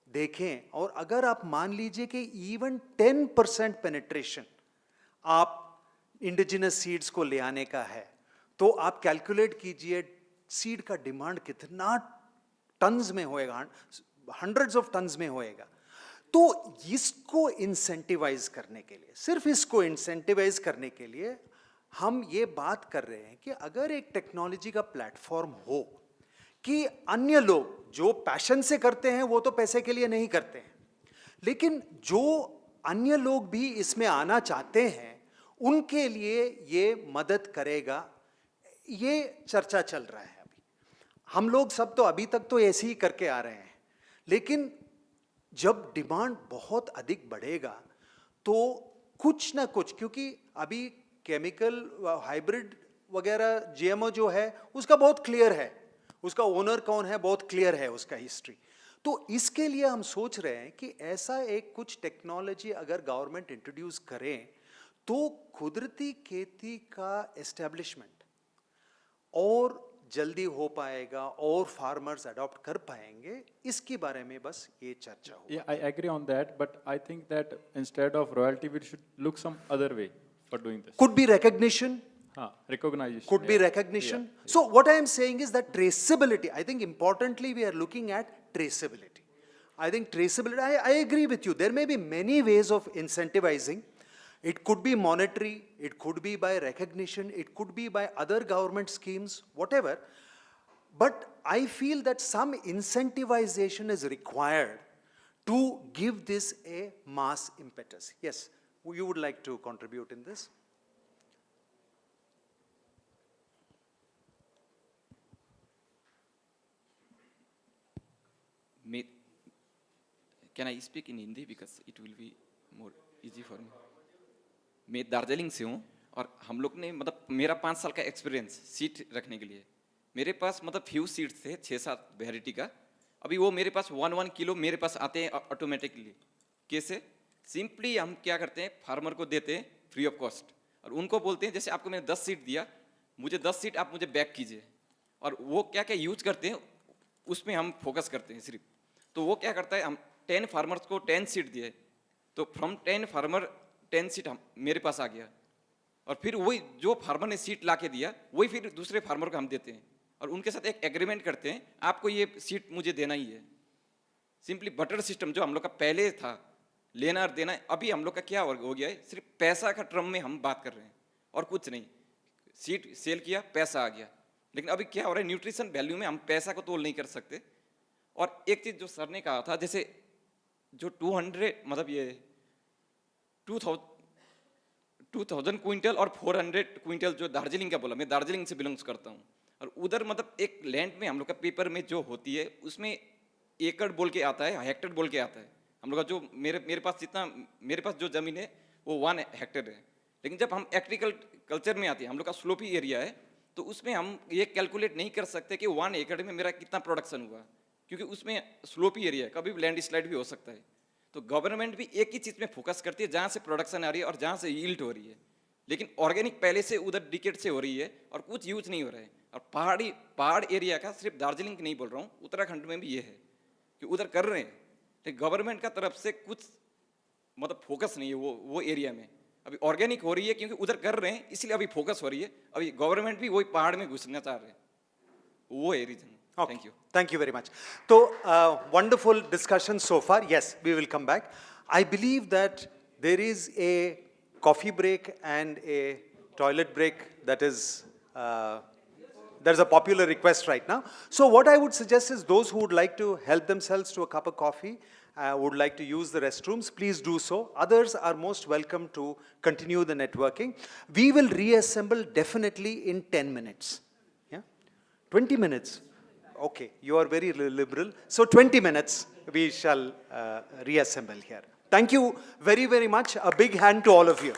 Speaker 7: देखें और अगर आप मान लीजिए कि इवन 10% पेनिट्रेशन आप इंडिजिनस सीड्स को ले आने का है, तो आप कैलकुलेट कीजिए सीड का डिमांड कितना टन्स में होएगा, हंड्रेड्स ऑफ टन्स में होएगा. तो इसको इंसेंटिवाइज करने के लिए, सिर्फ इसको इंसेंटिवाइज करने के लिए हम ये बात कर रहे हैं कि अगर एक टेक्नोलॉजी का प्लेटफॉर्म हो कि अन्य लोग जो पैशन से करते हैं वो तो पैसे के लिए नहीं करते हैं, लेकिन जो अन्य लोग भी इसमें आना चाहते हैं उनके लिए ये मदद करेगा. ये चर्चा चल रहा है अभी. हम लोग सब तो अभी तक तो ऐसे ही करके आ रहे हैं, लेकिन जब डिमांड बहुत अधिक बढ़ेगा तो कुछ ना कुछ, क्योंकि अभी केमिकल हाइब्रिड वगैरह जीएमओ जो है उसका बहुत क्लियर है, उसका ओनर कौन है बहुत क्लियर है, उसका हिस्ट्री. तो इसके लिए हम सोच रहे हैं कि ऐसा एक कुछ टेक्नोलॉजी अगर गवर्नमेंट इंट्रोड्यूस करें तो कुदरती खेती का एस्टेब्लिशमेंट और जल्दी हो पाएगा और फार्मर्स अडॉप्ट कर पाएंगे. इसके बारे में बस ये चर्चा हो.
Speaker 10: Yeah, I agree on that, but I think that instead of royalty, we should look some other way for doing this.
Speaker 7: Could be recognition.
Speaker 10: Recognition.
Speaker 7: Could be recognition. So what I am saying is that traceability, I think importantly we are looking at traceability. I think traceability, I agree with you. There may be many ways of incentivizing. It could be monetary, it could be by recognition, it could be by other government schemes, whatever. But I feel that some incentivization is required to give this a mass impetus. Yes, you would like to contribute in this?
Speaker 17: Can I speak in Hindi because it will be more easy for me? मैं दार्जिलिंग से हूँ और हम लोग ने मतलब मेरा 5 साल का एक्सपीरियंस सीट रखने के लिए, मेरे पास मतलब फ्यू सीड्स थे 6-7 वेराइटी का. अभी वो मेरे पास 1 किलो मेरे पास आते हैं ऑटोमेटिकली. कैसे? सिंपली हम क्या करते हैं, फार्मर को देते हैं फ्री ऑफ कॉस्ट और उनको बोलते हैं जैसे आपको मैंने 10 सीट दिया, मुझे 10 सीट आप मुझे बैक कीजिए. और वो क्या क्या यूज करते हैं उसमें हम फोकस करते हैं सिर्फ. तो वो क्या करता है, हम 10 फार्मर्स को 10 सीट दिए, तो फ्रॉम 10 फार्मर 10 सीट हम मेरे पास आ गया. और फिर वही जो फार्मर ने सीट ला के दिया वही फिर दूसरे फार्मर को हम देते हैं और उनके साथ एक एग्रीमेंट करते हैं, आपको ये सीट मुझे देना ही है. सिंपली बटर सिस्टम जो हम लोग का पहले था, लेना और देना, अभी हम लोग का क्या हो गया है, सिर्फ पैसा का टर्म में हम बात कर रहे हैं और कुछ नहीं. सीट सेल किया, पैसा आ गया. लेकिन अभी क्या हो रहा है, न्यूट्रिशन वैल्यू में हम पैसा को तोल नहीं कर सकते. और एक चीज जो सर ने कहा था, जैसे जो 200 मतलब ये 2000 क्विंटल और 400 क्विंटल जो दार्जिलिंग का बोला, मैं दार्जिलिंग से बिलोंग्स करता हूँ. और उधर मतलब एक लैंड में हम लोग का पेपर में जो होती है उसमें एकड़ बोल के आता है, हेक्टेयर बोल के आता है. हम लोग का जो मेरे पास जितना मेरे पास जो ज़मीन है वो 1 हेक्टेयर है. लेकिन जब हम एग्रीकल्चर में आते हैं, हम लोग का स्लोपी एरिया है, तो उसमें हम ये कैलकुलेट नहीं कर सकते कि 1 एकड़ में मेरा कितना प्रोडक्शन हुआ, क्योंकि उसमें स्लोपी एरिया है, कभी भी लैंड स्लाइड भी हो सकता है. तो गवर्नमेंट भी एक ही चीज़ में फोकस करती है जहाँ से प्रोडक्शन आ रही है और जहाँ से यील्ड हो रही है. लेकिन ऑर्गेनिक पहले से उधर डिकेट से हो रही है और कुछ यूज नहीं हो रहा है. और पहाड़ एरिया का, सिर्फ दार्जिलिंग की नहीं बोल रहा हूँ, उत्तराखंड में भी ये है कि उधर कर रहे हैं, लेकिन गवर्नमेंट का तरफ से कुछ मतलब फोकस नहीं है वो एरिया में. अभी ऑर्गेनिक हो रही है क्योंकि उधर कर रहे हैं, इसलिए अभी फोकस हो रही है. अभी गवर्नमेंट भी वही पहाड़ में घुसना चाह रहे हैं, वो है reason. Thank you.
Speaker 7: Thank you very much. So, wonderful discussion so far. Yes, we will come back. I believe that There is a coffee break and a toilet break that is, there's a popular request right now. So what I would suggest is those who would like to help themselves to a cup of coffee, would like to use the restrooms, please do so. Others are most welcome to continue the networking. We will reassemble definitely in 10 minutes. Yeah? 20 minutes. Okay, you are very liberal. So 20 minutes we shall reassemble here. Thank you very, very much. A big hand to all of you.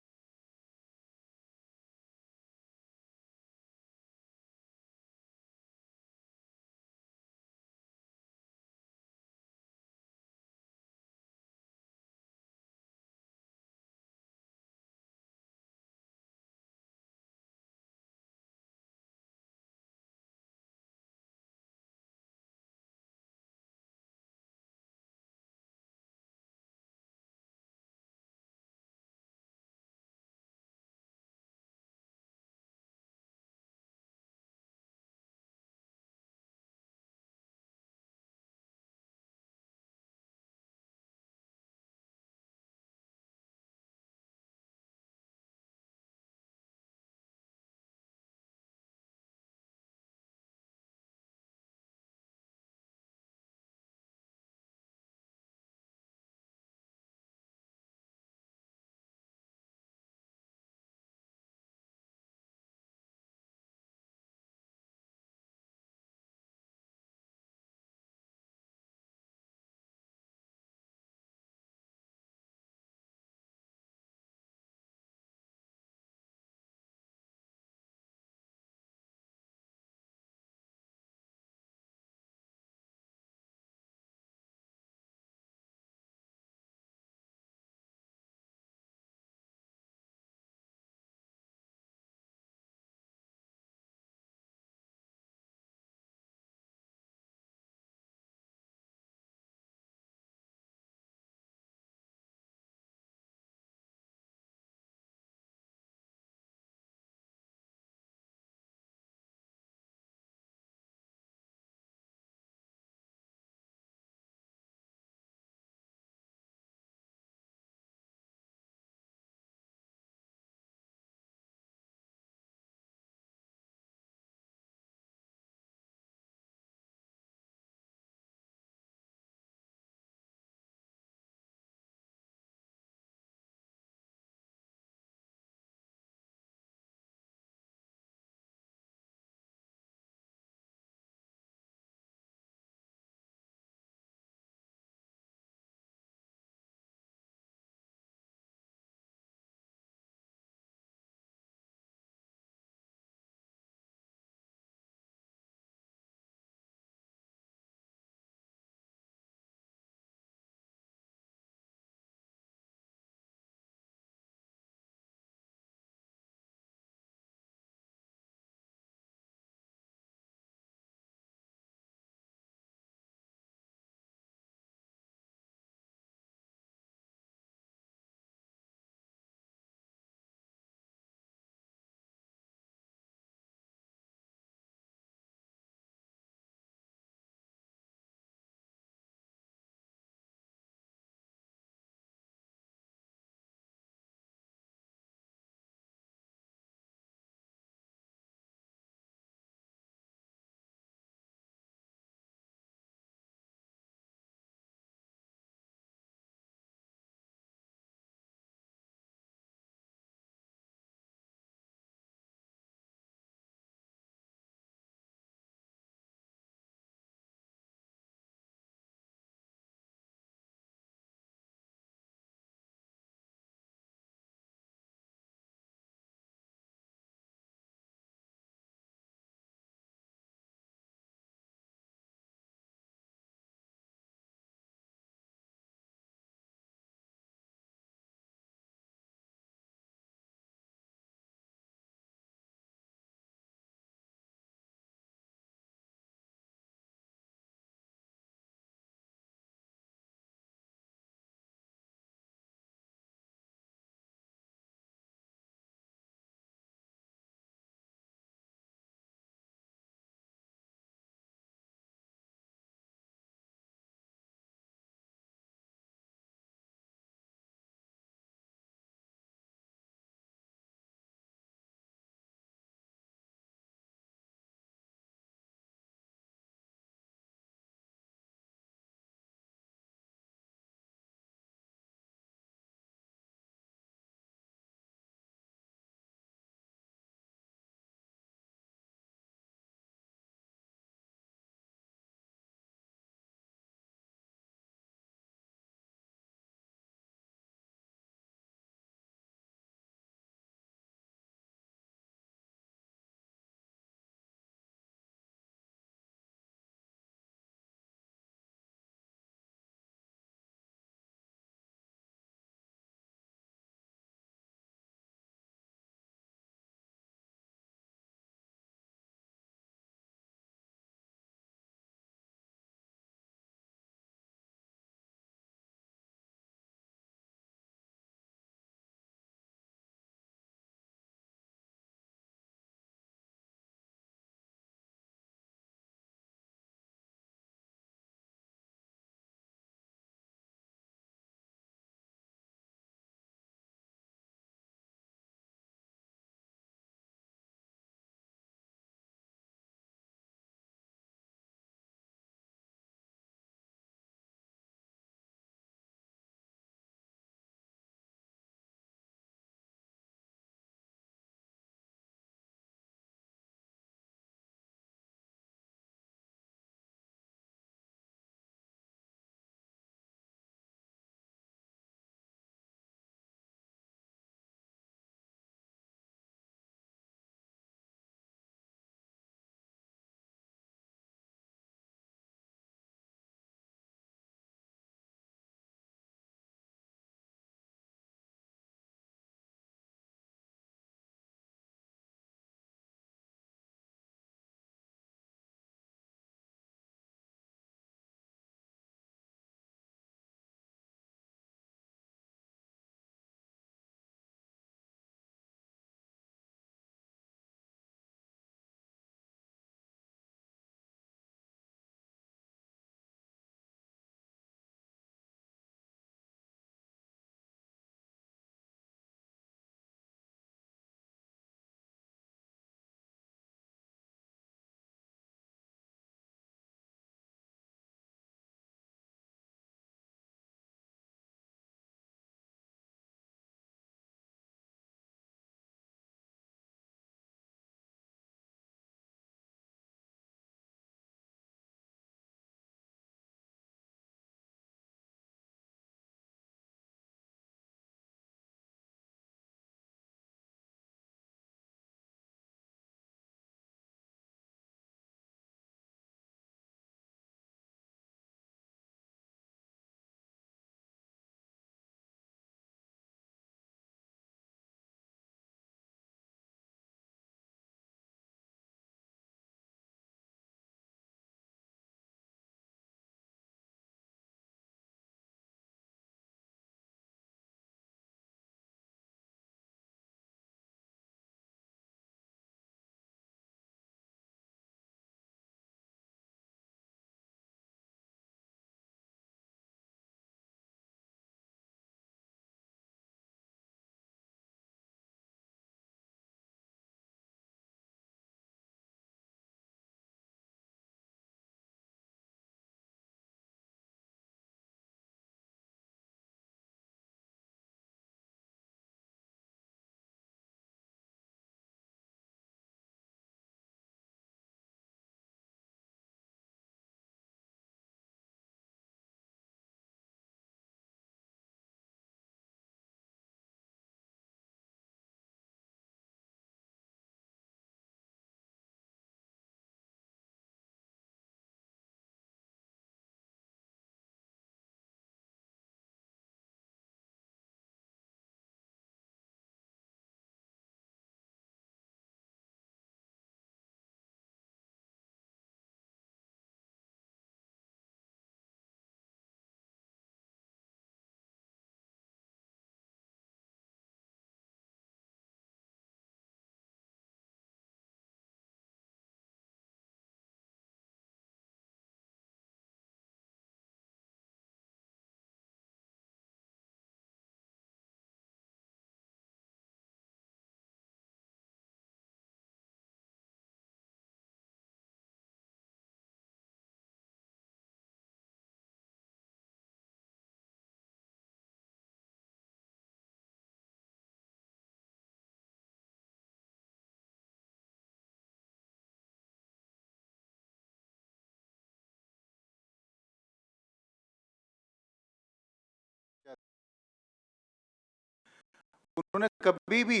Speaker 5: उन्होंने कभी भी,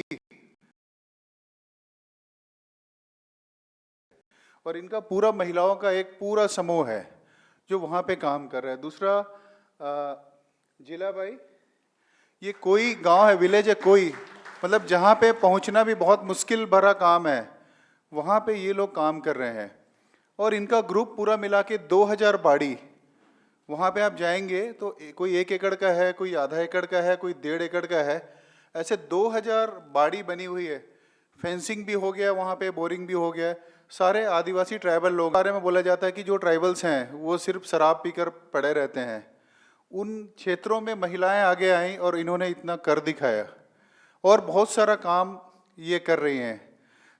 Speaker 5: और इनका पूरा महिलाओं का एक पूरा समूह है जो वहाँ पे काम कर रहा है। दूसरा जिला भाई, ये कोई गांव है, विलेज है कोई, मतलब जहाँ पे पहुँचना भी बहुत मुश्किल भरा काम है, वहाँ पे ये लोग काम कर रहे हैं। और इनका ग्रुप पूरा मिला के 2000 बाड़ी, वहाँ पे आप जाएंगे तो कोई 1 एकड़ का है, कोई आधा एकड़ का है, कोई 1.5 एकड़ का है, ऐसे 2000 बाड़ी बनी हुई है। फेंसिंग भी हो गया वहाँ पे, बोरिंग भी हो गया है। सारे आदिवासी ट्राइबल लोग बारे में बोला जाता है कि जो ट्राइबल्स हैं वो सिर्फ शराब पीकर पड़े रहते हैं। उन क्षेत्रों में महिलाएं आगे आईं और इन्होंने इतना कर दिखाया, और बहुत सारा काम ये कर रही हैं।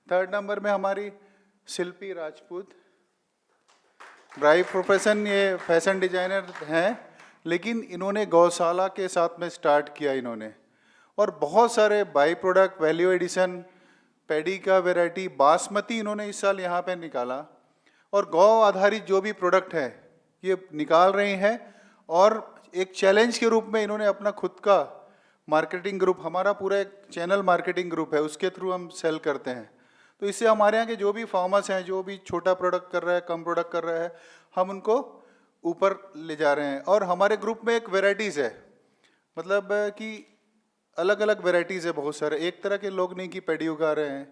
Speaker 5: 3rd नंबर में हमारी शिल्पी राजपूत, बाई प्रोफेशन ये फैशन डिजाइनर हैं, लेकिन इन्होंने गौशाला के साथ में स्टार्ट किया इन्होंने, और बहुत सारे by product, value addition, paddy का वैरायटी बासमती इन्होंने इस साल यहाँ पे निकाला, और गौ आधारित जो भी प्रोडक्ट है ये निकाल रही हैं। और एक चैलेंज के रूप में इन्होंने अपना खुद का मार्केटिंग ग्रुप, हमारा पूरा एक चैनल मार्केटिंग ग्रुप है, उसके थ्रू हम सेल करते हैं। तो इससे हमारे यहाँ के जो भी फार्मर्स हैं, जो भी छोटा प्रोडक्ट कर रहा है, कम प्रोडक्ट कर रहा है, हम उनको ऊपर ले जा रहे हैं। और हमारे ग्रुप में एक वेराइटीज़ है, मतलब कि अलग अलग वेराइटीज़ है बहुत सारे, एक तरह के लोग नहीं कि पैडी उगा रहे हैं,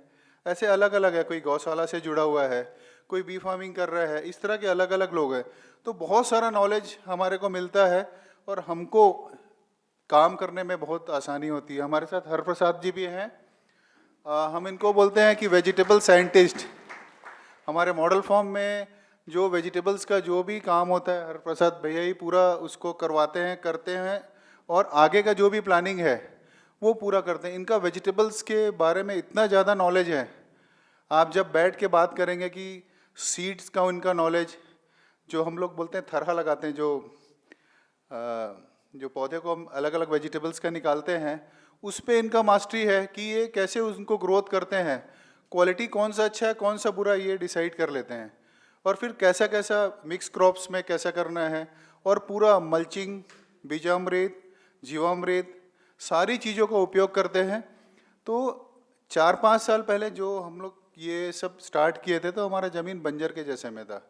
Speaker 5: ऐसे अलग अलग है। कोई गौशाला से जुड़ा हुआ है, कोई बी फार्मिंग कर रहा है, इस तरह के अलग अलग लोग हैं। तो बहुत सारा नॉलेज हमारे को मिलता है और हमको काम करने में बहुत आसानी होती है। हमारे साथ हरप्रसाद जी भी हैं, हम इनको बोलते हैं कि वेजिटेबल साइंटिस्ट। हमारे मॉडल फॉर्म में जो वेजिटेबल्स का जो भी काम होता है, हरप्रसाद भैया ही पूरा उसको करवाते हैं, करते हैं, और आगे का जो भी प्लानिंग है वो पूरा करते हैं। इनका वेजिटेबल्स के बारे में इतना ज़्यादा नॉलेज है, आप जब बैठ के बात करेंगे कि सीड्स का उनका नॉलेज, जो हम लोग बोलते हैं थरहा लगाते हैं, जो पौधे को हम अलग अलग वेजिटेबल्स का निकालते हैं, उस पे इनका मास्टरी है कि ये कैसे उनको ग्रोथ करते हैं, क्वालिटी कौन सा अच्छा है कौन सा बुरा ये डिसाइड कर लेते हैं, और फिर कैसा कैसा मिक्स क्रॉप्स में कैसा करना है, और पूरा मल्चिंग, बीजामृत, जीवामृत, सारी चीज़ों का उपयोग करते हैं। तो 4-5 साल पहले जो हम लोग ये सब स्टार्ट किए थे तो हमारा ज़मीन बंजर के जैसे में था।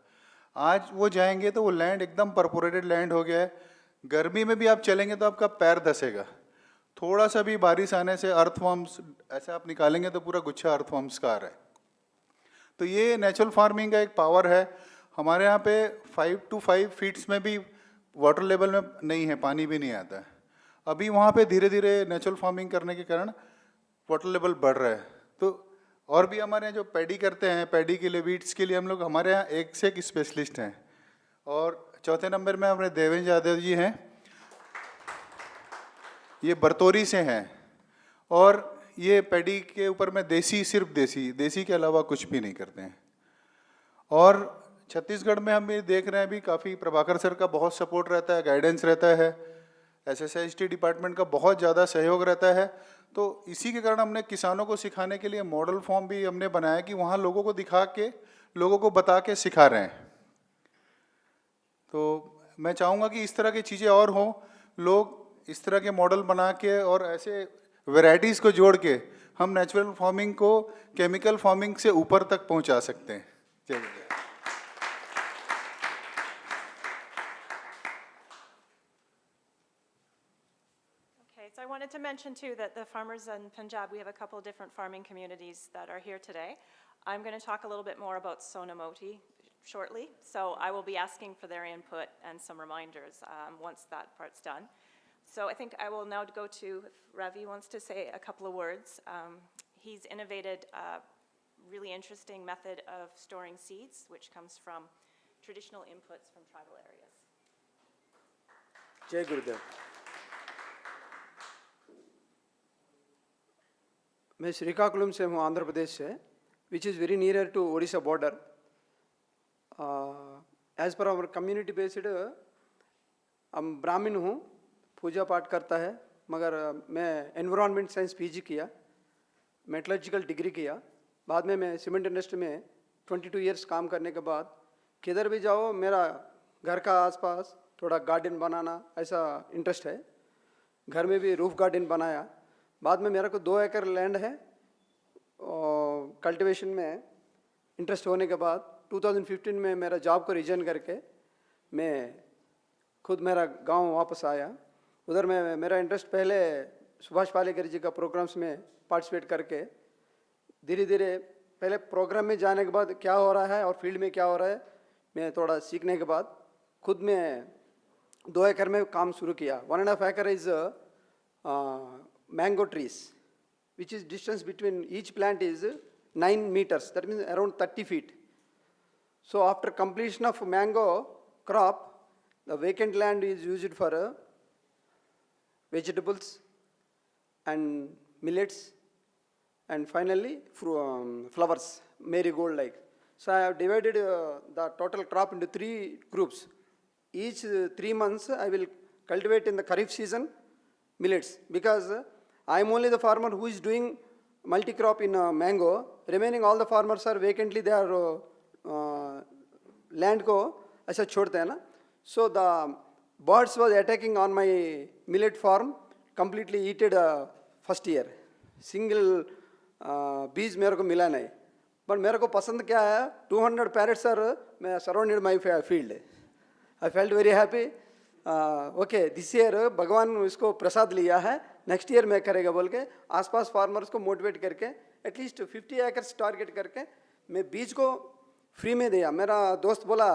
Speaker 5: आज वो जाएंगे तो वो लैंड एकदम परपोरेटेड लैंड हो गया है। गर्मी में भी आप चलेंगे तो आपका पैर धसेगा, थोड़ा सा भी बारिश आने से अर्थवर्म्स ऐसे आप निकालेंगे तो पूरा गुच्छा अर्थवर्म्स का आ रहा है। तो ये नेचुरल फार्मिंग का एक पावर है। हमारे यहाँ पे 5 to 5 फीट्स में भी वाटर लेवल में नहीं है, पानी भी नहीं आता है। अभी वहाँ पे धीरे धीरे नेचुरल फार्मिंग करने के कारण वाटर लेवल बढ़ रहा है। तो और भी हमारे यहाँ जो पैडी करते हैं, पैडी के लिए, वीट्स के लिए हम लोग, हमारे यहाँ एक से एक स्पेशलिस्ट हैं। और चौथे नंबर में हमारे देवेंद्र यादव जी हैं, ये बरतौरी से हैं, और ये पैडी के ऊपर में देसी, सिर्फ देसी के अलावा कुछ भी नहीं करते हैं। और छत्तीसगढ़ में हम ये देख रहे हैं भी काफ़ी प्रभाकर सर का बहुत सपोर्ट रहता है, गाइडेंस रहता है, SSST डिपार्टमेंट का बहुत ज़्यादा सहयोग रहता है। तो इसी के कारण हमने किसानों को सिखाने के लिए मॉडल फॉर्म भी हमने बनाया कि वहाँ लोगों को दिखा के, लोगों को बता के सिखा रहे हैं। तो मैं चाहूँगा कि इस तरह की चीज़ें और हों, लोग इस तरह के मॉडल बना के और ऐसे वैरायटीज़ को जोड़ के हम नेचुरल फार्मिंग को केमिकल फार्मिंग से ऊपर तक पहुँचा सकते हैं। जय गुरुदेव।
Speaker 2: Okay, so I wanted to mention too that the farmers in Punjab, we have a couple of different farming communities that are here today. I'm going to talk a little bit more about Sonamoti shortly, so I will be asking for their input and some reminders once that part's done. So I think I will now go to, if Ravi wants to say a couple of words. He's innovated a really interesting method of storing seeds, which comes from traditional inputs from tribal areas.
Speaker 3: जय गुरुदेव। मैं श्रीकाकुलम से हूँ, आंध्र प्रदेश से, which is very near to Odisha border. As per our community based, हम ब्राह्मण हूँ, पूजा पाठ करता है, मगर मैं एनवायरनमेंट साइंस PG किया, मेटलर्जिकल डिग्री किया। बाद में मैं सीमेंट इंडस्ट्री में 22 इयर्स काम करने के बाद किधर भी जाओ मेरा घर का आसपास थोड़ा गार्डन बनाना ऐसा इंटरेस्ट है। घर में भी रूफ गार्डन बनाया। बाद में मेरे को 2 एकड़ लैंड है कल्टीवेशन में इंटरेस्ट होने के बाद 2015 में मेरा जॉब को रिजाइन करके मैं खुद मेरा गांव वापस आया। उधर में मेरा इंटरेस्ट पहले सुभाष पालेकर जी का प्रोग्राम्स में पार्टिसिपेट करके धीरे धीरे पहले प्रोग्राम में जाने के बाद क्या हो रहा है और फील्ड में क्या हो रहा है मैं थोड़ा सीखने के बाद खुद में 2 एकड़ में काम शुरू किया। 1.5 acre is mango trees, which is distance between each plant is 9 meters, that means around 30 feet. So after completion of mango crop, the vacant land is used for vegetables and millets and finally flowers, marigold like. So I have divided the total crop into 3 groups. Each 3 months I will cultivate in the Kharif season millets because I am only the farmer who is doing multi-crop in mango. Remaining all the farmers are vacantly they are land को ऐसा छोड़ते हैं ना. So the birds was attacking on my millet farm, completely eaten first year. Single बीज मेरे को मिला नहीं. But मेरे को पसंद क्या है 200 parrots are surrounded my field. I felt very happy. Okay, this year भगवान इसको प्रसाद लिया है, नेक्स्ट ईयर मैं करेगा बोल के आसपास फार्मर्स को मोटिवेट करके एटलीस्ट 50 एकर्स टारगेट करके मैं बीज को फ्री में दिया. मेरा दोस्त बोला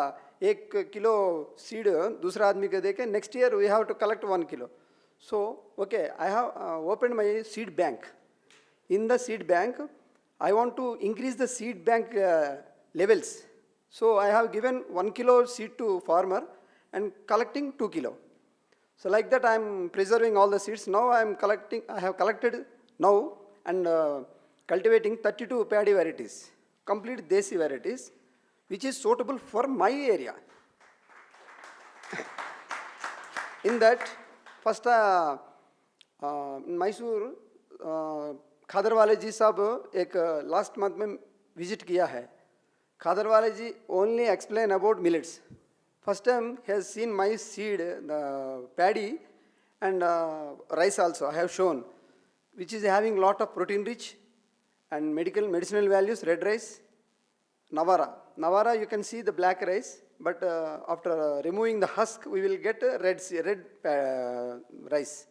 Speaker 3: 1 किलो सीड दूसरा आदमी को दे के next year we have to collect 1 kilo. So okay I have open my seed bank. In the seed bank I want to increase the seed bank levels. So I have given 1 kilo seed to farmer and collecting 2 kilo. So like that I am preserving all the seeds. Now I have collected now and cultivating 32 paddy varieties, complete desi varieties, which is suitable for my area. In that, first Mysore, Khadarwale ji साहब एक last month में visit किया है. Khadarwale ji only explain about millets. First time has seen my seed the paddy and rice also I have shown which is having lot of protein rich and medicinal values. Red rice, Navara you can see the black rice, but after removing the husk we will get red rice,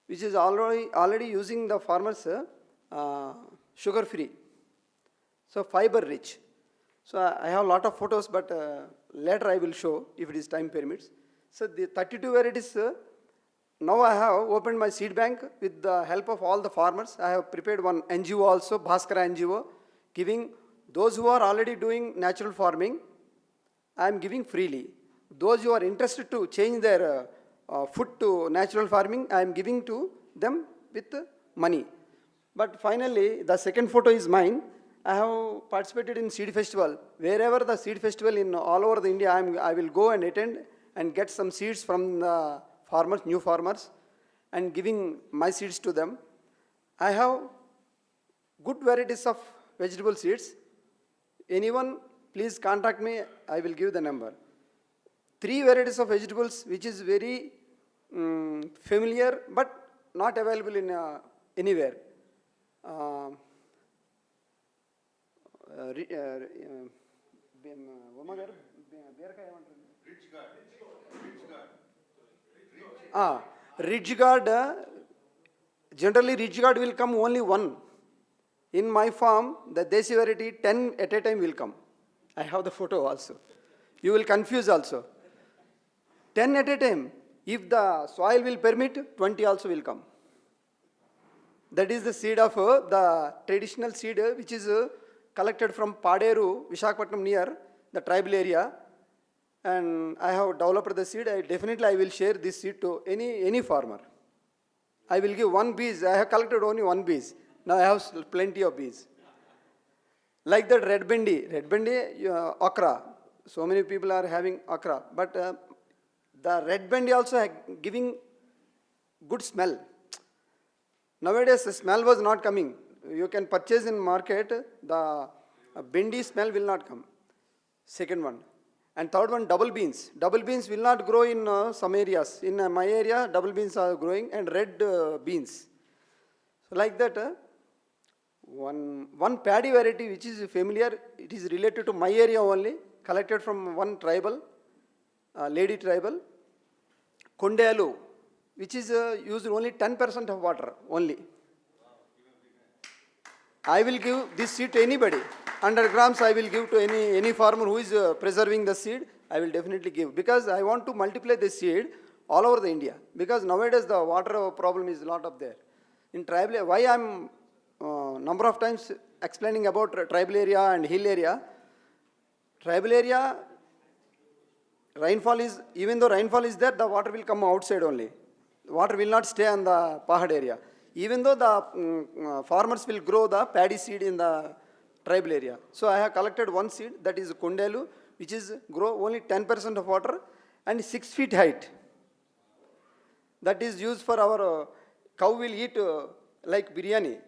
Speaker 3: which is already using the farmers sugar free, so fiber rich. So I have a lot of photos, but later I will show if it is time permits. So the 32 varieties, now I have opened my seed bank with the help of all the farmers. I have prepared one NGO also, Bhaskara NGO, giving those who are already doing natural farming, I am giving freely. Those who are interested to change their food to natural farming, I am giving to them with money. But finally, the second photo is mine. I have participated in seed festival. Wherever the seed festival in all over the India, I will go and attend and get some seeds from the farmers, new farmers, and giving my seeds to them. I have good varieties of vegetable seeds. Anyone, please contact me. I will give the number. 3 varieties of vegetables which is very familiar but not available in anywhere. Ridge guard. Generally ridge guard will come only one. In my farm, the desi variety 10 at a time will come. I have the photo also. You will confuse also. 10 at a time. If the soil will permit, 20 also will come. That is the seed of the traditional seed which is collected from Paderu, Visakhapatnam near the tribal area. And I have developed the seed. Definitely I will share this seed to any farmer. I will give 1 bees. I have collected only 1 bees. Now I have plenty of bees. Like that red bendi, okra. So many people are having okra. But the red bendi also giving good smell. Nowadays the smell was not coming. You can purchase in market, the bendi smell will not come. Second one. And third one, double beans. Double beans will not grow in some areas. In my area, double beans are growing and red beans. like that, one paddy variety which is familiar, it is related to my area only, collected from one tribal, lady tribal, Kondelu, which is used only 10% of water only. I will give this seed to anybody. 100 grams I will give to any farmer who is preserving the seed. I will definitely give, because I want to multiply this seed all over the India. Because nowadays the water problem is a lot up there. In tribal, why I'm number of times explaining about tribal area and hill area. Tribal area, rainfall is, even though rainfall is there, the water will come outside only. Water will not stay on the Pahad area. Even though the farmers will grow the paddy seed in the tribal area. So I have collected one seed, that is Kondelu, which is grow only 10% of water and 6 feet height. That is used for our cow will eat like biryani.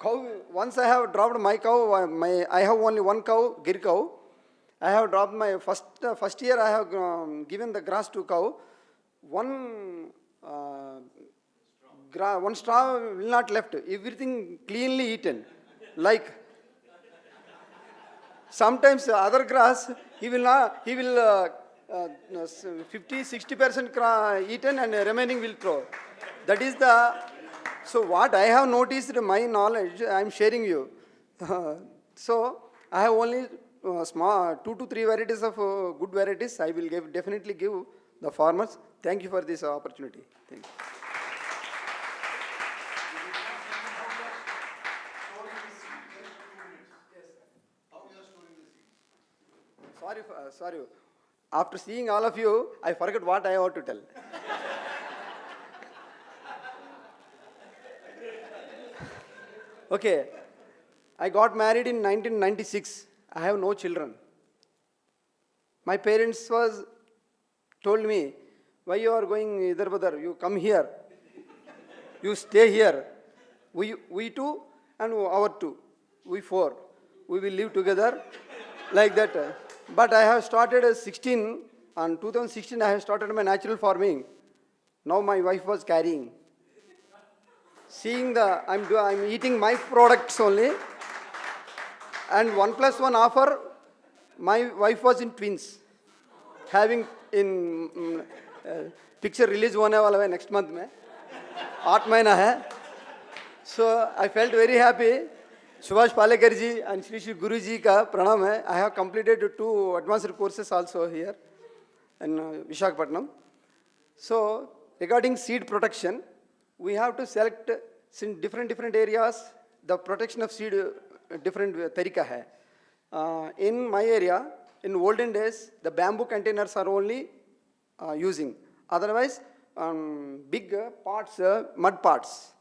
Speaker 3: Cow, once I have dropped my cow, I have only one cow, gir cow. I have dropped my first year I have given the grass to cow. One straw will not left. Everything cleanly eaten. Like sometimes other grass he will 50-60% eaten and remaining will throw. That is the, so what I have noticed, my knowledge I am sharing you. So I have only small 2 to 3 varieties of good varieties. I will definitely give the farmers. Thank you for this opportunity. Thank you. Sorry. After seeing all of you, I forgot what I want to tell. Okay, I got married in 1996. I have no children. My parents told me, why you are going idhar badar? You come here. You stay here. We two and our two. We four. We will live together like that. But I have started at 16. On 2016, I have started my natural farming. Now my wife was carrying. Seeing I'm eating my products only. And 1+1 offer, my wife was in twins. Having in picture release hone wala hai next month mein. 8 mahina hai. So I felt very happy. Subhash Palekar ji and Shri Guru ji ka pranam hai. I have completed 2 advanced courses also here in Visakhapatnam. So regarding seed protection, we have to select in different areas. The protection of seed different tarika hai. In my area, in olden days, the bamboo containers are only using. Otherwise, big pots, mud pots.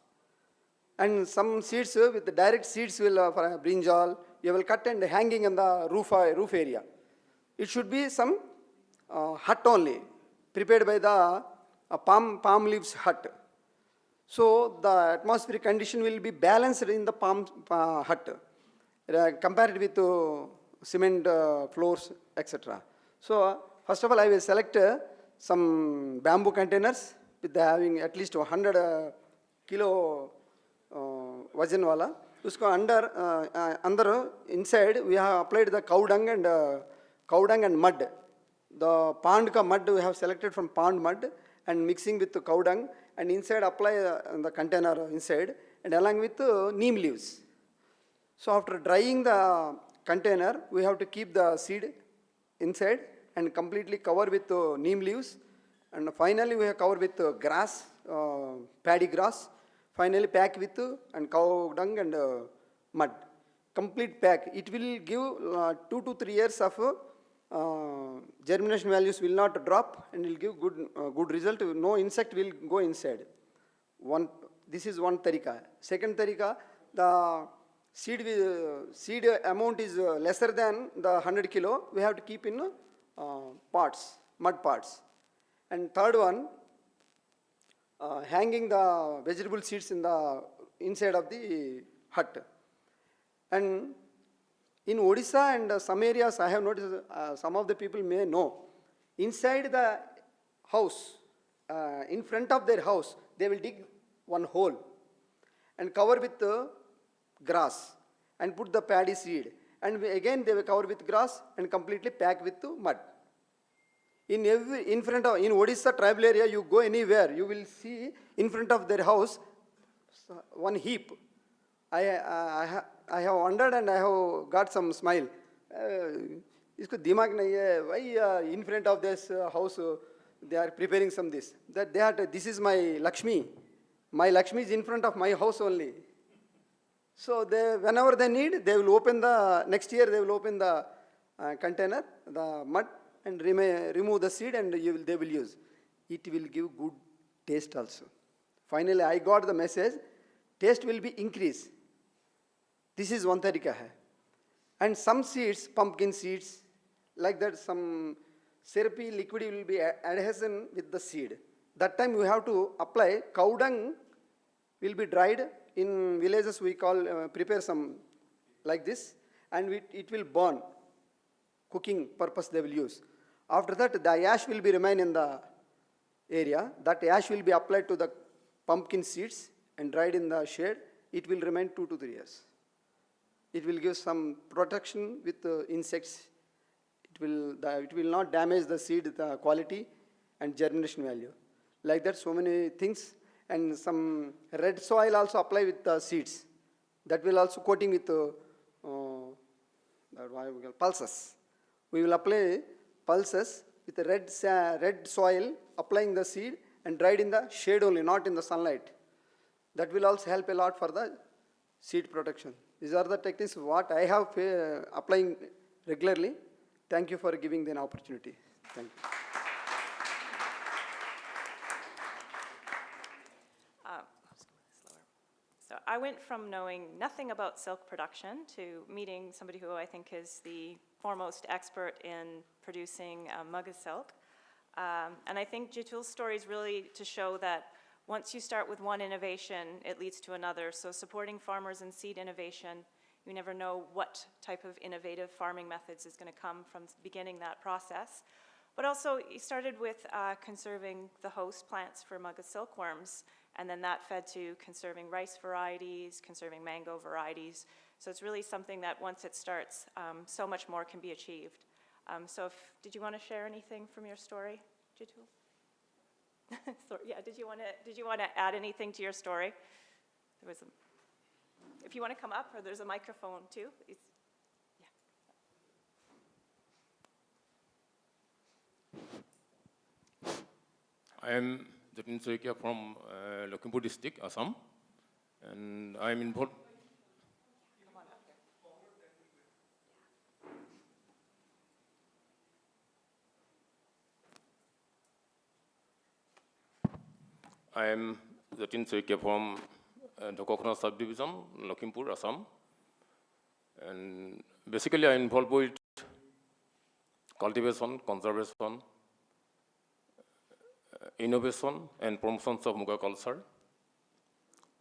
Speaker 3: And some seeds with the direct seeds will, for brinjal, you will cut and hanging in the roof area. It should be some hut only, prepared by the palm leaves hut. So the atmospheric condition will be balanced in the palm hut, compared with cement floors, etc. So first of all, I will select some bamboo containers with having at least 100 kilo vajan wala. Usko under inside we have applied the cow dung and mud. The pond ka mud we have selected from pond mud and mixing with the cow dung, and inside apply the container inside and along with neem leaves. So after drying the container, we have to keep the seed inside and completely cover with neem leaves, and finally we have covered with grass, paddy grass. Finally pack with and cow dung and mud. Complete pack. It will give 2 to 3 years of germination values will not drop and will give good result. No insect will go inside. This is one tarika. Second tarika, the seed amount is lesser than the 100 kilo. We have to keep in pots, mud pots. And third one, hanging the vegetable seeds in the inside of the hut. And in Odisha and some areas I have noticed, some of the people may know, inside the house, in front of their house, they will dig one hole and cover with grass and put the paddy seed. And again they will cover with grass and completely pack with mud. In Odisha tribal area, you go anywhere, you will see in front of their house one heap. I have wondered and I have got some smile. Isko dimag nahi hai, why in front of this house they are preparing some this. This is my Lakshmi. My Lakshmi is in front of my house only. So whenever they need, they will open next year they will open the container, the mud, and remove the seed and they will use. It will give good taste also. Finally, I got the message, taste will be increased. This is one tarika hai. And some seeds, pumpkin seeds, like that some syrupy liquid will be adhesion with the seed. That time we have to apply, cow dung will be dried. In villages we prepare some like this, and it will burn. Cooking purpose they will use. After that, the ash will be remain in the area. That ash will be applied to the pumpkin seeds and dried in the shade. It will remain 2 to 3 years. It will give some protection with insects. It will not damage the seed, the quality and germination value. Like that, so many things. And some red soil also apply with the seeds. That will also coating with pulses. We will apply pulses with red soil, applying the seed and dried in the shade only, not in the sunlight. That will also help a lot for the seed protection. These are the techniques what I have applying regularly. Thank you for giving the opportunity. Thank you.
Speaker 2: So I went from knowing nothing about silk production to meeting somebody who I think is the foremost expert in producing Muga silk. And I think Jitul's story is really to show that once you start with one innovation, it leads to another. So supporting farmers in seed innovation, you never know what type of innovative farming methods is going to come from beginning that process. But also, he started with conserving the host plants for Muga silkworms, and then that fed to conserving rice varieties, conserving mango varieties. So it's really something that once it starts, so much more can be achieved. Did you want to share anything from your story, Jitul? Sorry, yeah, did you want to add anything to your story? If you want to come up, or there's a microphone too.
Speaker 18: I am Jatin Soikia from Lakhimpur district, Assam, and I am involved. I am Jatin Soikia from Dhokokna subdivision, Lakhimpur, Assam, and basically I am involved with cultivation, conservation, innovation and promotions of Muga culture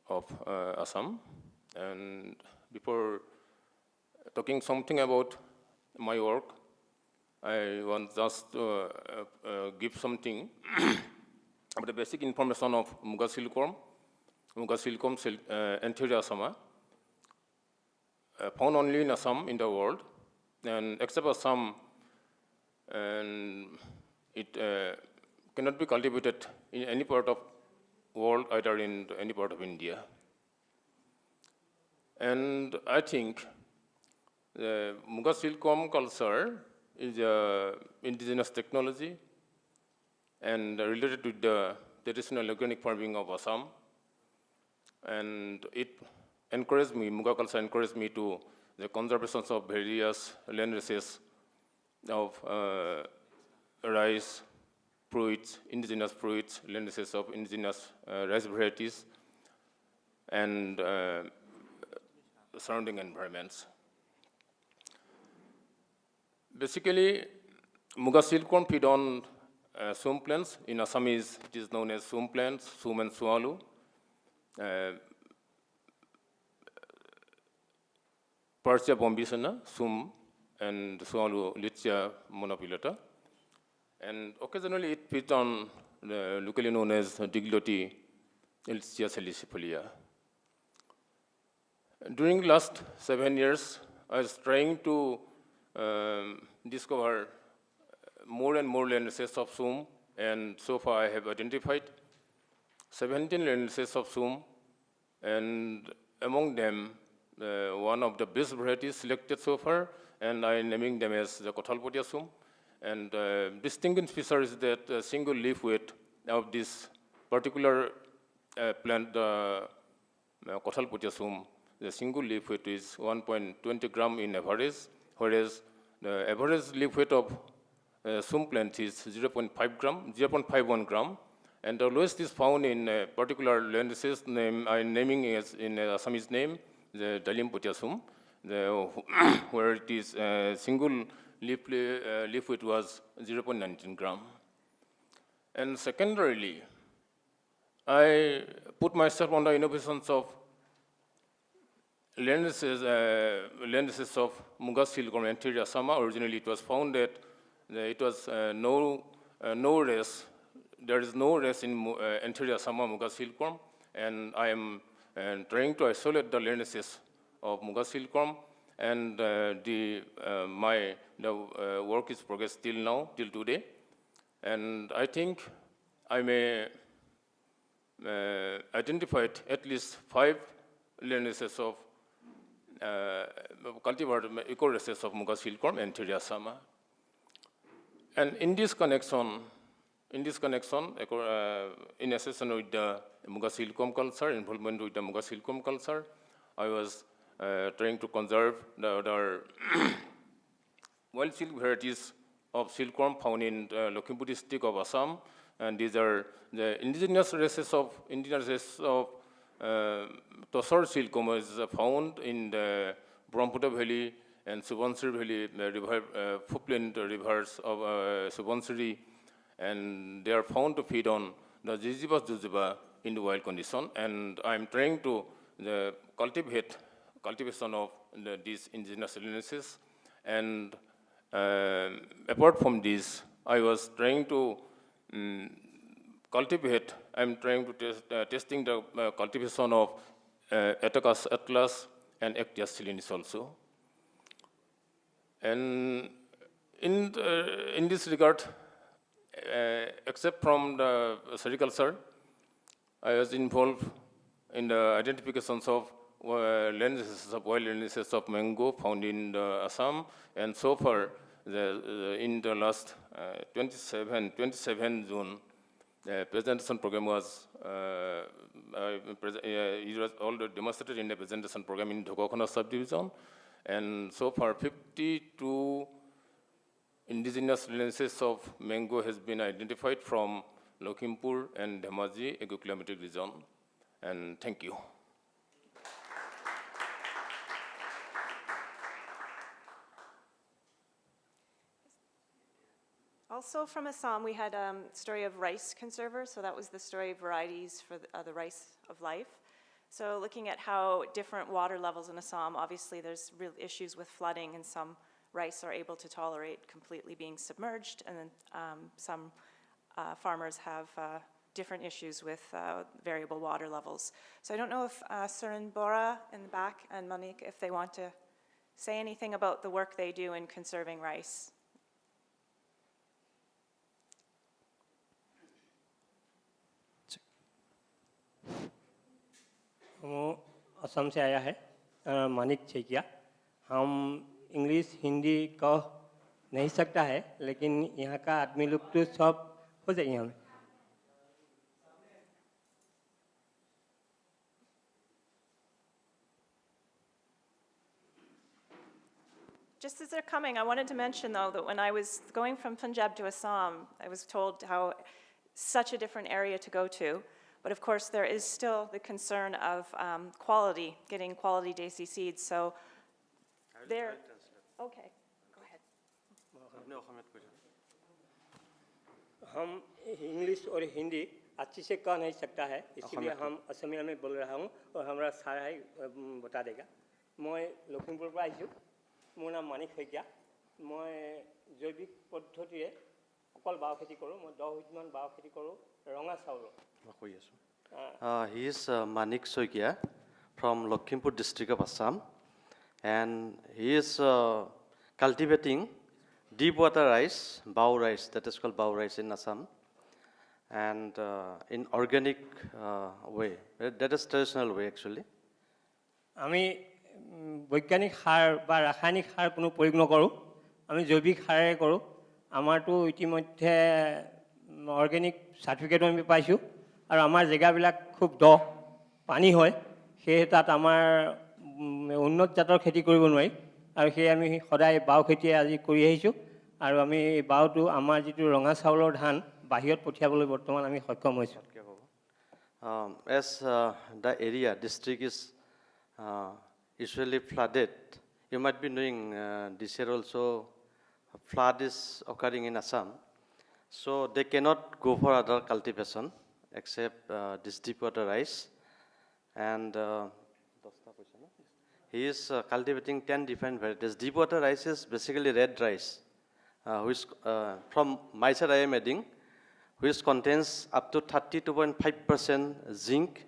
Speaker 18: of Assam. And before talking something about my work, I want just to give something about the basic information of Muga silkworm. Muga silkworm, Antheria assama, found only in Assam in the world, and except Assam, and it cannot be cultivated in any part of world, either in any part of India. And I think the Muga silkworm culture is an indigenous technology and related to the traditional organic farming of Assam. And it encouraged me, Muga culture encouraged me to the conservation of various land races of rice, fruits, indigenous fruits, land races of indigenous rice varieties, and surrounding environments. Basically, Muga silkworm feed on sum plants. In Assamese, it is known as sum plants, sum and sualu. Partia bombicina, sum, and sualu Lichia monopilata. And occasionally it feeds on the locally known as Digloti Lichia salicifolia. During last 7 years, I was trying to discover more and more landscapes of Sum, and so far I have identified 17 landscapes of Sum, and among them, one of the best varieties selected so far, and I am naming them as the Kothalpotia Sum. And distinguishing feature is that the single leaf weight of this particular plant, Kothalpotia Sum, the single leaf weight is 1.20 gram in average, whereas the average leaf weight of Sum plant is 0.5 gram, 0.51 gram, and the lowest is found in a particular landscape name. I'm naming as in Assamese name, the Dalimpotia Sum, where it is single leaf weight was 0.19 gram. And secondarily, I put myself on the innovations of lenses of Mugas silkworm anterior Sama. Originally, it was found that it was no race. There is no race in anterior Sama Mugas silkworm, and I am trying to isolate the lenses of Mugas silkworm, and the work is progressed till now, till today, and I think I may identify at least 5 lenses of cultivar ecoraces of Mugas silkworm anterior Sama. And in this connection, in association with the Mugas silkworm culture, involvement with the Mugas silkworm culture, I was trying to conserve the other wild silk varieties of silkworm found in the Lakhimpur district of Assam, and these are the indigenous races of Tosar silkworm is found in the Brahmaputra Valley and Subansiri Valley, footprint rivers of Subansiri, and they are found to feed on the Jizibas jujuba in the wild condition. And I'm trying to cultivation of these indigenous lineages. And apart from this, I was trying to cultivate. I'm trying to testing the cultivation of Attacus atlas and Actias silinis also. And in this regard, except from the sericulture, I was involved in the identifications of wild lineages of mango found in Assam, and so far, in the last 27 June, the presentation program was it was all demonstrated in the presentation program in Dhokokona subdivision, and so far 52 indigenous lineages of mango has been identified from Lakhimpur and Dhemaji ecoclimatic region. And thank you.
Speaker 2: Also from Assam, we had a story of rice conservers, so that was the story of varieties for the rice of life. So looking at how different water levels in Assam, obviously there's real issues with flooding, and some rice are able to tolerate completely being submerged, and then some farmers have different issues with variable water levels. So I don't know if Surin Bora in the back and Monique, if they want to say anything about the work they do in conserving rice.
Speaker 19: वो असम से आया है, मानिक छेकिया। हम English Hindi कह नहीं सकता है, लेकिन यहाँ का आदमी लोग तो सब हो जाएंगे हमें।
Speaker 2: Just as they're coming, I wanted to mention, though, that when I was going from Punjab to Assam, I was told how such a different area to go to. But of course, there is still the concern of quality, getting quality desi seeds. So there. Okay, go ahead.
Speaker 19: हम English और हिंदी अच्छी से कह नहीं सकता है, इसीलिए हम असमिया में बोल रहा हूँ और हमारा सारा ही बता देगा। मैं लखीमपुर पर आइছোঁ, মোৰ নাম মানিক শইকীয়া। মই জৈৱিক পদ্ধতিৰে অকল বাও খেতি কৰোঁ। মই 10 বিঘামান বাও খেতি কৰোঁ ৰঙা চাউলৰ।
Speaker 20: He is Manik Soikia from Lakhimpur district of Assam, and he is cultivating deep water rice, bao rice, that is called bao rice in Assam, and in organic way. That is traditional way actually.
Speaker 19: আমি বৈজ্ঞানিক সাৰ বা ৰাসায়নিক সাৰ কোনো প্ৰয়োগ নকৰোঁ, আমি জৈৱিক সাৰেৰে কৰোঁ। আমাৰতো ইতিমধ্যে অৰ্গেনিক চাৰ্টিফিকেটো আমি পাইছোঁ, আৰু আমাৰ জেগাবিলাক খুব দ পানী হয়, সেয়ে তাত আমাৰ উন্নত জাতৰ খেতি কৰিব নোৱাৰি, আৰু সেয়ে আমি সদায় বাও খেতি আজি কৰি আহিছোঁ, আৰু আমি বাওটো আমাৰ যিটো ৰঙা চাউলৰ ধান বাহিৰত পঠিয়াবলৈ বৰ্তমান আমি সক্ষম হৈছোঁ।
Speaker 20: As the area, district is usually flooded, you might be knowing this year also flood is occurring in Assam, so they cannot go for other cultivation except this deep water rice, and he is cultivating 10 different varieties. Deep water rice is basically red rice, which from my side I am adding, which contains up to 32.5% zinc.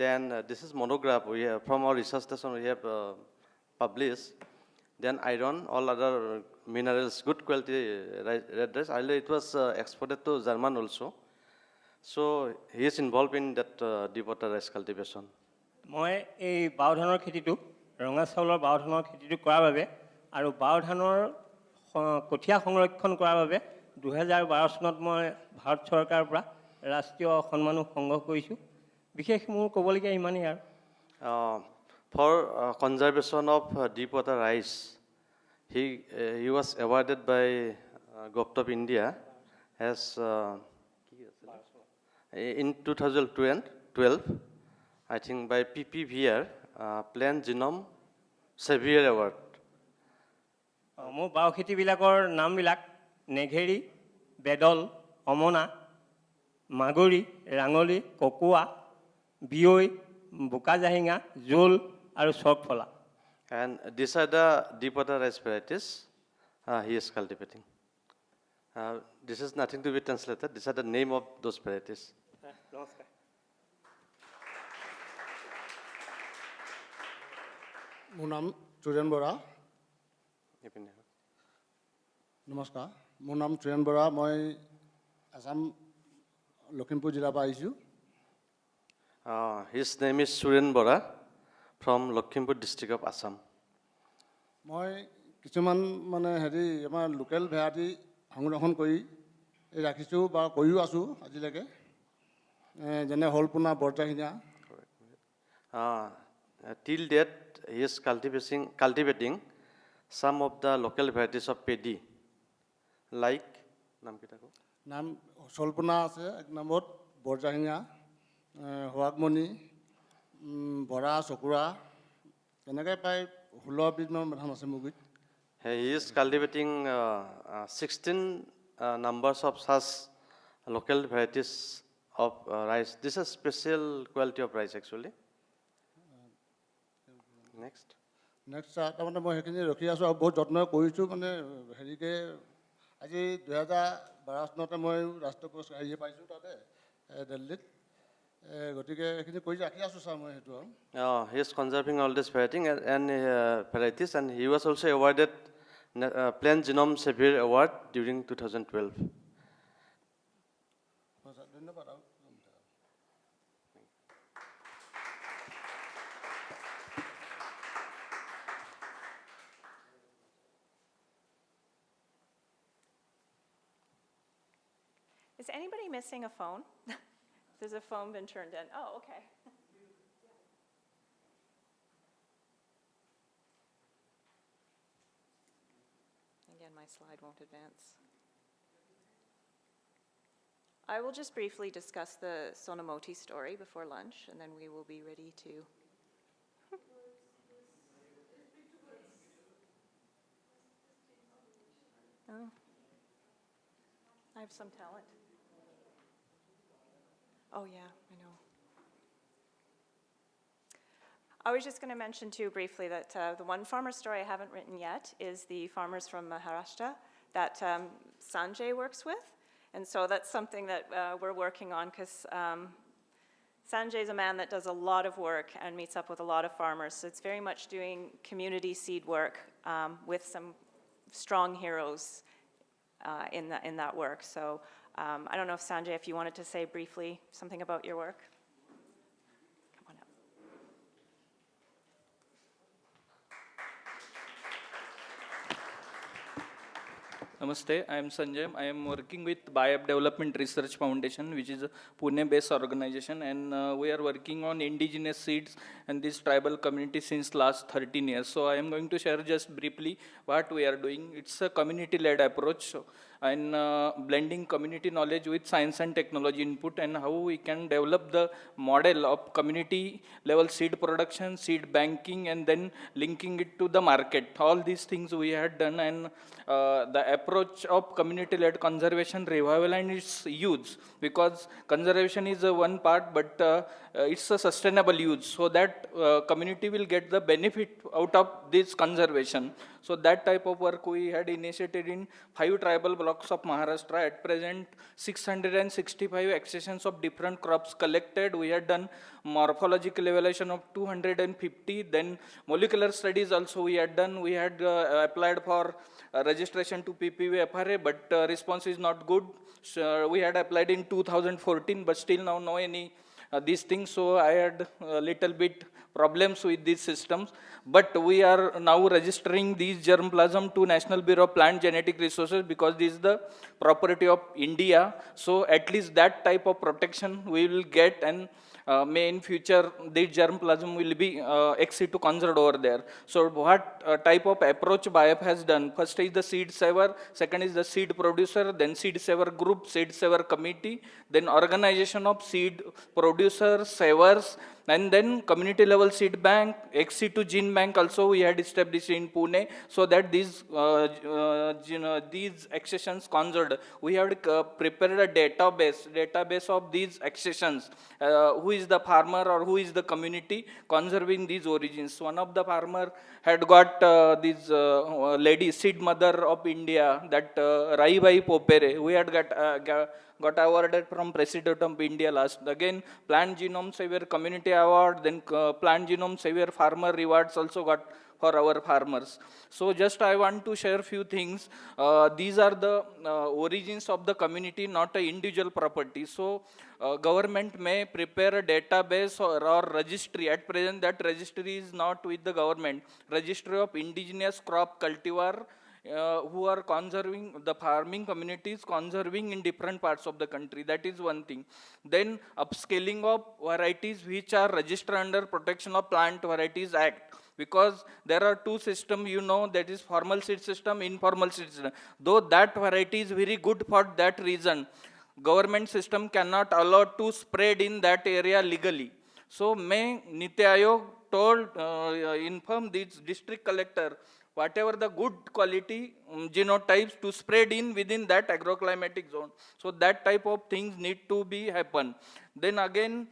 Speaker 20: Then this is monograph we have from our research station we have published. Then iron, all other minerals, good quality red rice. Earlier it was exported to German also. So he is involved in that deep water rice cultivation.
Speaker 19: মই এই বাও ধানৰ খেতিটো ৰঙা চাউলৰ বাও ধানৰ খেতিটো কৰাৰ বাবে আৰু বাও ধানৰ কঠীয়া সংৰক্ষণ কৰাৰ বাবে 2012 চনত মই ভাৰত চৰকাৰৰ পৰা ৰাষ্ট্ৰীয় সন্মানো সংগ্ৰহ কৰিছোঁ। বিশেষ মোৰ ক'বলগীয়া ইমানেই আৰু।
Speaker 20: For conservation of deep water rice, he was awarded by Government of India as in 2012, I think by PPVR, Plant Genome Savior Award.
Speaker 19: মোৰ বাও খেতিবিলাকৰ নামবিলাক নেঘেৰি, বেদল, অমনা, মাগুৰি, ৰাঙলি, ককোৱা, বিয়ৈ, বোকাজাহিঙা, জোল আৰু চকফলা।
Speaker 20: And these are the deep water rice varieties he is cultivating. This is nothing to be translated. These are the name of those varieties.
Speaker 19: নমস্কাৰ।
Speaker 21: মোৰ নাম চুৰেণ বৰা। নমস্কাৰ, মোৰ নাম চুৰেণ বৰা, মই আসাম লখিমপুৰ জিলাৰ পৰা আহিছোঁ।
Speaker 20: His name is Suren Bora from Lakhimpur district of Assam.
Speaker 21: মই কিছুমান মানে আমাৰ লোকেল ভেৰাইটি সংৰক্ষণ কৰি ৰাখিছোঁ বা কৰিও আছোঁ আজিলৈকে, যেনে হলপোনা, বৰজাহিঙা।
Speaker 20: Till date, he is cultivating some of the local varieties of paddy, like
Speaker 21: নাম হলপোনা আছে এক নম্বৰত, বৰজাহিঙা, হোৱাকমণি, বৰা, চকুৰা, তেনেকৈ প্ৰায় 16 বিধমান ধান আছে মোৰ গুৰিত।
Speaker 20: He is cultivating 16 numbers of such local varieties of rice. This is special quality of rice actually. Next.
Speaker 21: Next তাৰমানে মই সেইখিনি ৰখি আছোঁ আৰু বহুত যত্ন কৰিছোঁ, মানে হেৰিকে আজি 2012 চনতে মই ৰাষ্ট্ৰীয় পুৰস্কাৰ হেৰিয়ে পাইছোঁ তাতে দিল্লীত, গতিকে সেইখিনি কৰি ৰাখি আছোঁ ছাৰ মই সেইটো আৰু।
Speaker 20: He is conserving all this varieties and he was also awarded Plant Genome Savior Award during 2012.
Speaker 21: ধন্যবাদ আৰু।
Speaker 2: Is anybody missing a phone? There's a phone been turned in. Oh, okay. Again, my slide won't advance. I will just briefly discuss the Sonamoti story before lunch, and then we will be ready to. Oh. I have some talent. Oh, yeah, I know. I was just going to mention too briefly that the one farmer story I haven't written yet is the farmers from Maharashtra that Sanjay works with. And so that's something that we're working on because Sanjay is a man that does a lot of work and meets up with a lot of farmers. So it's very much doing community seed work with some strong heroes in that work. So I don't know if Sanjay, if you wanted to say briefly something about your work. Come on up.
Speaker 14: Namaste, I am Sanjay. I am working with BIAP Development Research Foundation, which is a Pune-based organization, and we are working on indigenous seeds and this tribal community since last 13 years. So I am going to share just briefly what we are doing. It's a community-led approach and blending community knowledge with science and technology input, and how we can develop the model of community-level seed production, seed banking, and then linking it to the market. All these things we had done, and the approach of community-led conservation revival and its use, because conservation is one part, but it's a sustainable use, so that community will get the benefit out of this conservation. So that type of work we had initiated in 5 tribal blocks of Maharashtra. At present, 665 accessions of different crops collected. We had done morphological evaluation of 250. Then molecular studies also we had done. We had applied for registration to PPV FRA, but response is not good. So we had applied in 2014, but still now no any these things. So I had a little bit problems with these systems, but we are now registering these germplasm to National Bureau of Plant Genetic Resources, because this is the property of India. So at least that type of protection we will get, and may in future the germplasm will be ex situ conserved over there. So what type of approach BIAP has done? First is the seed saver, second is the seed producer, then seed saver group, seed saver committee, then organization of seed producers, savers, and then community level seed bank, ex situ gene bank also we had established in Pune, so that these accessions conserved. We have prepared a database of these accessions. Who is the farmer or who is the community conserving these origins? One of the farmer had got this lady, seed mother of India, that Ravi Popere. We had got awarded from President of India last. Again, Plant Genome Savior Community Award, then Plant Genome Savior Farmer Rewards also got for our farmers. So just I want to share few things. These are the origins of the community, not an individual property. So government may prepare a database or registry. At present, that registry is not with the government. Registry of indigenous crop cultivar who are conserving, the farming communities conserving in different parts of the country. That is one thing. Then upscaling of varieties which are registered under Protection of Plant Varieties Act. Because there are two systems, you know, that is formal seed system, informal seed system. Though that variety is very good for that reason, government system cannot allow to spread in that area legally. So may Niti Aayog told, inform this district collector, whatever the good quality genotypes to spread in within that agroclimatic zone. So that type of things need to be happen. Then again,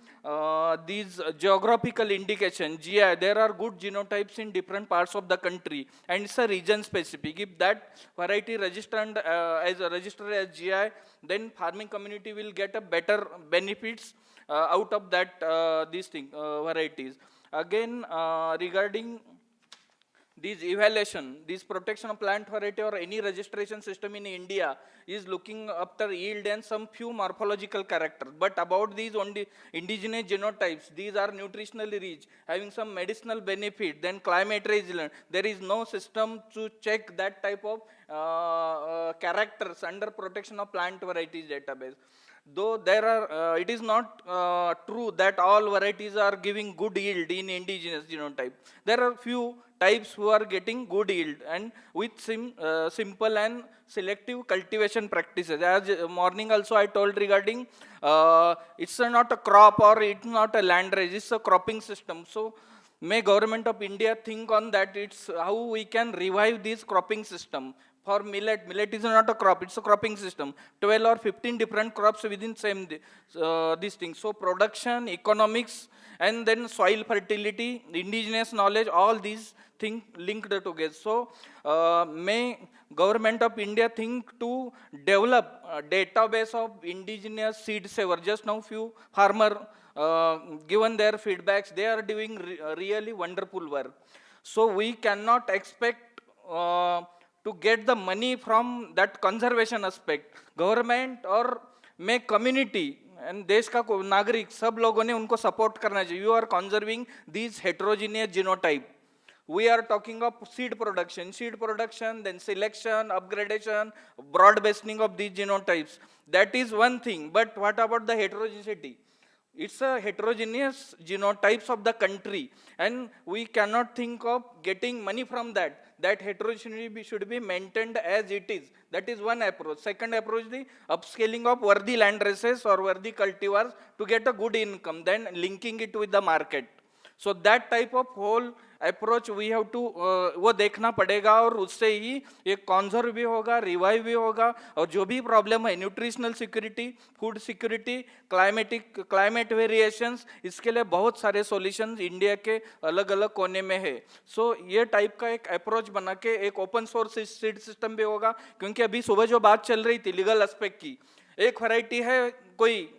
Speaker 14: these geographical indication, GI, there are good genotypes in different parts of the country, and it's a region specific. If that variety registered as GI, then farming community will get a better benefits out of that varieties. Again, regarding this evaluation, this protection of plant variety or any registration system in India is looking after yield and some few morphological characters. But about these only indigenous genotypes, these are nutritionally rich, having some medicinal benefit, then climate resilient. There is no system to check that type of characters under protection of plant varieties database. Though there are, it is not true that all varieties are giving good yield in indigenous genotype. There are few types who are getting good yield, and with simple and selective cultivation practices. As morning also I told regarding, it's not a crop or it's not a land raise, it's a cropping system. So may government of India think on that, it's how we can revive this cropping system. For millet, millet is not a crop, it's a cropping system. 12 or 15 different crops within same this thing. So production, economics, and then soil fertility, indigenous knowledge, all these things linked together. So may government of India think to develop a database of indigenous seed saver. Just now few farmer given their feedbacks, they are doing really wonderful work. So we cannot expect to get the money from that conservation aspect. Government और में community and देश का नागरिक सब लोगों ने उनको support करना चाहिए. You are conserving these heterogeneous genotype. We are talking of seed production, then selection, upgradation, broad basing of these genotypes. That is one thing. But what about the heterogeneity? It's a heterogeneous genotypes of the country, and we cannot think of getting money from that. That heterogeneity should be maintained as it is. That is one approach. Second approach, the upscaling of worthy land races or worthy cultivars to get a good income, then linking it with the market. So that type of whole approach we have to वो देखना पड़ेगा, और उससे ही ये conserve भी होगा, revive भी होगा, और जो भी प्रॉब्लम है nutritional security, food security, climate variations, इसके लिए बहुत सारे सॉल्यूशंस इंडिया के अलग अलग कोने में है. सो ये टाइप का एक अप्रोच बना के एक ओपन सोर्स सीड सिस्टम भी होगा. क्योंकि अभी सुबह जो बात चल रही थी लीगल एस्पेक्ट की, एक वैरायटी है कोई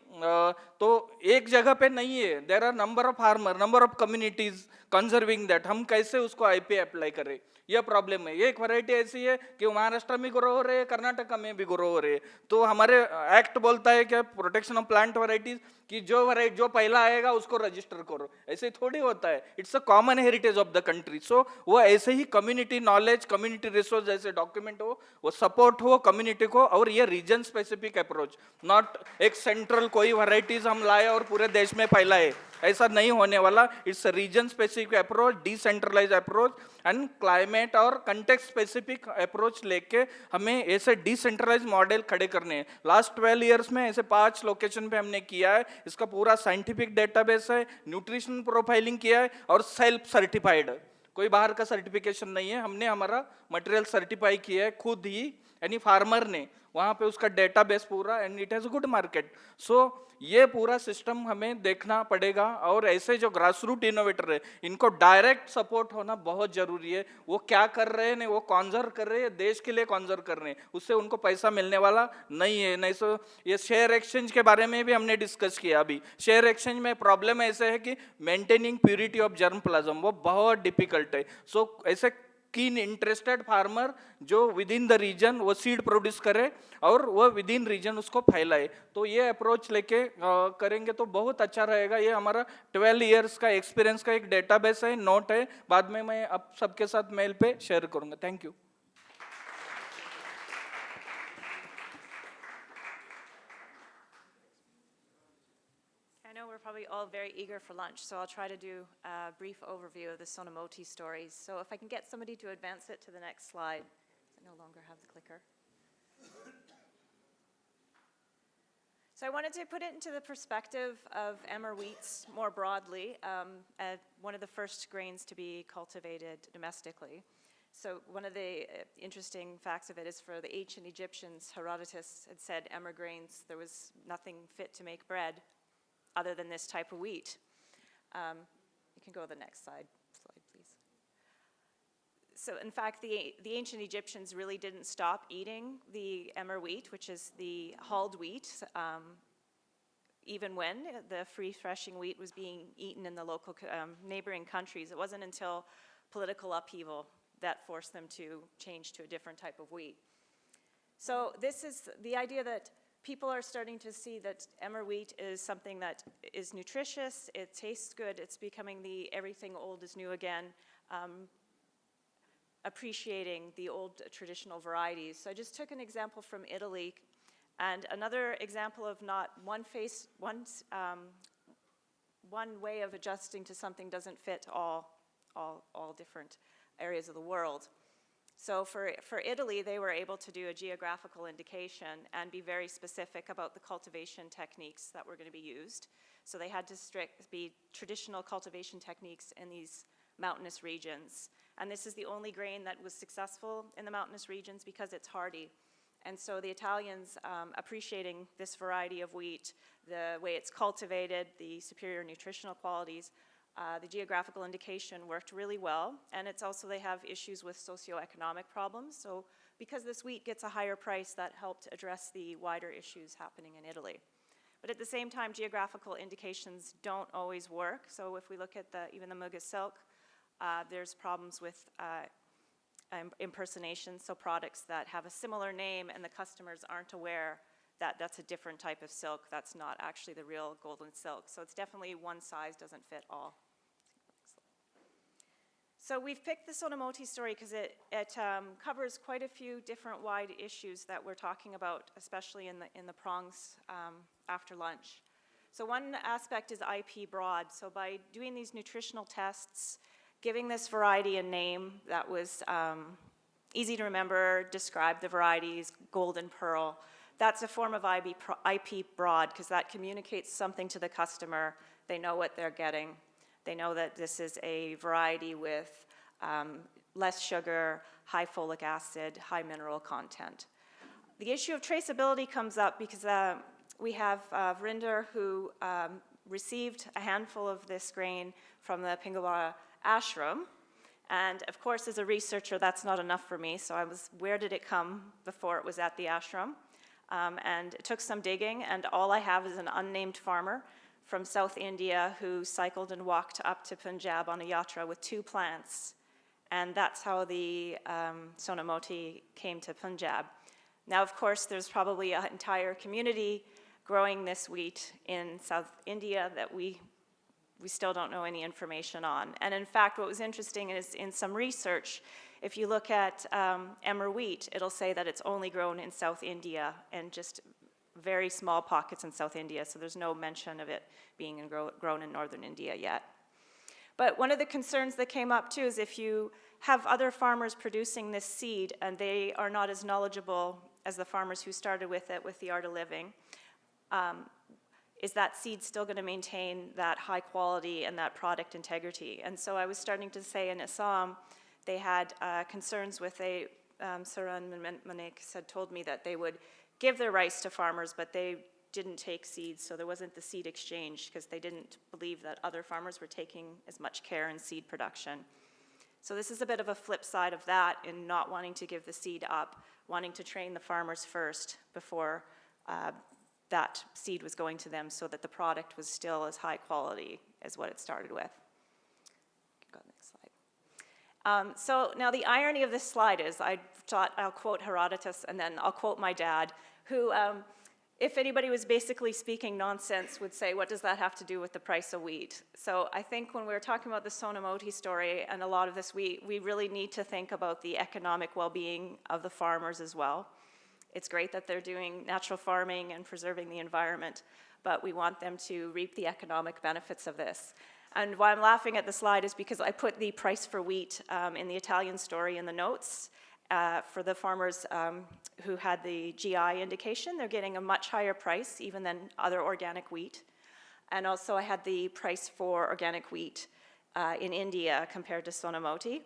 Speaker 14: तो एक जगह पे नहीं है, there are number of farmer, number of communities conserving that, हम कैसे उसको आईपी अप्लाई करें, यह प्रॉब्लम है. एक वैरायटी ऐसी है कि महाराष्ट्र में ग्रो हो रहे हैं, कर्नाटक में भी ग्रो हो रहे हैं. तो हमारे एक्ट बोलता है कि प्रोटेक्शन ऑफ प्लांट वैरायटीज कि जो पहला आएगा उसको रजिस्टर करो. ऐसे थोड़ी होता है, it's a common heritage of the country. So वो ऐसे ही कम्युनिटी नॉलेज, कम्युनिटी रिसोर्स जैसे डॉक्यूमेंट हो, वो सपोर्ट हो कम्युनिटी को, और ये रीजन स्पेसिफिक अप्रोच, नॉट एक सेंट्रल कोई वैरायटीज हम लाए और पूरे देश में फैलाए, ऐसा नहीं होने वाला. It's region specific approach, decentralise approach and climate और कंटेक्स्ट स्पेसिफिक अप्रोच लेके हमें ऐसे डिसेंट्रलाइज मॉडल खड़े करने हैं. लास्ट 12 ईयर्स में ऐसे 5 लोकेशन पे हमने किया है. इसका पूरा साइंटिफिक डेटाबेस है, न्यूट्रिशन प्रोफाइलिंग किया है, और सेल्फ सर्टिफाइड, कोई बाहर का सर्टिफिकेशन नहीं है. हमने हमारा मटेरियल सर्टिफाई किया है खुद ही, यानी फार्मर ने, वहाँ पे उसका डेटाबेस पूरा, and it has good market. So ये पूरा सिस्टम हमें देखना पड़ेगा, और ऐसे जो ग्रास रूट इनोवेटर है इनको डायरेक्ट सपोर्ट होना बहुत जरूरी है. वो क्या कर रहे हैं, वो कॉन्जर्व कर रहे हैं, देश के लिए कॉन्जर्व कर रहे हैं, उससे उनको पैसा मिलने वाला नहीं है. नहीं सो ये शेयर एक्सचेंज के बारे में भी हमने डिस्कस किया. अभी शेयर एक्सचेंज में प्रॉब्लम ऐसे है कि maintaining purity of germ plasm वो बहुत डिफिकल्ट है. सो ऐसे कीन इंटरेस्टेड फार्मर जो विद इन द रीजन वो सीड प्रोड्यूस करे और वो विद इन रीजन उसको फैलाए, तो ये अप्रोच लेके करेंगे तो बहुत अच्छा रहेगा. ये हमारा 12 इयर्स का एक्सपीरियंस का एक डेटाबेस है, नोट है, बाद में मैं आप सबके साथ मेल पे शेयर करूंगा. Thank you.
Speaker 2: I know we're probably all very eager for lunch, so I'll try to do a brief overview of the Sonamoti stories. So if I can get somebody to advance it to the next slide. I no longer have the clicker. So I wanted to put it into the perspective of emmer wheats more broadly, one of the first grains to be cultivated domestically. So one of the interesting facts of it is for the ancient Egyptians, Herodotus had said emmer grains, there was nothing fit to make bread other than this type of wheat. You can go to the next slide, please. So in fact, the ancient Egyptians really didn't stop eating the emmer wheat, which is the hulled wheat, even when the free threshing wheat was being eaten in the local neighboring countries. It wasn't until political upheaval that forced them to change to a different type of wheat. So this is the idea that people are starting to see that emmer wheat is something that is nutritious, it tastes good, it's becoming the everything old is new again, appreciating the old traditional varieties. So I just took an example from Italy, and another example of not one way of adjusting to something doesn't fit all different areas of the world. So for Italy, they were able to do a geographical indication and be very specific about the cultivation techniques that were going to be used. So they had to be traditional cultivation techniques in these mountainous regions. And this is the only grain that was successful in the mountainous regions because it's hardy. And so the Italians, appreciating this variety of wheat, the way it's cultivated, the superior nutritional qualities, the geographical indication worked really well. And it's also, they have issues with socioeconomic problems. So because this wheat gets a higher price, that helped address the wider issues happening in Italy. But at the same time, geographical indications don't always work. So if we look at even the Muga silk, there's problems with impersonation, so products that have a similar name and the customers aren't aware that that's a different type of silk, that's not actually the real golden silk. So it's definitely one size doesn't fit all. So we've picked the Sonomoti story because it covers quite a few different wide issues that we're talking about, especially in the prongs after lunch. So one aspect is IP broad. So by doing these nutritional tests, giving this variety a name that was easy to remember, describe the varieties, golden pearl, that's a form of IP broad because that communicates something to the customer. They know what they're getting. They know that this is a variety with less sugar, high folic acid, high mineral content. The issue of traceability comes up because we have Vrinder who received a handful of this grain from the Pingawara ashram. And of course, as a researcher, that's not enough for me. So where did it come before it was at the ashram? And it took some digging, and all I have is an unnamed farmer from South India who cycled and walked up to Punjab on a yatra with 2 plants. And that's how the Sonomoti came to Punjab. Now, of course, there's probably an entire community growing this wheat in South India that we still don't know any information on. And in fact, what was interesting is in some research, if you look at emmer wheat, it'll say that it's only grown in South India and just very small pockets in South India, so there's no mention of it being grown in northern India yet. But one of the concerns that came up too is if you have other farmers producing this seed and they are not as knowledgeable as the farmers who started with it with the art of living, is that seed still going to maintain that high quality and that product integrity? And so I was starting to say in Assam, they had concerns with Saran Manek had told me that they would give their rice to farmers, but they didn't take seeds, so there wasn't the seed exchange because they didn't believe that other farmers were taking as much care in seed production. So this is a bit of a flip side of that in not wanting to give the seed up, wanting to train the farmers first before that seed was going to them so that the product was still as high quality as what it started with. Go to the next slide. So now the irony of this slide is I thought I'll quote Herodotus and then I'll quote my dad, who, if anybody was basically speaking nonsense, would say, what does that have to do with the price of wheat? So I think when we're talking about the Sonomoti story and a lot of this wheat, we really need to think about the economic well-being of the farmers as well. It's great that they're doing natural farming and preserving the environment, but we want them to reap the economic benefits of this. And why I'm laughing at the slide is because I put the price for wheat in the Italian story in the notes. For the farmers who had the GI indication, they're getting a much higher price even than other organic wheat. And also I had the price for organic wheat in India compared to Sonomoti.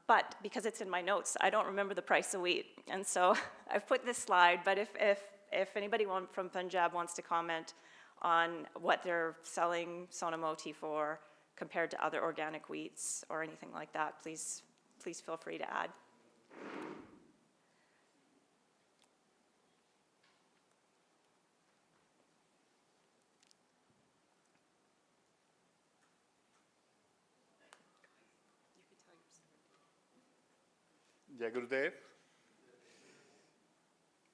Speaker 2: But because it's in my notes, I don't remember the price of wheat. And so I've put this slide, but if anybody from Punjab wants to comment on what they're selling Sonomoti for compared to other organic wheats or anything like that, please feel free to add.
Speaker 1: जय गुरुदेव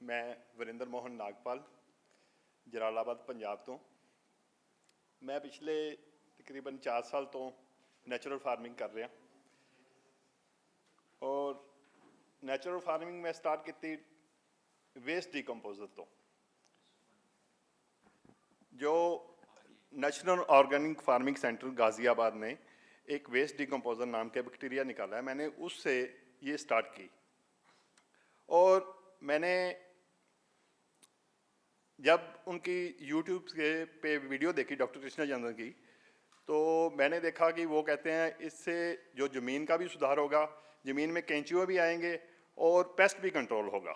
Speaker 1: मैं वरिंदर मोहन नागपाल जलालाबाद पंजाब तो मैं पिछले तकरीबन 4 साल तो natural farming कर रहा और नेचुरल फार्मिंग में स्टार्ट की वेस्ट डिकंपोजर तो जो national organic farming centre Ghaziabad ने एक वेस्ट डिकंपोजर नाम के बैक्टीरिया निकाला है मैंने उससे ये स्टार्ट की और मैंने जब उनकी यूट्यूब पे वीडियो देखी डॉक्टर कृष्णा चंद्रन की तो मैंने देखा कि वो कहते हैं इससे जो ज़मीन का भी सुधार होगा, ज़मीन में केंचुए भी आएंगे और पेस्ट भी कंट्रोल होगा।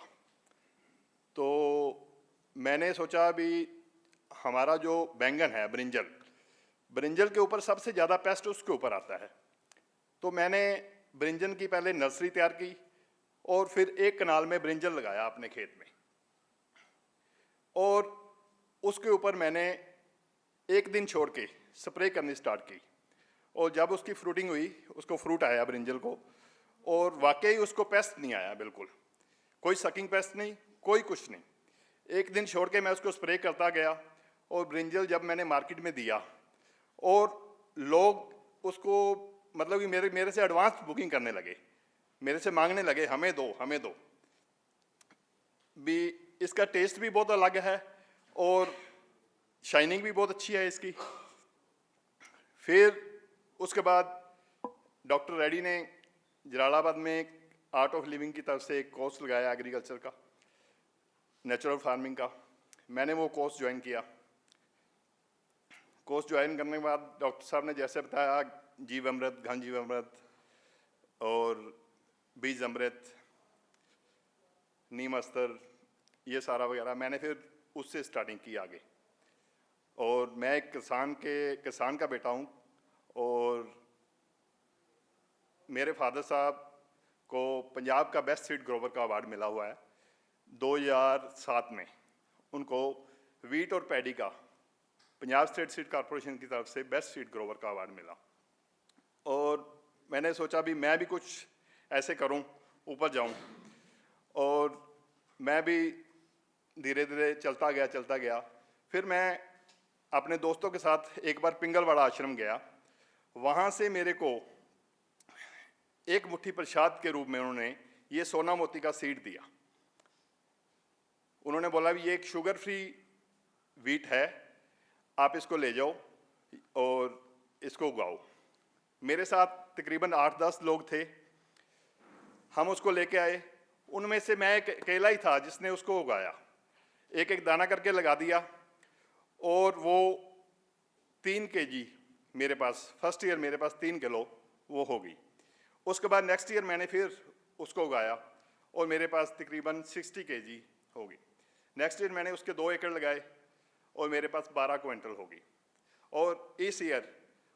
Speaker 1: तो मैंने सोचा भी हमारा जो बैंगन है ब्रिंजल के ऊपर सबसे ज़्यादा पेस्ट उसके ऊपर आता है। तो मैंने ब्रिंजल की पहले नर्सरी तैयार की और फिर एक कनाल में ब्रिंजल लगाया अपने खेत में, और उसके ऊपर मैंने एक दिन छोड़ के स्प्रे करनी स्टार्ट की। और जब उसकी फ्रूटिंग हुई, उसको फ्रूट आया ब्रिंजल को, और वाकई उसको पेस्ट नहीं आया, बिल्कुल कोई सकिंग पेस्ट नहीं, कोई कुछ नहीं। एक दिन छोड़ के मैं उसको स्प्रे करता गया, और ब्रिंजल जब मैंने मार्केट में दिया और लोग उसको मतलब कि मेरे से एडवांस बुकिंग करने लगे, मेरे से मांगने लगे हमें दो भी। इसका टेस्ट भी बहुत अलग है और शाइनिंग भी बहुत अच्छी है इसकी। फिर उसके बाद डॉक्टर रेड्डी ने जलालाबाद में आर्ट ऑफ लिविंग की तरफ से एक कोर्स लगाया एग्रीकल्चर का, नेचुरल फार्मिंग का। मैंने वो कोर्स ज्वाइन किया। कोर्स ज्वाइन करने के बाद डॉक्टर साहब ने जैसे बताया, जीव अमृत, घन जीव अमृत और बीज अमृत, नीम अस्तर, ये सारा वगैरह, मैंने फिर उससे स्टार्टिंग की आगे। और मैं एक किसान का बेटा हूँ, और मेरे फादर साहब को पंजाब का बेस्ट सीड ग्रोवर का अवार्ड मिला हुआ है 2007 में। उनको वीट और पैडी का पंजाब स्टेट सीड कॉरपोरेशन की तरफ से बेस्ट सीड ग्रोवर का अवार्ड मिला। और मैंने सोचा भी मैं भी कुछ ऐसे करूं, ऊपर जाऊं, और मैं भी धीरे धीरे चलता गया। फिर मैं अपने दोस्तों के साथ एक बार पिंगलवाड़ा आश्रम गया। वहाँ से मेरे को एक मुट्ठी प्रसाद के रूप में उन्होंने ये सोना मोती का सीड दिया। उन्होंने बोला भी ये एक शुगर फ्री वीट है, आप इसको ले जाओ और इसको उगाओ। मेरे साथ तकरीबन 8-10 लोग थे, हम उसको लेके आए। उनमें से मैं एक अकेला ही था जिसने उसको उगाया, एक दाना करके लगा दिया, और वो 3 kg मेरे पास, फर्स्ट ईयर मेरे पास 3 किलो वो हो गई। उसके बाद नेक्स्ट ईयर मैंने फिर उसको उगाया और मेरे पास तकरीबन 60 kg हो गई। नेक्स्ट ईयर मैंने उसके 2 एकड़ लगाए और मेरे पास 12 क्विंटल हो गई। और इस ईयर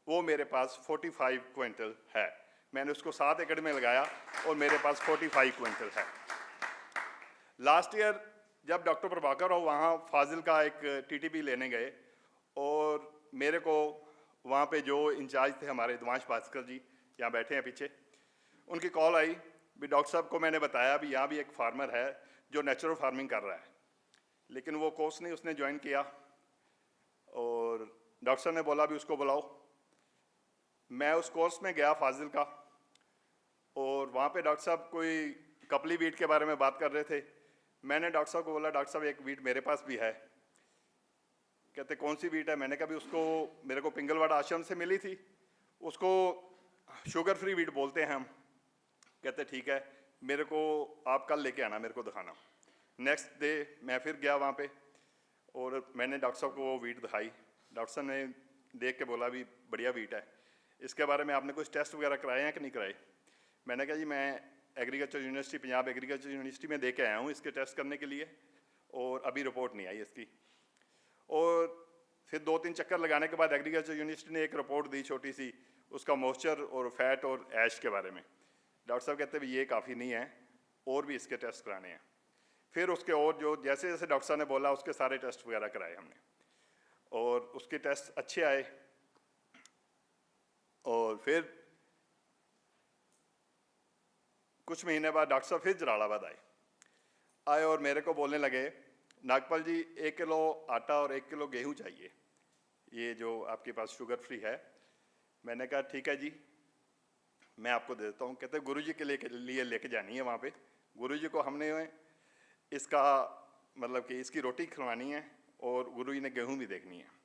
Speaker 1: वो मेरे पास 45 क्विंटल है। मैंने उसको 7 एकड़ में लगाया और मेरे पास 45 क्विंटल है। लास्ट ईयर जब डॉक्टर प्रभाकर और वहाँ फाजिल का एक टीटीपी लेने गए, और मेरे को वहाँ पे जो इंचार्ज थे हमारे दिवांश भास्कर जी, यहाँ बैठे हैं पीछे, उनकी कॉल आई भी डॉक्टर साहब को मैंने बताया भी यहाँ भी एक फार्मर है जो नेचुरल फार्मिंग कर रहा है, लेकिन वो कोर्स नहीं उसने ज्वाइन किया। और डॉक्टर साहब ने बोला भी उसको बुलाओ। मैं उस कोर्स में गया फाजिल का, और वहाँ पे डॉक्टर साहब कोई कपली वीट के बारे में बात कर रहे थे। मैंने डॉक्टर साहब को बोला, डॉक्टर साहब एक वीट मेरे पास भी है। कहते कौन सी वीट है? मैंने कहा भी उसको मेरे को पिंगलवाड़ा आश्रम से मिली थी, उसको शुगर फ्री वीट बोलते हैं हम। कहते ठीक है, मेरे को आप कल लेके आना, मेरे को दिखाना। नेक्स्ट डे मैं फिर गया वहाँ पे, और मैंने डॉक्टर साहब को वो वीट दिखाई। डॉक्टर साहब ने देख के बोला भी बढ़िया वीट है, इसके बारे में आपने कुछ टेस्ट वगैरह कराए हैं कि नहीं कराए? मैंने कहा जी मैं agriculture university, Punjab agriculture university में दे के आया हूँ इसके टेस्ट करने के लिए, और अभी रिपोर्ट नहीं आई इसकी। और फिर 2-3 चक्कर लगाने के बाद एग्रीकल्चर यूनिवर्सिटी ने एक रिपोर्ट दी छोटी सी, उसका मॉइस्चर और फैट और ऐश के बारे में। डॉक्टर साहब कहते हैं ये काफ़ी नहीं है, और भी इसके टेस्ट कराने हैं। फिर उसके और जो जैसे जैसे डॉक्टर साहब ने बोला उसके सारे टेस्ट वगैरह कराए हमने, और उसके टेस्ट अच्छे आए। और फिर कुछ महीने बाद डॉक्टर साहब फिर जलालाबाद आए और मेरे को बोलने लगे, नागपाल जी 1 किलो आटा और 1 किलो गेहूँ चाहिए, ये जो आपके पास शुगर फ्री है। मैंने कहा ठीक है जी, मैं आपको दे देता हूँ। कहते गुरुजी के लिए लेके जानी है वहाँ पे, गुरुजी को हमने इसका मतलब कि इसकी रोटी खिलवानी है, और गुरुजी ने गेहूँ भी देखनी है।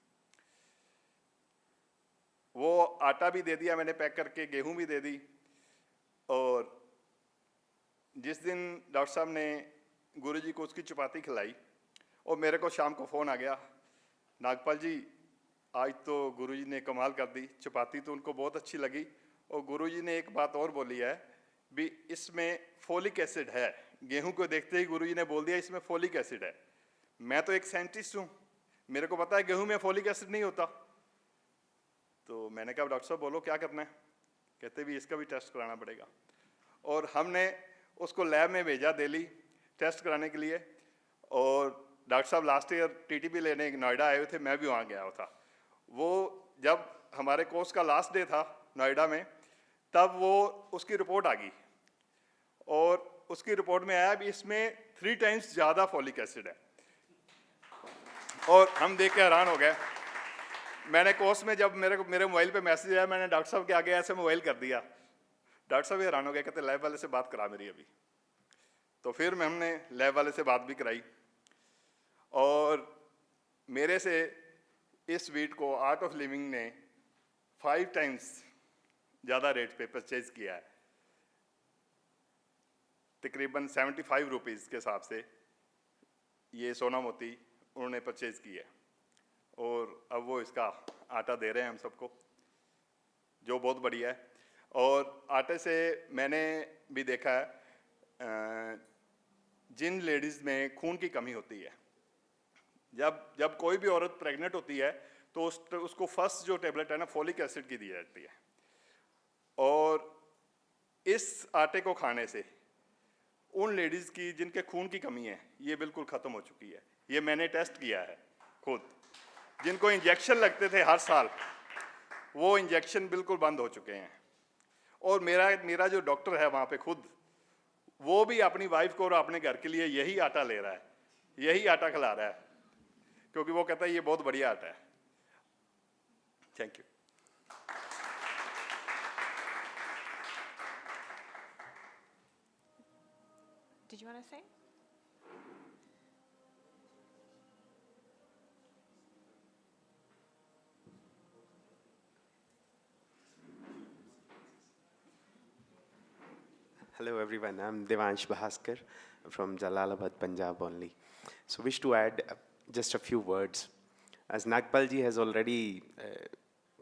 Speaker 1: वो आटा भी दे दिया मैंने पैक करके, गेहूँ भी दे दी। और जिस दिन डॉक्टर साहब ने गुरुजी को उसकी चपाती खिलाई, और मेरे को शाम को फ़ोन आ गया, नागपाल जी आज तो गुरुजी ने कमाल कर दी, चपाती तो उनको बहुत अच्छी लगी, और गुरुजी ने एक बात और बोली है भी इसमें फोलिक एसिड है। गेहूं को देखते ही गुरुजी ने बोल दिया इसमें फोलिक एसिड है। मैं तो एक साइंटिस्ट हूँ, मेरे को पता है गेहूं में फोलिक एसिड नहीं होता। तो मैंने कहा डॉक्टर साहब बोलो क्या करना है? कहते भी इसका भी टेस्ट कराना पड़ेगा। और हमने उसको लैब में भेजा दिल्ली टेस्ट कराने के लिए। और डॉक्टर साहब लास्ट ईयर टीटीपी लेने नोएडा आए हुए थे, मैं भी वहाँ गया हुआ था। वो जब हमारे कोर्स का लास्ट डे था नोएडा में, तब वो उसकी रिपोर्ट आ गई, और उसकी रिपोर्ट में आया भी इसमें 3 टाइम्स ज़्यादा फॉलिक एसिड है। और हम देख के हैरान हो गए। मैंने कोर्स में जब मेरे मोबाइल पे मैसेज आया, मैंने डॉक्टर साहब के आगे ऐसे मोबाइल कर दिया। डॉक्टर साहब हैरान हो गए, कहते लैब वाले से बात करा मेरी अभी। तो फिर हमने लैब वाले से बात भी कराई, और मेरे से इस वीट को आर्ट ऑफ लिविंग ने 5 टाइम्स ज़्यादा रेट पे परचेज किया है, तकरीबन 75 रुपीज़ के हिसाब से ये सोना मोती उन्होंने परचेज की है। और अब वो इसका आटा दे रहे हैं हम सबको, जो बहुत बढ़िया है। और आटे से मैंने भी देखा है जिन लेडीज़ में खून की कमी होती है, जब कोई भी औरत प्रेग्नेंट होती है तो उसको फर्स्ट जो टेबलेट है ना फोलिक एसिड की दी जाती है। और इस आटे को खाने से उन लेडीज़ की जिनके खून की कमी है ये बिल्कुल ख़त्म हो चुकी है। ये मैंने टेस्ट किया है खुद। जिनको इंजेक्शन लगते थे हर साल, वो इंजेक्शन बिल्कुल बंद हो चुके हैं। और मेरा जो डॉक्टर है वहाँ पे खुद, वो भी अपनी वाइफ को और अपने घर के लिए यही आटा ले रहा है, यही आटा खिला रहा है, क्योंकि वो कहता है ये बहुत बढ़िया आटा है। Thank you.
Speaker 2: Did you want to say?
Speaker 6: Hello everyone, I'm Devansh Bhaskar from Jalalabad, Punjab only. So wish to add just a few words. As Nagpal ji has already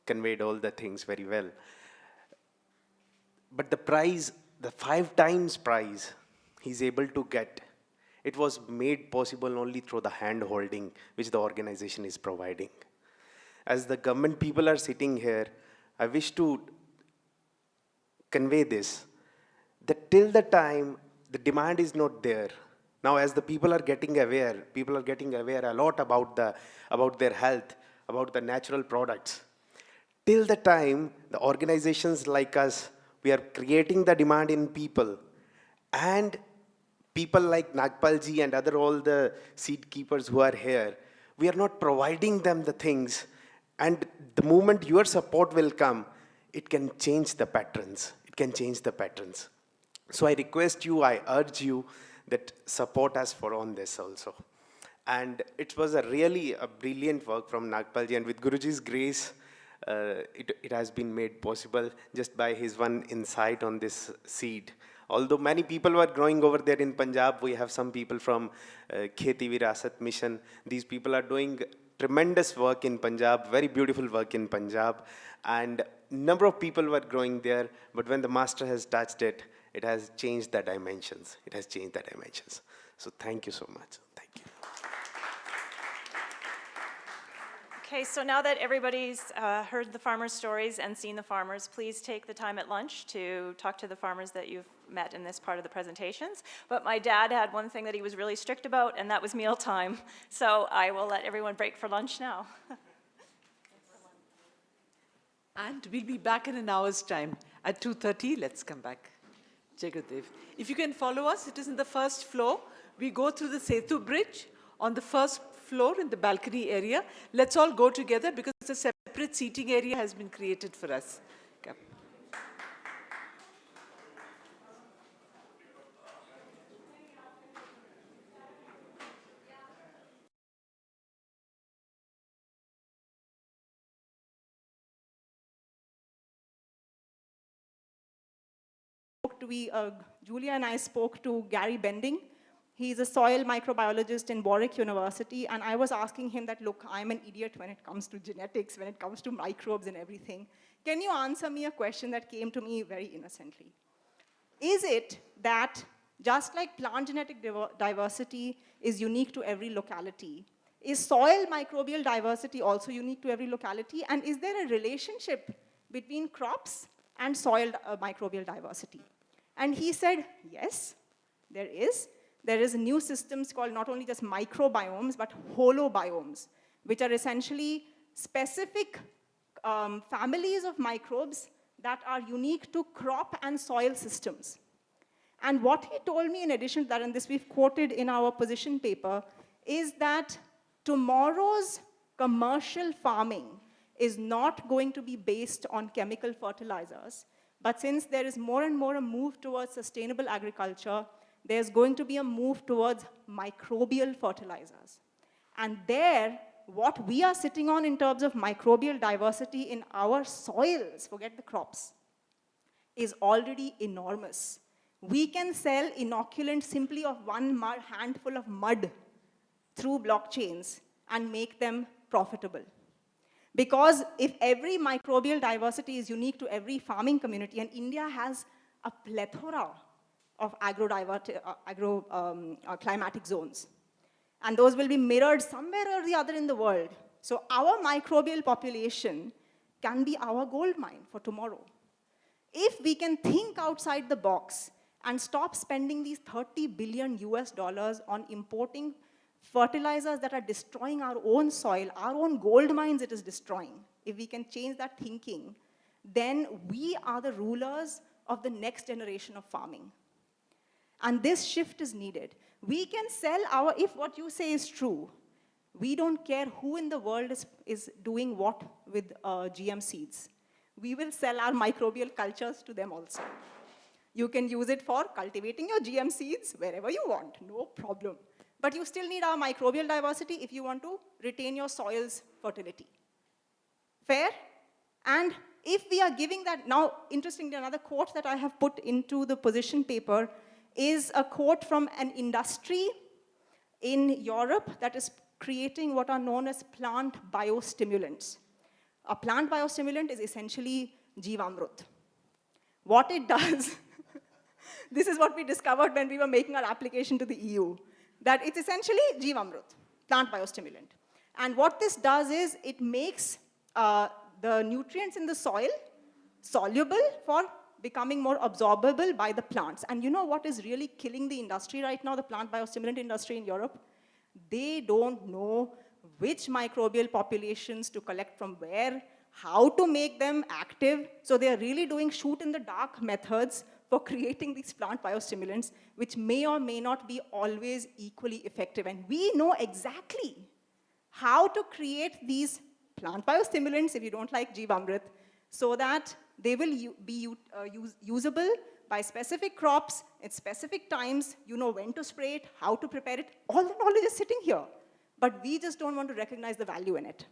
Speaker 6: conveyed all the things very well. But the prize, the 5 times prize he's able to get, it was made possible only through the hand holding which the organization is providing. As the government people are sitting here, I wish to convey this, that till the time the demand is not there, now as the people are getting aware a lot about their health, about the natural products. Till the time the organizations like us, we are creating the demand in people, and people like Nagpal ji and all the seed keepers who are here, we are not providing them the things, and the moment your support will come, it can change the patterns. It can change the patterns. So I request you, I urge you that support us for on this also. And it was really a brilliant work from Nagpal ji, and with Guruji's grace, it has been made possible just by his one insight on this seed. Although many people were growing over there in Punjab, we have some people from Kheti Virasat Mission. These people are doing tremendous work in Punjab, very beautiful work in Punjab. And number of people were growing there, but when the master has touched it, it has changed the dimensions. It has changed the dimensions. So thank you so much. Thank you.
Speaker 2: Okay, so now that everybody's heard the farmers' stories and seen the farmers, please take the time at lunch to talk to the farmers that you've met in this part of the presentations. But my dad had one thing that he was really strict about, and that was meal time. So I will let everyone break for lunch now.
Speaker 22: And we'll be back in an hour's time. At 2:30, let's come back. Jai Gurudev. If you can follow us, it is in the first floor. We go through the Setu Bridge on the first floor in the balcony area. Let's all go together because a separate seating area has been created for us. Come.
Speaker 8: Julia and I spoke to Gary Bending.
Speaker 2: He's a soil microbiologist in Warwick University, and I was asking him that, look, I'm an idiot when it comes to genetics, when it comes to microbes and everything. Can you answer me a question that came to me very innocently? Is it that just like plant genetic diversity is unique to every locality, is soil microbial diversity also unique to every locality? And is there a relationship between crops and soil microbial diversity? And he said, yes, there is. There is new systems called not only just microbiomes, but holobiomes, which are essentially specific families of microbes that are unique to crop and soil systems. And what he told me in addition to that, and this we've quoted in our position paper, is that tomorrow's commercial farming is not going to be based on chemical fertilizers, but since there is more and more a move towards sustainable agriculture, there's going to be a move towards microbial fertilizers. And there, what we are sitting on in terms of microbial diversity in our soils, forget the crops, is already enormous. We can sell inoculants simply of one handful of mud through blockchains and make them profitable. Because if every microbial diversity is unique to every farming community, and India has a plethora of climatic zones, and those will be mirrored somewhere or the other in the world. So our microbial population can be our gold mine for tomorrow. If we can think outside the box and stop spending these $30 billion on importing fertilizers that are destroying our own soil, our own gold mines it is destroying. If we can change that thinking, then we are the rulers of the next generation of farming. And this shift is needed. We can sell our, if what you say is true, we don't care who in the world is doing what with GM seeds. We will sell our microbial cultures to them also. You can use it for cultivating your GM seeds wherever you want, no problem. But you still need our microbial diversity if you want to retain your soil's fertility. Fair? And if we are giving that, now interestingly, another quote that I have put into the position paper is a quote from an industry in Europe that is creating what are known as plant biostimulants. A plant biostimulant is essentially Jeevamrut. What it does, this is what we discovered when we were making our application to the EU, that it's essentially Jeevamrut, plant biostimulant. And what this does is it makes the nutrients in the soil soluble for becoming more absorbable by the plants. And you know what is really killing the industry right now, the plant biostimulant industry in Europe? They don't know which microbial populations to collect from where, how to make them active. So they are really doing shoot-in-the-dark methods for creating these plant biostimulants, which may or may not be always equally effective. And we know exactly how to create these plant biostimulants, if you don't like Jeevamrut, so that they will be usable by specific crops at specific times. You know when to spray it, how to prepare it. All the knowledge is sitting here. But we just don't want to recognize the value in it.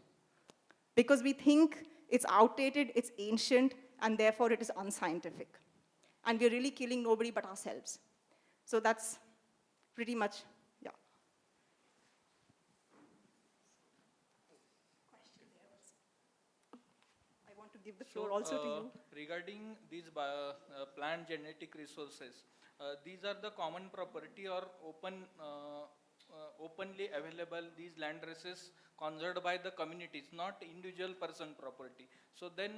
Speaker 2: Because we think it's outdated, it's ancient, and therefore it is unscientific. And we're really killing nobody but ourselves. So that's pretty much, yeah. I want to give the floor also to you.
Speaker 14: Regarding these plant genetic resources, these are the common property or openly available, these land races conserved by the communities, not individual person property. So then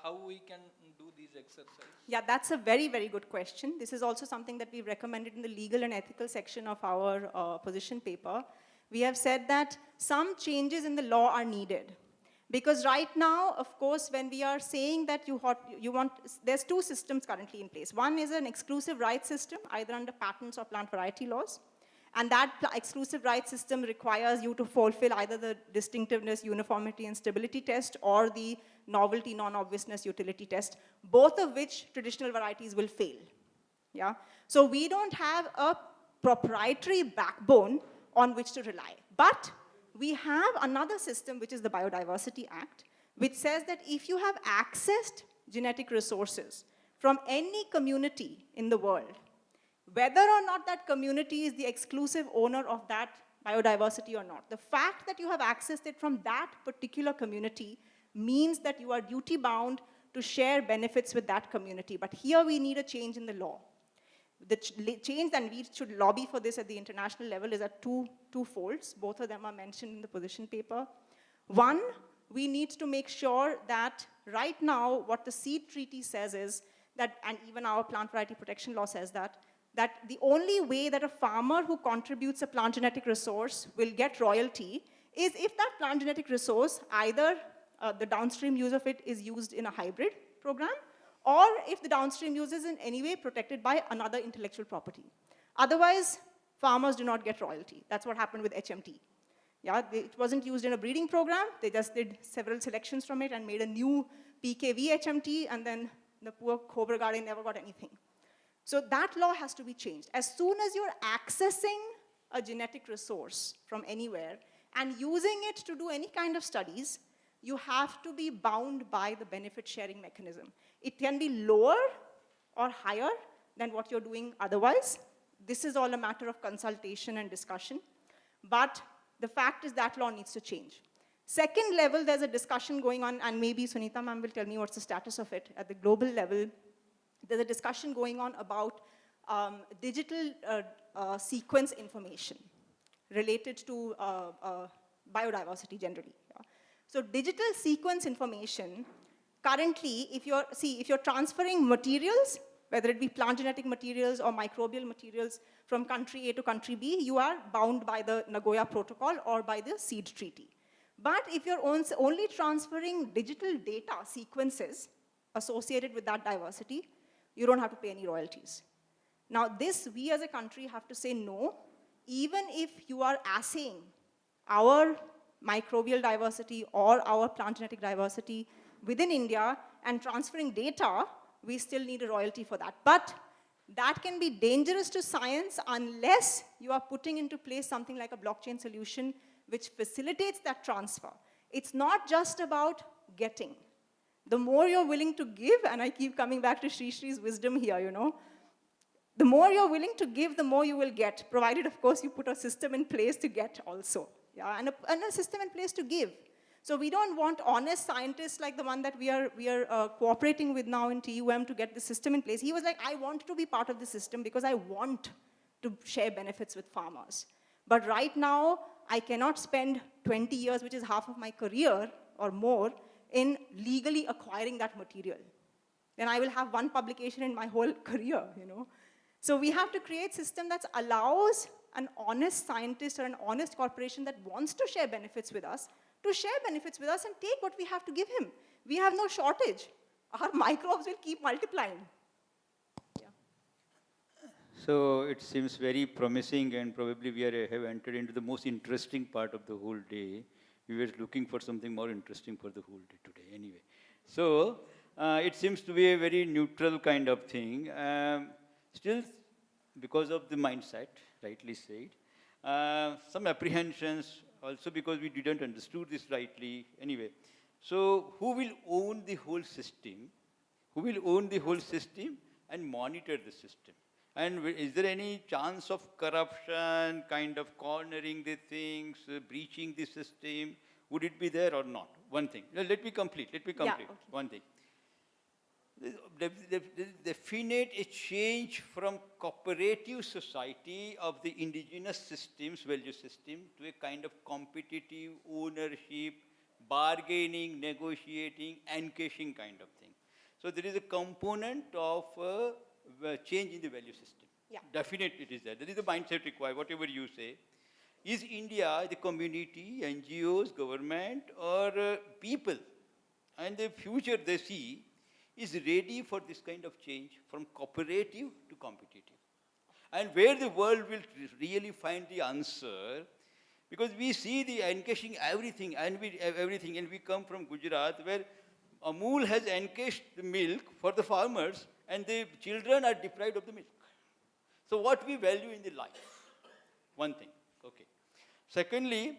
Speaker 14: how we can do these exercises?
Speaker 2: Yeah, that's a very, very good question. This is also something that we've recommended in the legal and ethical section of our position paper. We have said that some changes in the law are needed. Because right now, of course, when we are saying that there's two systems currently in place. One is an exclusive rights system, either under patents or plant variety laws. And that exclusive rights system requires you to fulfill either the distinctiveness, uniformity, and stability test or the novelty, non-obviousness, utility test, both of which traditional varieties will fail. Yeah? So we don't have a proprietary backbone on which to rely. But we have another system, which is the Biodiversity Act, which says that if you have accessed genetic resources from any community in the world, whether or not that community is the exclusive owner of that biodiversity or not. The fact that you have accessed it from that particular community means that you are duty bound to share benefits with that community. But here we need a change in the law. The change, and we should lobby for this at the international level, is at two folds. Both of them are mentioned in the position paper. One, we need to make sure that right now what the seed treaty says is that, and even our plant variety protection law says that the only way that a farmer who contributes a plant genetic resource will get royalty is if that plant genetic resource, either the downstream use of it is used in a hybrid program, or if the downstream use is in any way protected by another intellectual property. Otherwise, farmers do not get royalty. That's what happened with HMT. Yeah, it wasn't used in a breeding program. They just did several selections from it and made a new PKV HMT, and then the poor Cobra Garden never got anything. So that law has to be changed. As soon as you're accessing a genetic resource from anywhere and using it to do any kind of studies, you have to be bound by the benefit sharing mechanism. It can be lower or higher than what you're doing otherwise. This is all a matter of consultation and discussion. But the fact is that law needs to change. Second level, there's a discussion going on, and maybe Sunita ma'am will tell me what's the status of it. At the global level, there's a discussion going on about digital sequence information related to biodiversity generally. Yeah. So digital sequence information, currently, if you're transferring materials, whether it be plant genetic materials or microbial materials from country A to country B, you are bound by the Nagoya Protocol or by the seed treaty. But if you're only transferring digital data sequences associated with that diversity, you don't have to pay any royalties. Now this, we as a country have to say no, even if you are assaying our microbial diversity or our plant genetic diversity within India and transferring data, we still need a royalty for that. But that can be dangerous to science unless you are putting into place something like a blockchain solution which facilitates that transfer. It's not just about getting. The more you're willing to give, and I keep coming back to Sri Sri's wisdom here, you know, the more you're willing to give, the more you will get, provided, of course, you put a system in place to get also. Yeah, and a system in place to give. So we don't want honest scientists like the one that we are cooperating with now in TUM to get the system in place. He was like, I want to be part of the system because I want to share benefits with farmers. But right now, I cannot spend 20 years, which is half of my career or more, in legally acquiring that material. Then I will have one publication in my whole career, you know. So we have to create a system that allows an honest scientist or an honest corporation that wants to share benefits with us to share benefits with us and take what we have to give him. We have no shortage. Our microbes will keep multiplying.
Speaker 13: So it seems very promising, and probably we have entered into the most interesting part of the whole day. We were looking for something more interesting for the whole day today anyway. So it seems to be a very neutral kind of thing. Still, because of the mindset, rightly said, some apprehensions also because we didn't understood this rightly anyway. So who will own the whole system? Who will own the whole system and monitor the system? And is there any chance of corruption, kind of cornering the things, breaching the system? Would it be there or not? One thing. Let me complete. Yeah, okay. One thing. Definite a change from cooperative society of the indigenous systems, value system, to a kind of competitive ownership, bargaining, negotiating, encashing kind of thing. So there is a component of change in the value system. Yeah. Definitely it is there. There is a mindset required, whatever you say. Is India, the community, NGOs, government, or people, and the future they see, is ready for this kind of change from cooperative to competitive? And where the world will really find the answer, because we see the encashing everything, and we come from Gujarat, where Amul has encashed the milk for the farmers, and the children are deprived of the milk. So what we value in the life? One thing, okay. Secondly,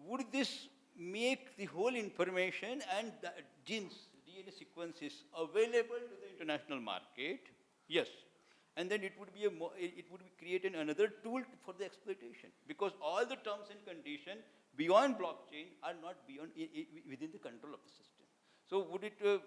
Speaker 13: would this make the whole information and the genes, DNA sequences available to the international market? Yes. And then it would be create another tool for the exploitation, because all the terms and conditions beyond blockchain are not within the control of the system. So would it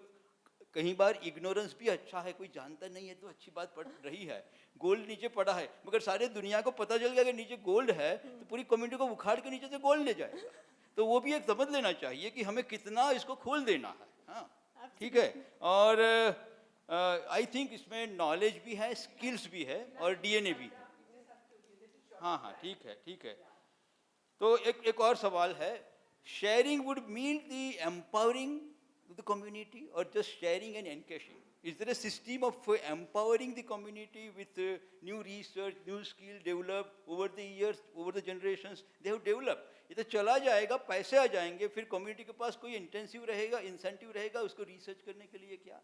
Speaker 13: कहीं बार ignorance भी अच्छा है, कोई जानता नहीं है तो अच्छी बात पड़ रही है, गोल्ड नीचे पड़ा है, मगर सारे दुनिया को पता चल गया कि नीचे गोल्ड है, तो पूरी कम्युनिटी को उखाड़ के नीचे से गोल्ड ले जाएगा. तो वो भी एक समझ लेना चाहिए कि हमें कितना इसको खोल देना है. हाँ, ठीक है. और आई थिंक इसमें नॉलेज भी है, स्किल्स भी है और डीएनए भी है. हाँ हाँ, ठीक है, ठीक है. तो एक और सवाल है, sharing would mean the empowering the community or just sharing and encashing? Is there a system of empowering the community with new research, new skill developed over the years, over the generations they have developed? ये तो चला जाएगा, पैसे आ जाएंगे, फिर community के पास कोई intensive रहेगा, इंसेंटिव रहेगा उसको रिसर्च करने के लिए क्या?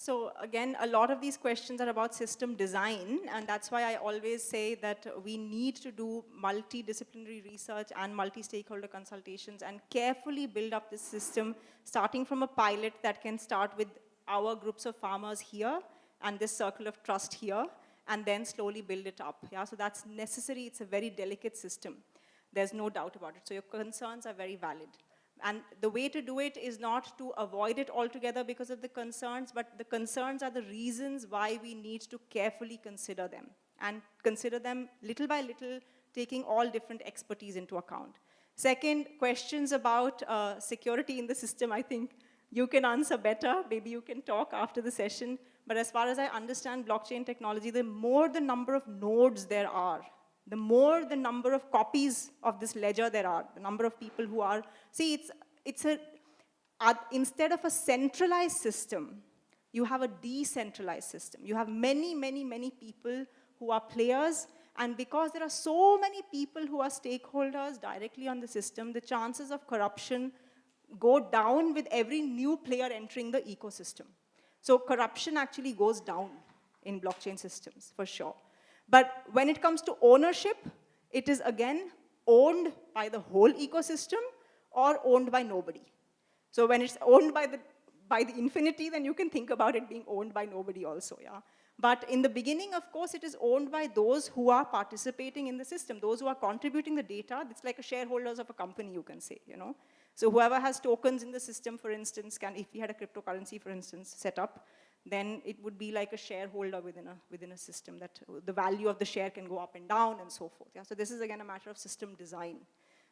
Speaker 2: So again, a lot of these questions are about system design, and that's why I always say that we need to do multidisciplinary research and multi-stakeholder consultations and carefully build up this system, starting from a pilot that can start with our groups of farmers here and this circle of trust here, and then slowly build it up. Yeah, so that's necessary. It's a very delicate system. There's no doubt about it. So your concerns are very valid. And the way to do it is not to avoid it altogether because of the concerns, but the concerns are the reasons why we need to carefully consider them and consider them little by little, taking all different expertise into account. Second, questions about security in the system, I think you can answer better. Maybe you can talk after the session. But as far as I understand blockchain technology, the more the number of nodes there are, the more the number of copies of this ledger there are, the number of people who are, see, instead of a centralized system, you have a decentralized system. You have many, many, many people who are players, and because there are so many people who are stakeholders directly on the system, the chances of corruption go down with every new player entering the ecosystem. So corruption actually goes down in blockchain systems, for sure. But when it comes to ownership, it is again owned by the whole ecosystem or owned by nobody. So when it's owned by the infinity, then you can think about it being owned by nobody also, yeah. But in the beginning, of course, it is owned by those who are participating in the system, those who are contributing the data. It's like a shareholders of a company, you can say, you know. So whoever has tokens in the system, for instance, if we had a cryptocurrency, for instance, set up, then it would be like a shareholder within a system that the value of the share can go up and down and so forth. Yeah? So this is again a matter of system design.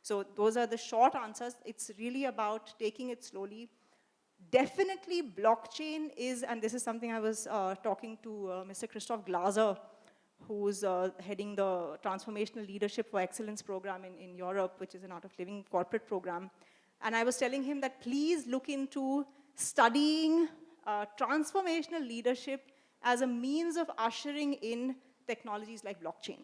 Speaker 2: So those are the short answers. It's really about taking it slowly. Definitely blockchain is, and this is something I was talking to Mr. Christoph Glaser, who's heading the Transformational Leadership for Excellence program in Europe, which is an Art of Living corporate program. And I was telling him that please look into studying transformational leadership as a means of ushering in technologies like blockchain.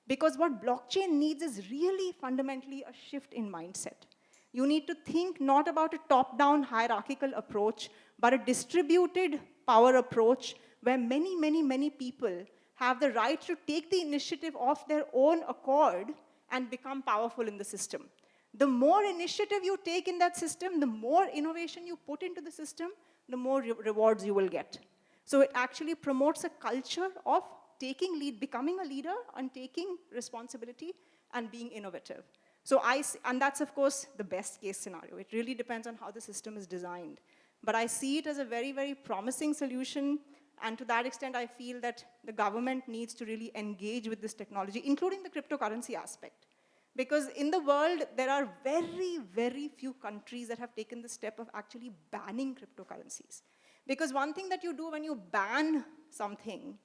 Speaker 2: Because what blockchain needs is really fundamentally a shift in mindset. You need to think not about a top-down hierarchical approach, but a distributed power approach where many, many, many people have the right to take the initiative of their own accord and become powerful in the system. The more initiative you take in that system, the more innovation you put into the system, the more rewards you will get. So it actually promotes a culture of taking lead, becoming a leader and taking responsibility and being innovative. So and that's of course the best case scenario. It really depends on how the system is designed. But I see it as a very, very promising solution. And to that extent, I feel that the government needs to really engage with this technology, including the cryptocurrency aspect. Because in the world, there are very, very few countries that have taken the step of actually banning cryptocurrencies. Because one thing that you do when you ban something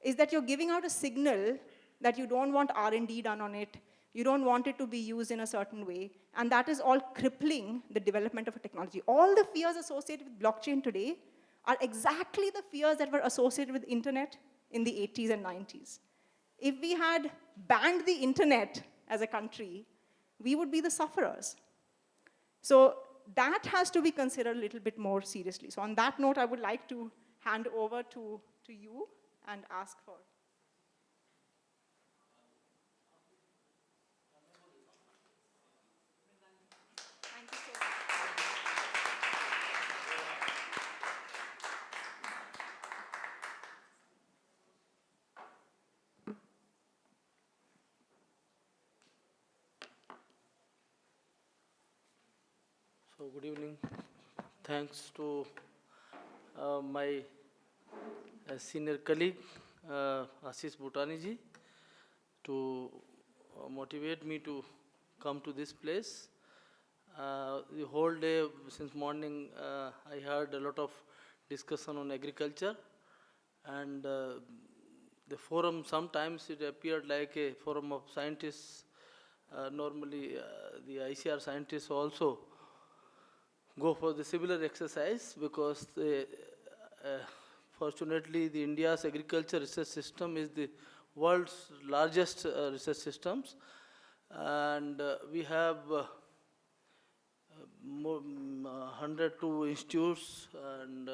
Speaker 2: is that you're giving out a signal that you don't want R&D done on it, you don't want it to be used in a certain way, and that is all crippling the development of a technology. All the fears associated with blockchain today are exactly the fears that were associated with internet in the 80s and 90s. If we had banned the internet as a country, we would be the sufferers. So that has to be considered a little bit more seriously. So on that note, I would like to hand over to you and ask for. Thank you so much.
Speaker 4: Good evening. Thanks to my senior colleague, Ashish Bhutani ji, to motivate me to come to this place. The whole day, since morning, I heard a lot of discussion on agriculture, and the forum, sometimes it appeared like a forum of scientists. Normally, the ICR scientists also go for the similar exercise, because fortunately the India's agriculture research system is the world's largest research systems, and we have more, 102 institutes and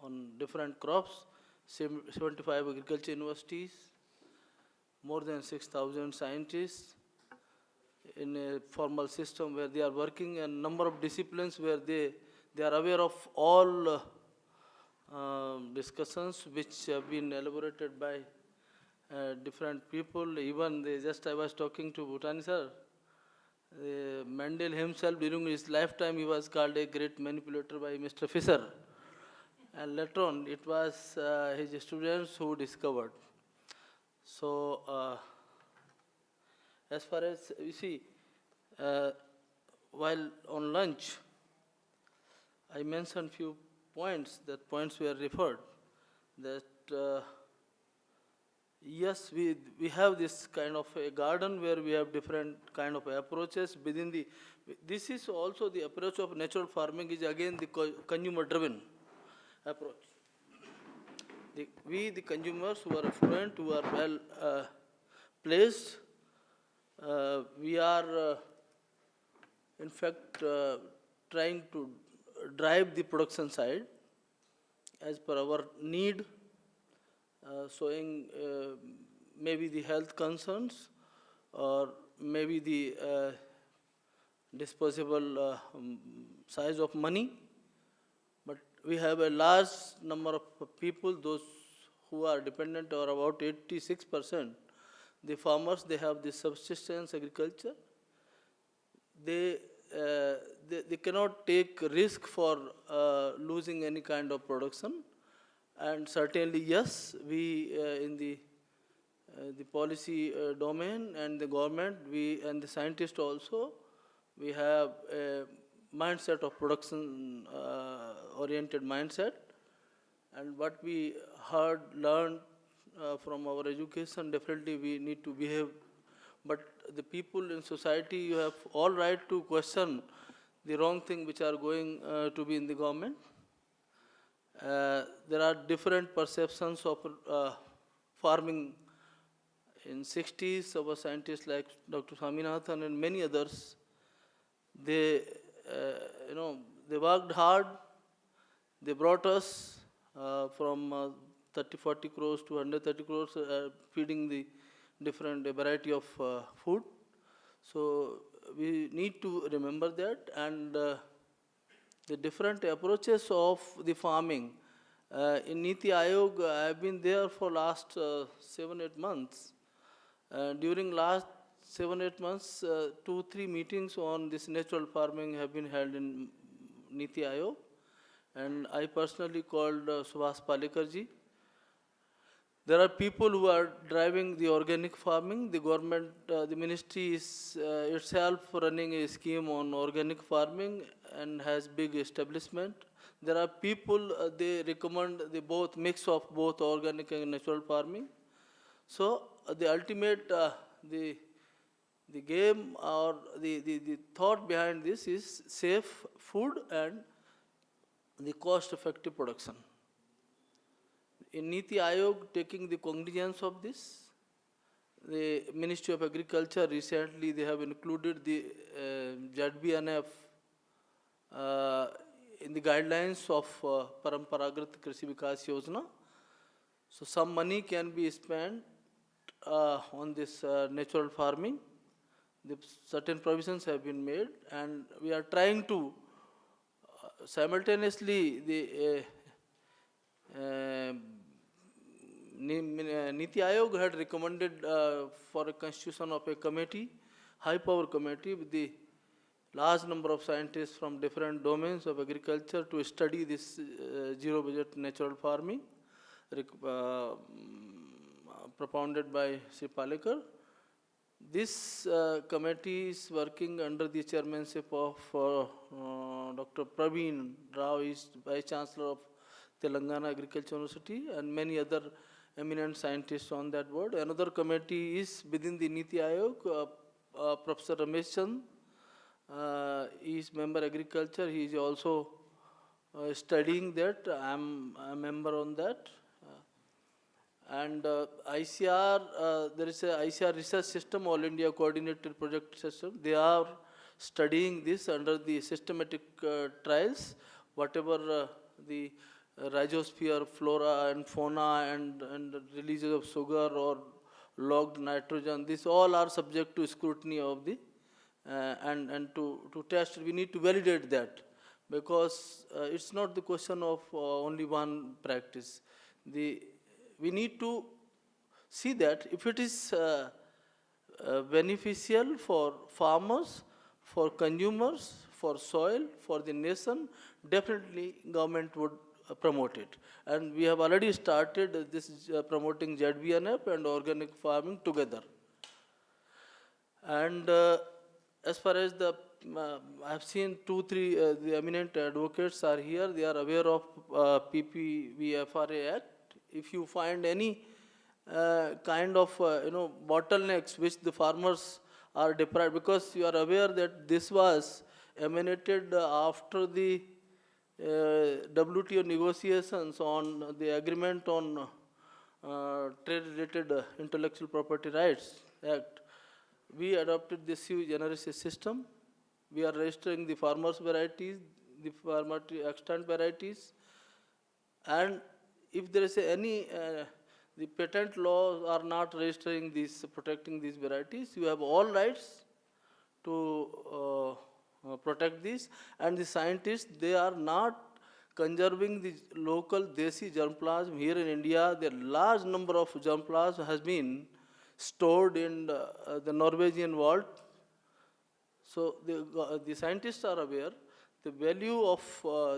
Speaker 4: on different crops, 75 agriculture universities, more than 6,000 scientists in a formal system where they are working, and number of disciplines where they are aware of all discussions which have been elaborated by different people. Even I was talking to Bhutani sir, Mendel himself during his lifetime he was called a great manipulator by Mr. Fisher, and later on it was his students who discovered. So as far as you see, while on lunch, I mentioned few points. That points were referred. That yes, we have this kind of a garden where we have different kind of approaches within the. This is also the approach of natural farming is again the consumer-driven approach. We, the consumers who are affluent, who are well placed, we are in fact trying to drive the production side as per our need, showing maybe the health concerns or maybe the disposable size of money. But we have a large number of people, those who are dependent, or about 86%. The farmers, they have the subsistence agriculture. They cannot take risk for losing any kind of production. And certainly, yes, we in the policy domain and the government, we and the scientists also, we have a mindset of production oriented mindset. And what we learned from our education, definitely we need to behave. But the people in society, you have all right to question the wrong thing which are going to be in the government. There are different perceptions of farming. In 60s, our scientists like Dr. Swaminathan and many others, they they worked hard. They brought us from 30-40 crores to 130 crores, feeding the different variety of food. So we need to remember that, and the different approaches of the farming. In Niti Aayog, I have been there for last 7-8 months. During last 7-8 months, 2-3 meetings on this natural farming have been held in Niti Aayog, and I personally called Subhash Palekarji. There are people who are driving the organic farming. The government, the ministry is itself running a scheme on organic farming and has big establishment. There are people, they recommend the both mix of both organic and natural farming. So the ultimate, the game or the thought behind this is safe food and the cost-effective production. In Niti Aayog, taking the cognizance of this, the Ministry of Agriculture recently, they have included the ZBNF in the guidelines of Paramparagat Krishi Vikas Yojana. So some money can be spent on this natural farming. The certain provisions have been made, and we are trying to simultaneously the Niti Aayog had recommended for a constitution of a committee, high power committee with the large number of scientists from different domains of agriculture to study this zero budget natural farming propounded by Sri Palekar. This committee is working under the chairmanship of Dr. Praveen Rao, is Vice Chancellor of Telangana Agriculture University, and many other eminent scientists on that board. Another committee is within the Niti Aayog. Professor Ramesh Chand is member agriculture. He is also studying that. I am a member on that. And ICR, there is a ICR research system, All India Coordinated Project System. They are studying this under the systematic trials, whatever the rhizosphere, flora and fauna and releases of sugar or logged nitrogen, these all are subject to scrutiny of the, and to test, we need to validate that, because it's not the question of only one practice. We need to see that if it is beneficial for farmers, for consumers, for soil, for the nation, definitely government would promote it. And we have already started this promoting ZBNF and organic farming together. And as far as the, I have seen 2-3 the eminent advocates are here. They are aware of PPVFRA Act. If you find any kind of bottlenecks which the farmers are deprived, because you are aware that this was emanated after the WTO negotiations on the agreement on trade-related intellectual property rights act. We adopted the sui generis system. We are registering the farmers' varieties, the farmer extant varieties, and if there is any, the patent laws are not registering these, protecting these varieties, you have all rights to protect these. And the scientists, they are not conserving the local desi germplasm. Here in India, the large number of germplasm has been stored in the Norwegian vault. So the scientists are aware the value of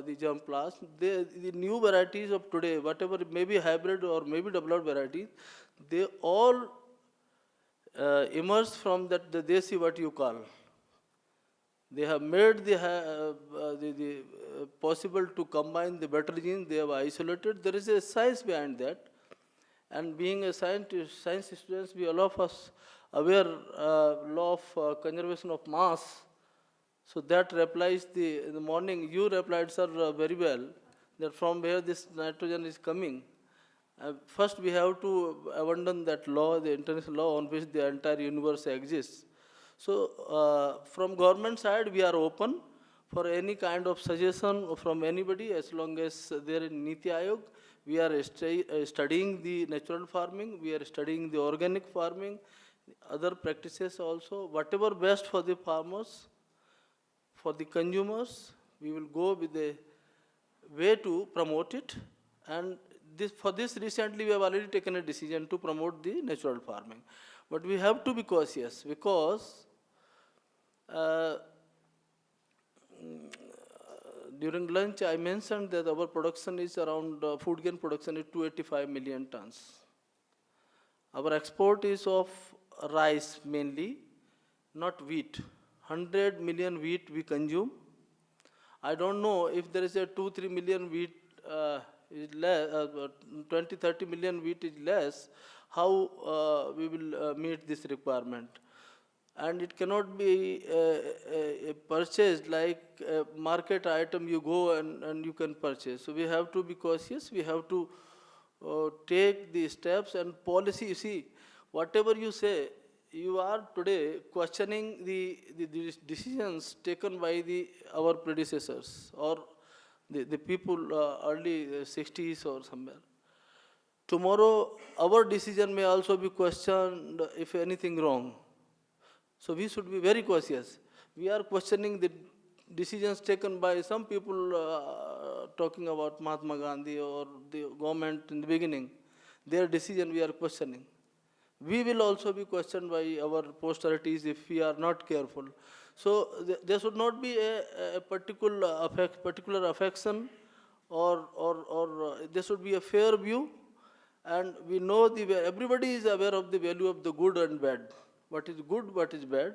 Speaker 4: the germplasm. The new varieties of today, whatever may be hybrid or maybe developed varieties, they all emerge from that the desi, what you call. They have made the possible to combine the better genes. They have isolated. There is a science behind that. And being a scientist, science students, we all of us aware law of conservation of mass. So that replies in the morning, you replied, sir, very well, that from where this nitrogen is coming. First we have to abandon that law, the international law on which the entire universe exists. So from government side, we are open for any kind of suggestion from anybody, as long as they are in Niti Aayog. We are studying the natural farming, we are studying the organic farming, other practices also, whatever best for the farmers, for the consumers, we will go with the way to promote it. And for this recently we have already taken a decision to promote the natural farming. But we have to be cautious, because during lunch I mentioned that our production is around, food grain production is 285 million tons. Our export is of rice mainly, not wheat. 100 million wheat we consume. I don't know if there is a 2-3 million wheat is less, 20-30 million wheat is less, how we will meet this requirement. And it cannot be purchased like a market item you go and you can purchase. So we have to be cautious, we have to take the steps and policy. You see, whatever you say, you are today questioning the decisions taken by our predecessors or the people early 60s or somewhere. Tomorrow, our decision may also be questioned if anything wrong. So we should be very cautious. We are questioning the decisions taken by some people talking about Mahatma Gandhi or the government in the beginning. Their decision we are questioning. we will also be questioned by our posterities if we are not careful. So there should not be a particular affection, or there should be a fair view, and we know everybody is aware of the value of the good and bad. What is good, what is bad.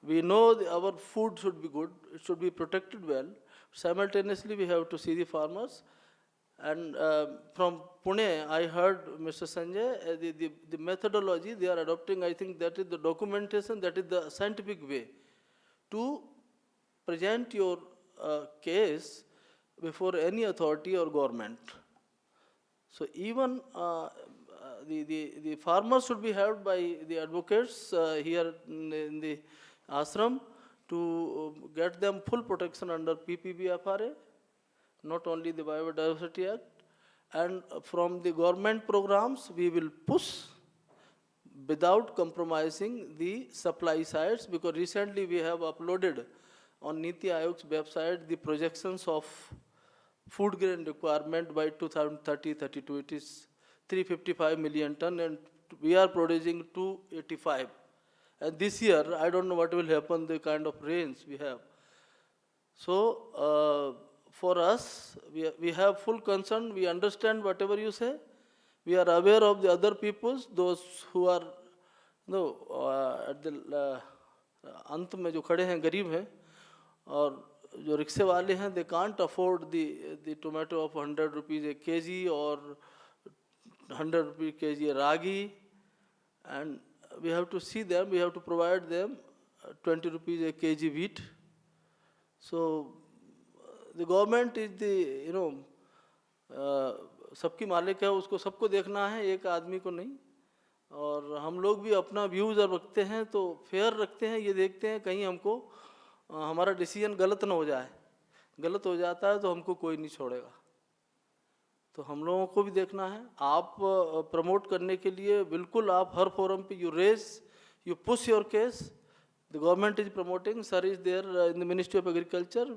Speaker 4: We know our food should be good, it should be protected well. Simultaneously, we have to see the farmers. And from Pune, I heard Mr. Sanjay, the methodology they are adopting, I think that is the documentation, that is the scientific way to present your case before any authority or government. So even the farmers should be helped by the advocates here in the ashram to get them full protection under PPBFRA, not only the Biodiversity Act. And from the government programs, we will push without compromising the supply sides, because recently we have uploaded on Niti Ayog's website the projections of food grain requirement by 2030-32. It is 355 million ton, and we are producing 285. And this year, I don't know what will happen, the kind of rains we have. So for us, we have full concern. We understand whatever you say. We are aware of the other peoples, those who are at the अंत में जो खड़े हैं गरीब हैं, और जो रिक्शे वाले हैं, they can't afford the tomato of 100 rupees a kg or 100 rupees kg ragi, and we have to see them, we have to provide them 20 rupees a kg wheat. So the government is the, सबकी मालिक है, उसको सबको देखना है, एक आदमी को नहीं. और हम लोग भी अपना व्यूज़ रखते हैं तो फेयर रखते हैं, ये देखते हैं कहीं हमको हमारा डिसीजन गलत ना हो जाए. गलत हो जाता है तो हमको कोई नहीं छोड़ेगा. तो हम लोगों को भी देखना है. आप प्रमोट करने के लिए बिल्कुल आप हर फोरम पे you raise, you push your case. The government is promoting, sir is there in the Ministry of Agriculture.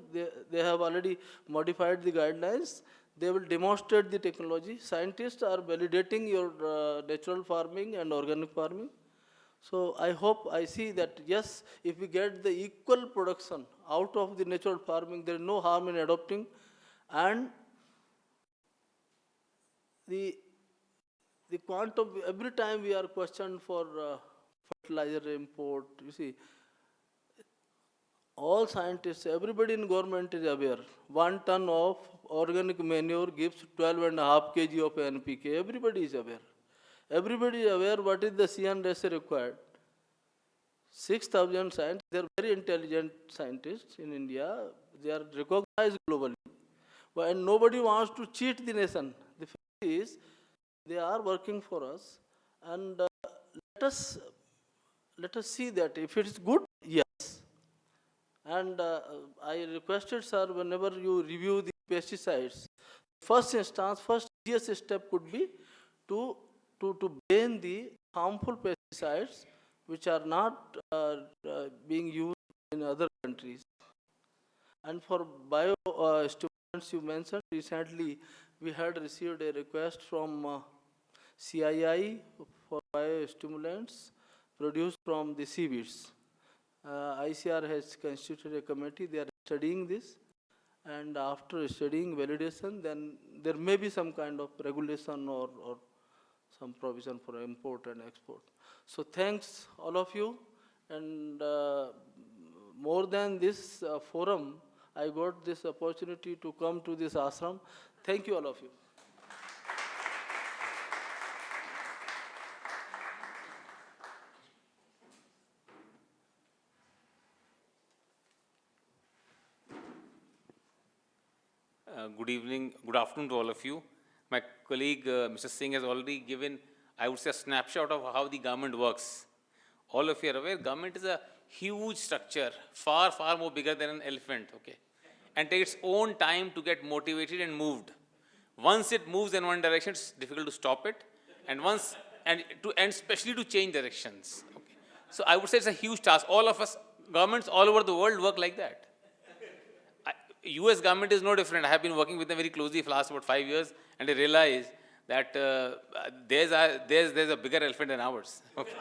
Speaker 4: They have already modified the guidelines. They will demonstrate the technology. Scientists are validating your natural farming and organic farming. So I hope, I see that yes, if we get the equal production out of the natural farming, there is no harm in adopting. And the quantum, every time we are questioned for fertilizer import, you see, all scientists, everybody in government is aware. 1 ton of organic manure gives 12.5 kg of NPK. Everybody is aware. Everybody is aware what is the CN ratio required. 6,000 scientists, they are very intelligent scientists in India. They are recognized globally. And nobody wants to cheat the nation. The fact is, they are working for us. And let us see that if it is good, yes. And I requested, sir, whenever you review the pesticides, first instance, first easiest step could be to ban the harmful pesticides which are not being used in other countries. And for biostimulants, you mentioned recently, we had received a request from CII for biostimulants produced from the seaweeds. ICR has constituted a committee, they are studying this, and after studying validation, then there may be some kind of regulation or some provision for import and export. So thanks all of you, and more than this forum, I got this opportunity to come to this ashram. Thank you all of you.
Speaker 9: Good evening, good afternoon to all of you. My colleague, Mr. Singh, has already given, I would say, a snapshot of how the government works. All of you are aware, government is a huge structure, far, far more bigger than an elephant, okay? And takes its own time to get motivated and moved. Once it moves in one direction, it's difficult to stop it. And especially to change directions, okay? So I would say it's a huge task. All of us, governments all over the world work like that. US government is no different. I have been working with them very closely for the last about 5 years, and I realize that there's a bigger elephant than ours. Okay.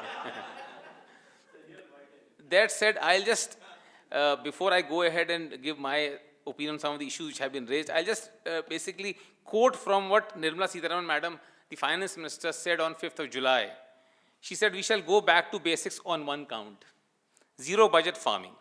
Speaker 9: That said, I'll just, before I go ahead and give my opinion on some of the issues which have been raised, I'll just basically quote from what Nirmala Sitharaman Madam, the Finance Minister, said on 5th of July. She said, we shall go back to basics on one count: zero budget farming.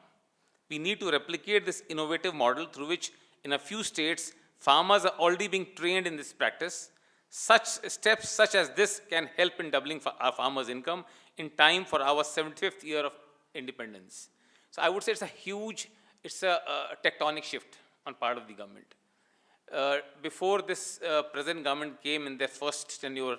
Speaker 9: We need to replicate this innovative model through which, in a few states, farmers are already being trained in this practice. Such steps such as this can help in doubling our farmers' income in time for our 75th year of independence. So I would say it's a tectonic shift on part of the government. Before this present government came in their first tenure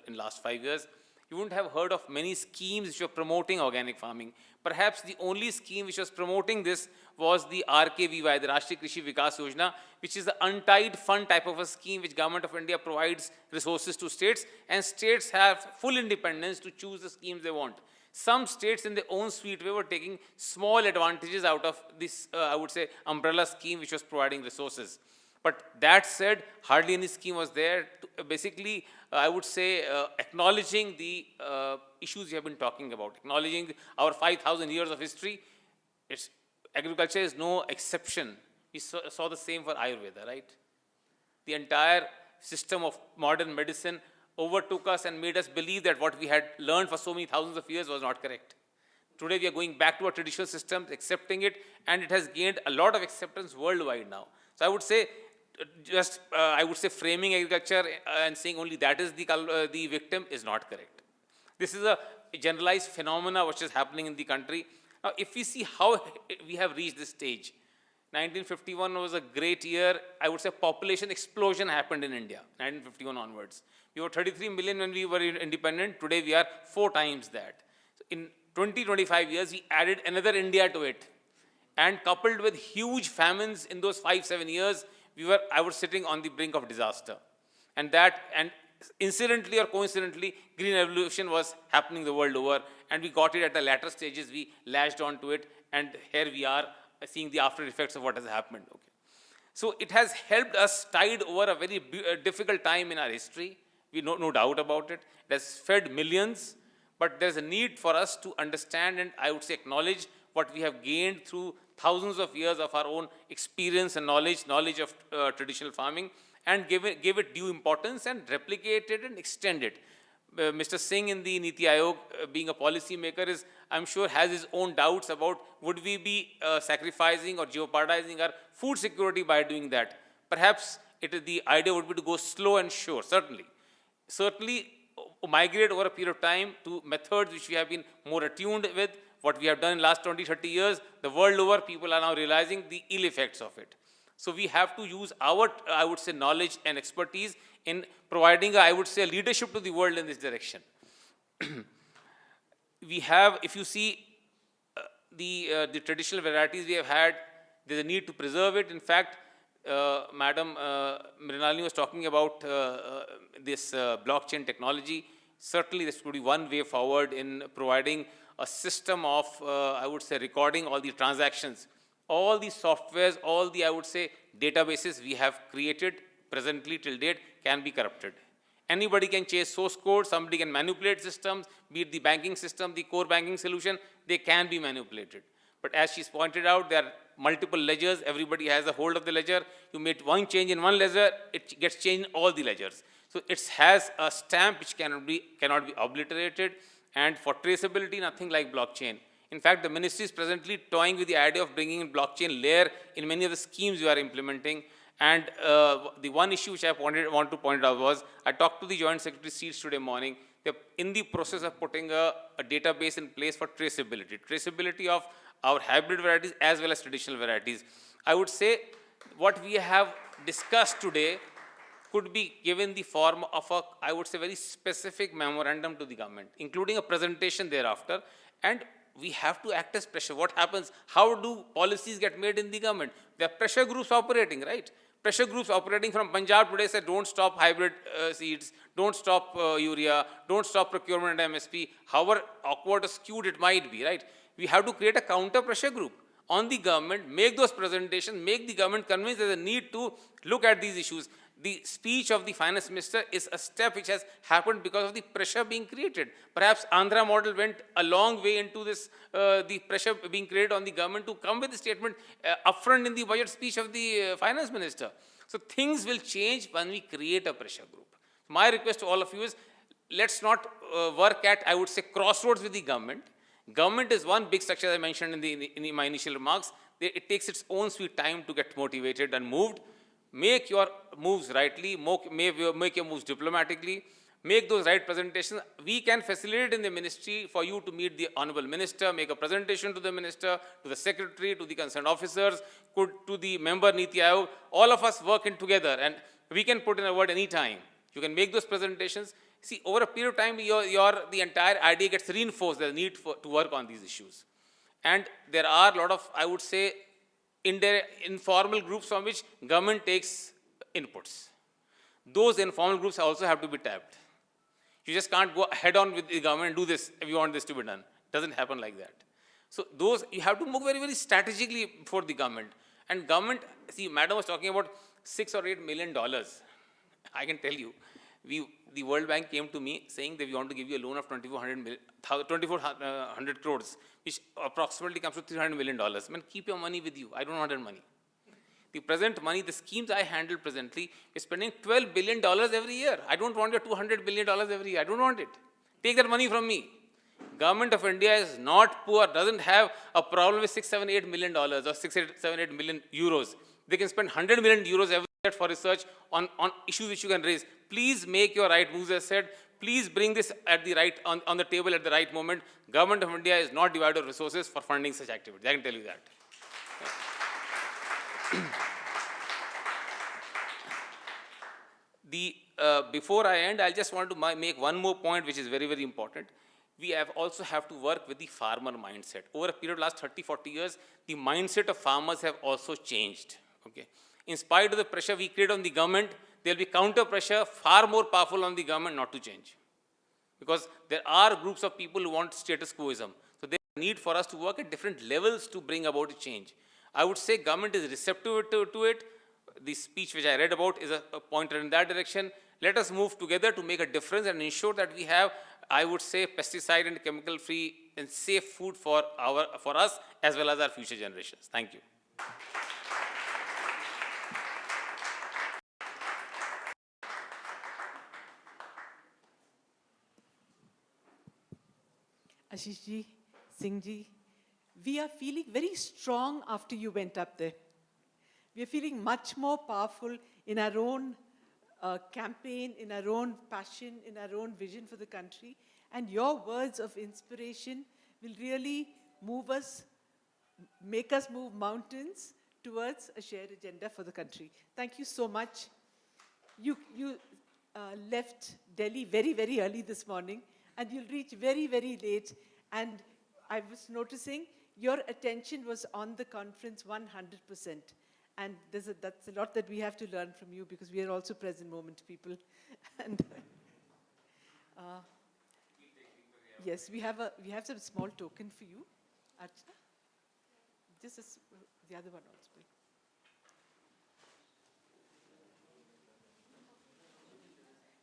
Speaker 9: in last 5 years, you wouldn't have heard of many schemes which were promoting organic farming. Perhaps the only scheme which was promoting this was the RKVY, the Rashtriya Krishi Vikas Yojana, which is the untied fund type of a scheme which Government of India provides resources to states, and states have full independence to choose the schemes they want. Some states in their own sweet way were taking small advantages out of this, I would say, umbrella scheme which was providing resources. But that said, hardly any scheme was there to basically, I would say, acknowledging the issues we have been talking about, acknowledging our 5,000 years of history. Agriculture is no exception. We saw the same for Ayurveda, right? The entire system of modern medicine overtook us and made us believe that what we had learned for so many thousands of years was not correct. Today we are going back to our traditional systems, accepting it, and it has gained a lot of acceptance worldwide now. So I would say, I would say framing agriculture and saying only that is the victim is not correct. This is a generalized phenomena which is happening in the country. Now, if we see how we have reached this stage, 1951 was a great year. I would say population explosion happened in India, 1951 onwards. We were 33 million when we were independent. Today we are 4 times that. So in 20-25 years, we added another India to it. And coupled with huge famines in those 5-7 years, I was sitting on the brink of disaster. And incidentally or coincidentally, green revolution was happening the world over, and we got it at the latter stages. We latched onto it, and here we are seeing the after effects of what has happened. Okay. So it has helped us tide over a very difficult time in our history. We no doubt about it. It has fed millions, but there's a need for us to understand and I would say acknowledge what we have gained through thousands of years of our own experience and knowledge of traditional farming, and give it due importance and replicate it and extend it. Mr. Singh in the Niti Aayog, being a policy maker, I'm sure has his own doubts about would we be sacrificing or jeopardizing our food security by doing that. Perhaps the idea would be to go slow and sure, certainly migrate over a period of time to methods which we have been more attuned with. What we have done in the last 20-30 years, the world over, people are now realizing the ill effects of it. So we have to use our, I would say, knowledge and expertise in providing, I would say, leadership to the world in this direction. We have, if you see the traditional varieties we have had, there's a need to preserve it. In fact, Madam Mrinalini was talking about this blockchain technology. Certainly, this could be one way forward in providing a system of, I would say, recording all the transactions. All the softwares, all the, I would say, databases we have created presently till date can be corrupted. Anybody can chase source code, somebody can manipulate systems, be it the banking system, the core banking solution, they can be manipulated. But as she's pointed out, there are multiple ledgers, everybody has a hold of the ledger. You make one change in one ledger, it gets changed in all the ledgers. So it has a stamp which cannot be obliterated, and for traceability, nothing like blockchain. In fact, the ministry is presently toying with the idea of bringing in blockchain layer in many of the schemes we are implementing. And the one issue which I want to point out was, I talked to the Joint Secretary Seeds today morning. They're in the process of putting a database in place for traceability of our hybrid varieties as well as traditional varieties. I would say what we have discussed today could be given the form of a, I would say, very specific memorandum to the government, including a presentation thereafter. And we have to act as pressure. What happens? How do policies get made in the government? There are pressure groups operating, right? Pressure groups operating from Punjab today said, don't stop hybrid seeds, don't stop urea, don't stop procurement and MSP, however awkward or skewed it might be, right? We have to create a counter pressure group on the government, make those presentations, make the government convinced there's a need to look at these issues. The speech of the finance minister is a step which has happened because of the pressure being created. Perhaps Andhra model went a long way into this, the pressure being created on the government to come with the statement upfront in the budget speech of the finance minister. So things will change when we create a pressure group. My request to all of you is, let's not work at, I would say, crossroads with the government. Government is one big structure, as I mentioned in my initial remarks. It takes its own sweet time to get motivated and moved. Make your moves rightly, make your moves diplomatically, make those right presentations. We can facilitate in the ministry for you to meet the honorable minister, make a presentation to the minister, to the secretary, to the concerned officers, to the member Niti Aayog. All of us work in together, and we can put in a word any time. You can make those presentations. See, over a period of time, the entire idea gets reinforced, the need to work on these issues. And there are a lot of, I would say, informal groups from which government takes inputs. Those informal groups also have to be tapped. You just can't go head on with the government and do this if you want this to be done. It doesn't happen like that. So those, you have to move very, very strategically for the government. And government, see, madam was talking about $6 or $8 million. I can tell you, the World Bank came to me saying that we want to give you a loan of 2,400 crores, which approximately comes to $300 million. Man, keep your money with you. I don't want that money. The present money, the schemes I handle presently, is spending $12 billion every year. I don't want your $200 billion every year. I don't want it. Take that money from me. Government of India is not poor, doesn't have a problem with $6, $7, $8 million or 6, 7, 8 million euros. They can spend 100 million euros every year for research on issues which you can raise. Please make your right moves, as said. Please bring this at the right, on the table at the right moment. Government of India is not divided of resources for funding such activities. I can tell you that. Before I end, I just want to make one more point which is very, very important. We also have to work with the farmer mindset. Over a period of last 30, 40 years, the mindset of farmers have also changed. Okay. In spite of the pressure we create on the government, there will be counter pressure far more powerful on the government not to change. Because there are groups of people who want status quoism. So there is a need for us to work at different levels to bring about a change. I would say government is receptive to it. The speech which I read about is a pointer in that direction. Let us move together to make a difference and ensure that we have, I would say, pesticide and chemical free and safe food for us as well as our future generations. Thank you.
Speaker 22: Ashish ji, Singh ji, we are feeling very strong after you went up there. We are feeling much more powerful in our own campaign, in our own passion, in our own vision for the country. And your words of inspiration will really move us, make us move mountains towards a shared agenda for the country. Thank you so much. You left Delhi very, very early this morning, and you'll reach very, very late. And I was noticing your attention was on the conference 100%. And that's a lot that we have to learn from you, because we are also present moment people. And yes, we have some small token for you. Archana? This is the other one also.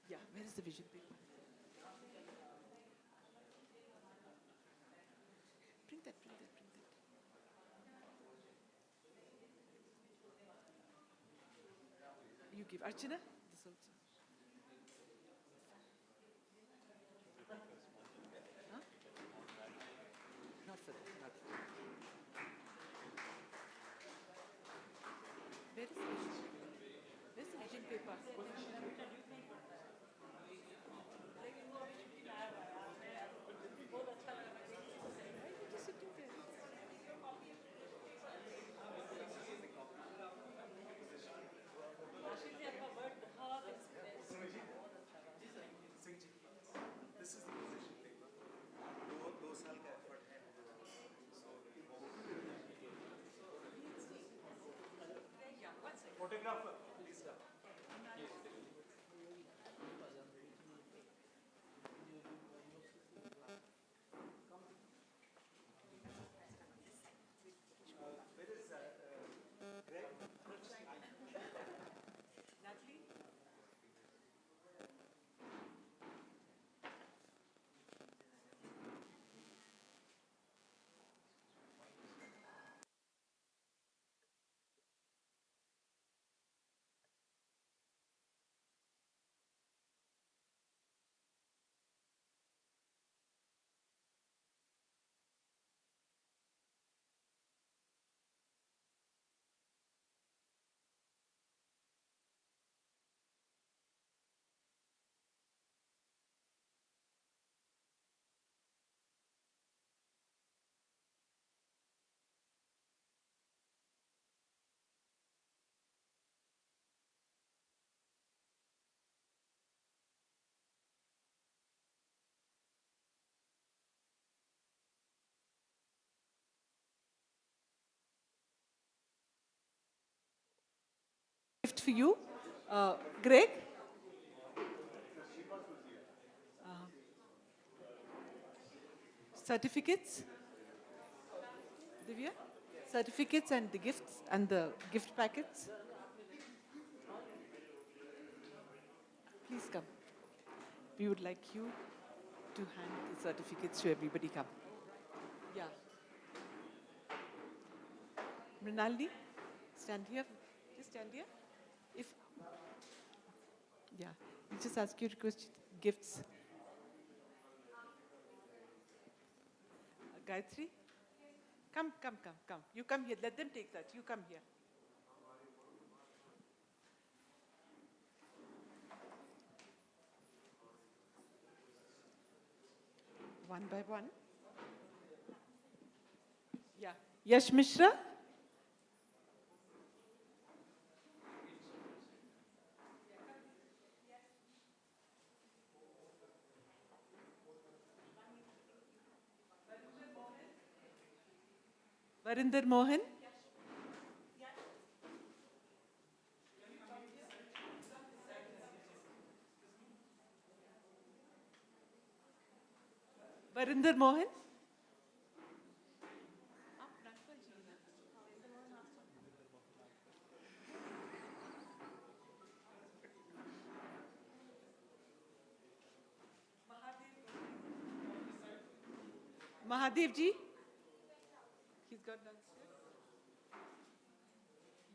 Speaker 22: Yeah, where is the vision paper? Bring that. You give Archana this also. Huh? Not for that. Not for that. Where is the vision? Where's the vision paper?
Speaker 5: Photographer, please come. Where is Greg? Natalie?
Speaker 22: gift for you. Greg? Certificates? Divya? Certificates and the gifts and the gift packets? Please come. We would like you to hand the certificates to everybody. Come. Yeah. Mrinalini, stand here. Just stand here. If, yeah, we just ask you to request gifts. Gayatri, come. You come here. Let them take that. You come here. One by one. Yeah. Yash Mishra. Varinder Mohan. Varinder Mohan. Mahadev ji. He's gone downstairs.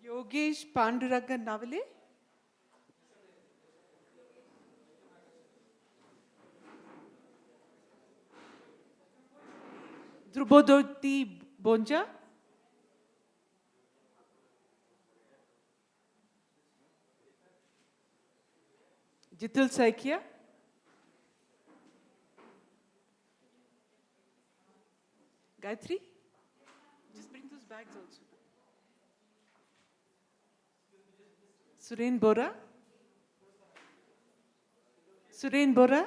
Speaker 22: Yogesh Panduraga Navale. Drubodoti Bonja. Jitul Saikia. Gayatri, just bring those bags also. Suren Bora. Suren Bora.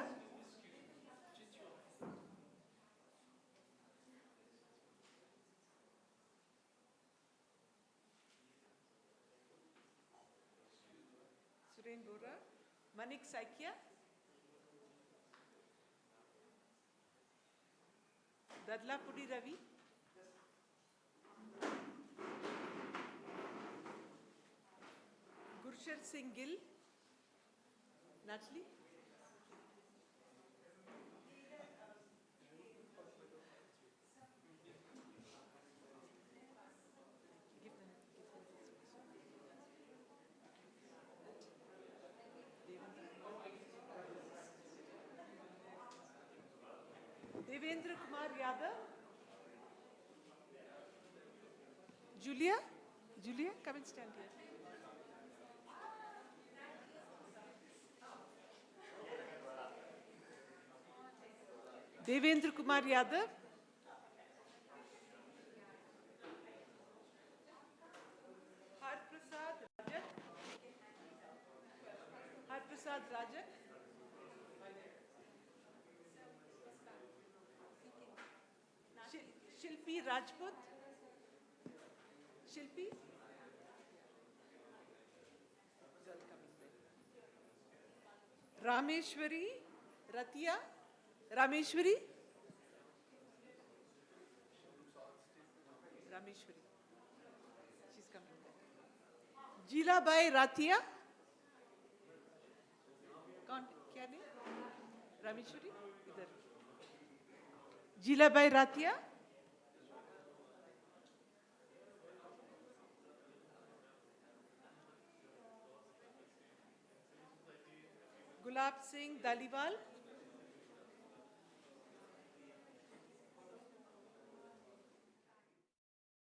Speaker 22: Suren Bora. Manik Saikia. Dadlapudi Ravi. Gurshar Singh Gill. Natalie. Devendra Kumar Yadav. Julia, come and stand here. Devendra Kumar Yadav. Harprasad Rajat. Shilpi Rajput. Shilpi. Rameshwari Ratia. Rameshwari. Rameshwari. She's coming back. Jila Bai Ratia. कौन क्या नहीं रामेश्वरी इधर जीलाबाई रातिया गुलाब सिंह दालीवाल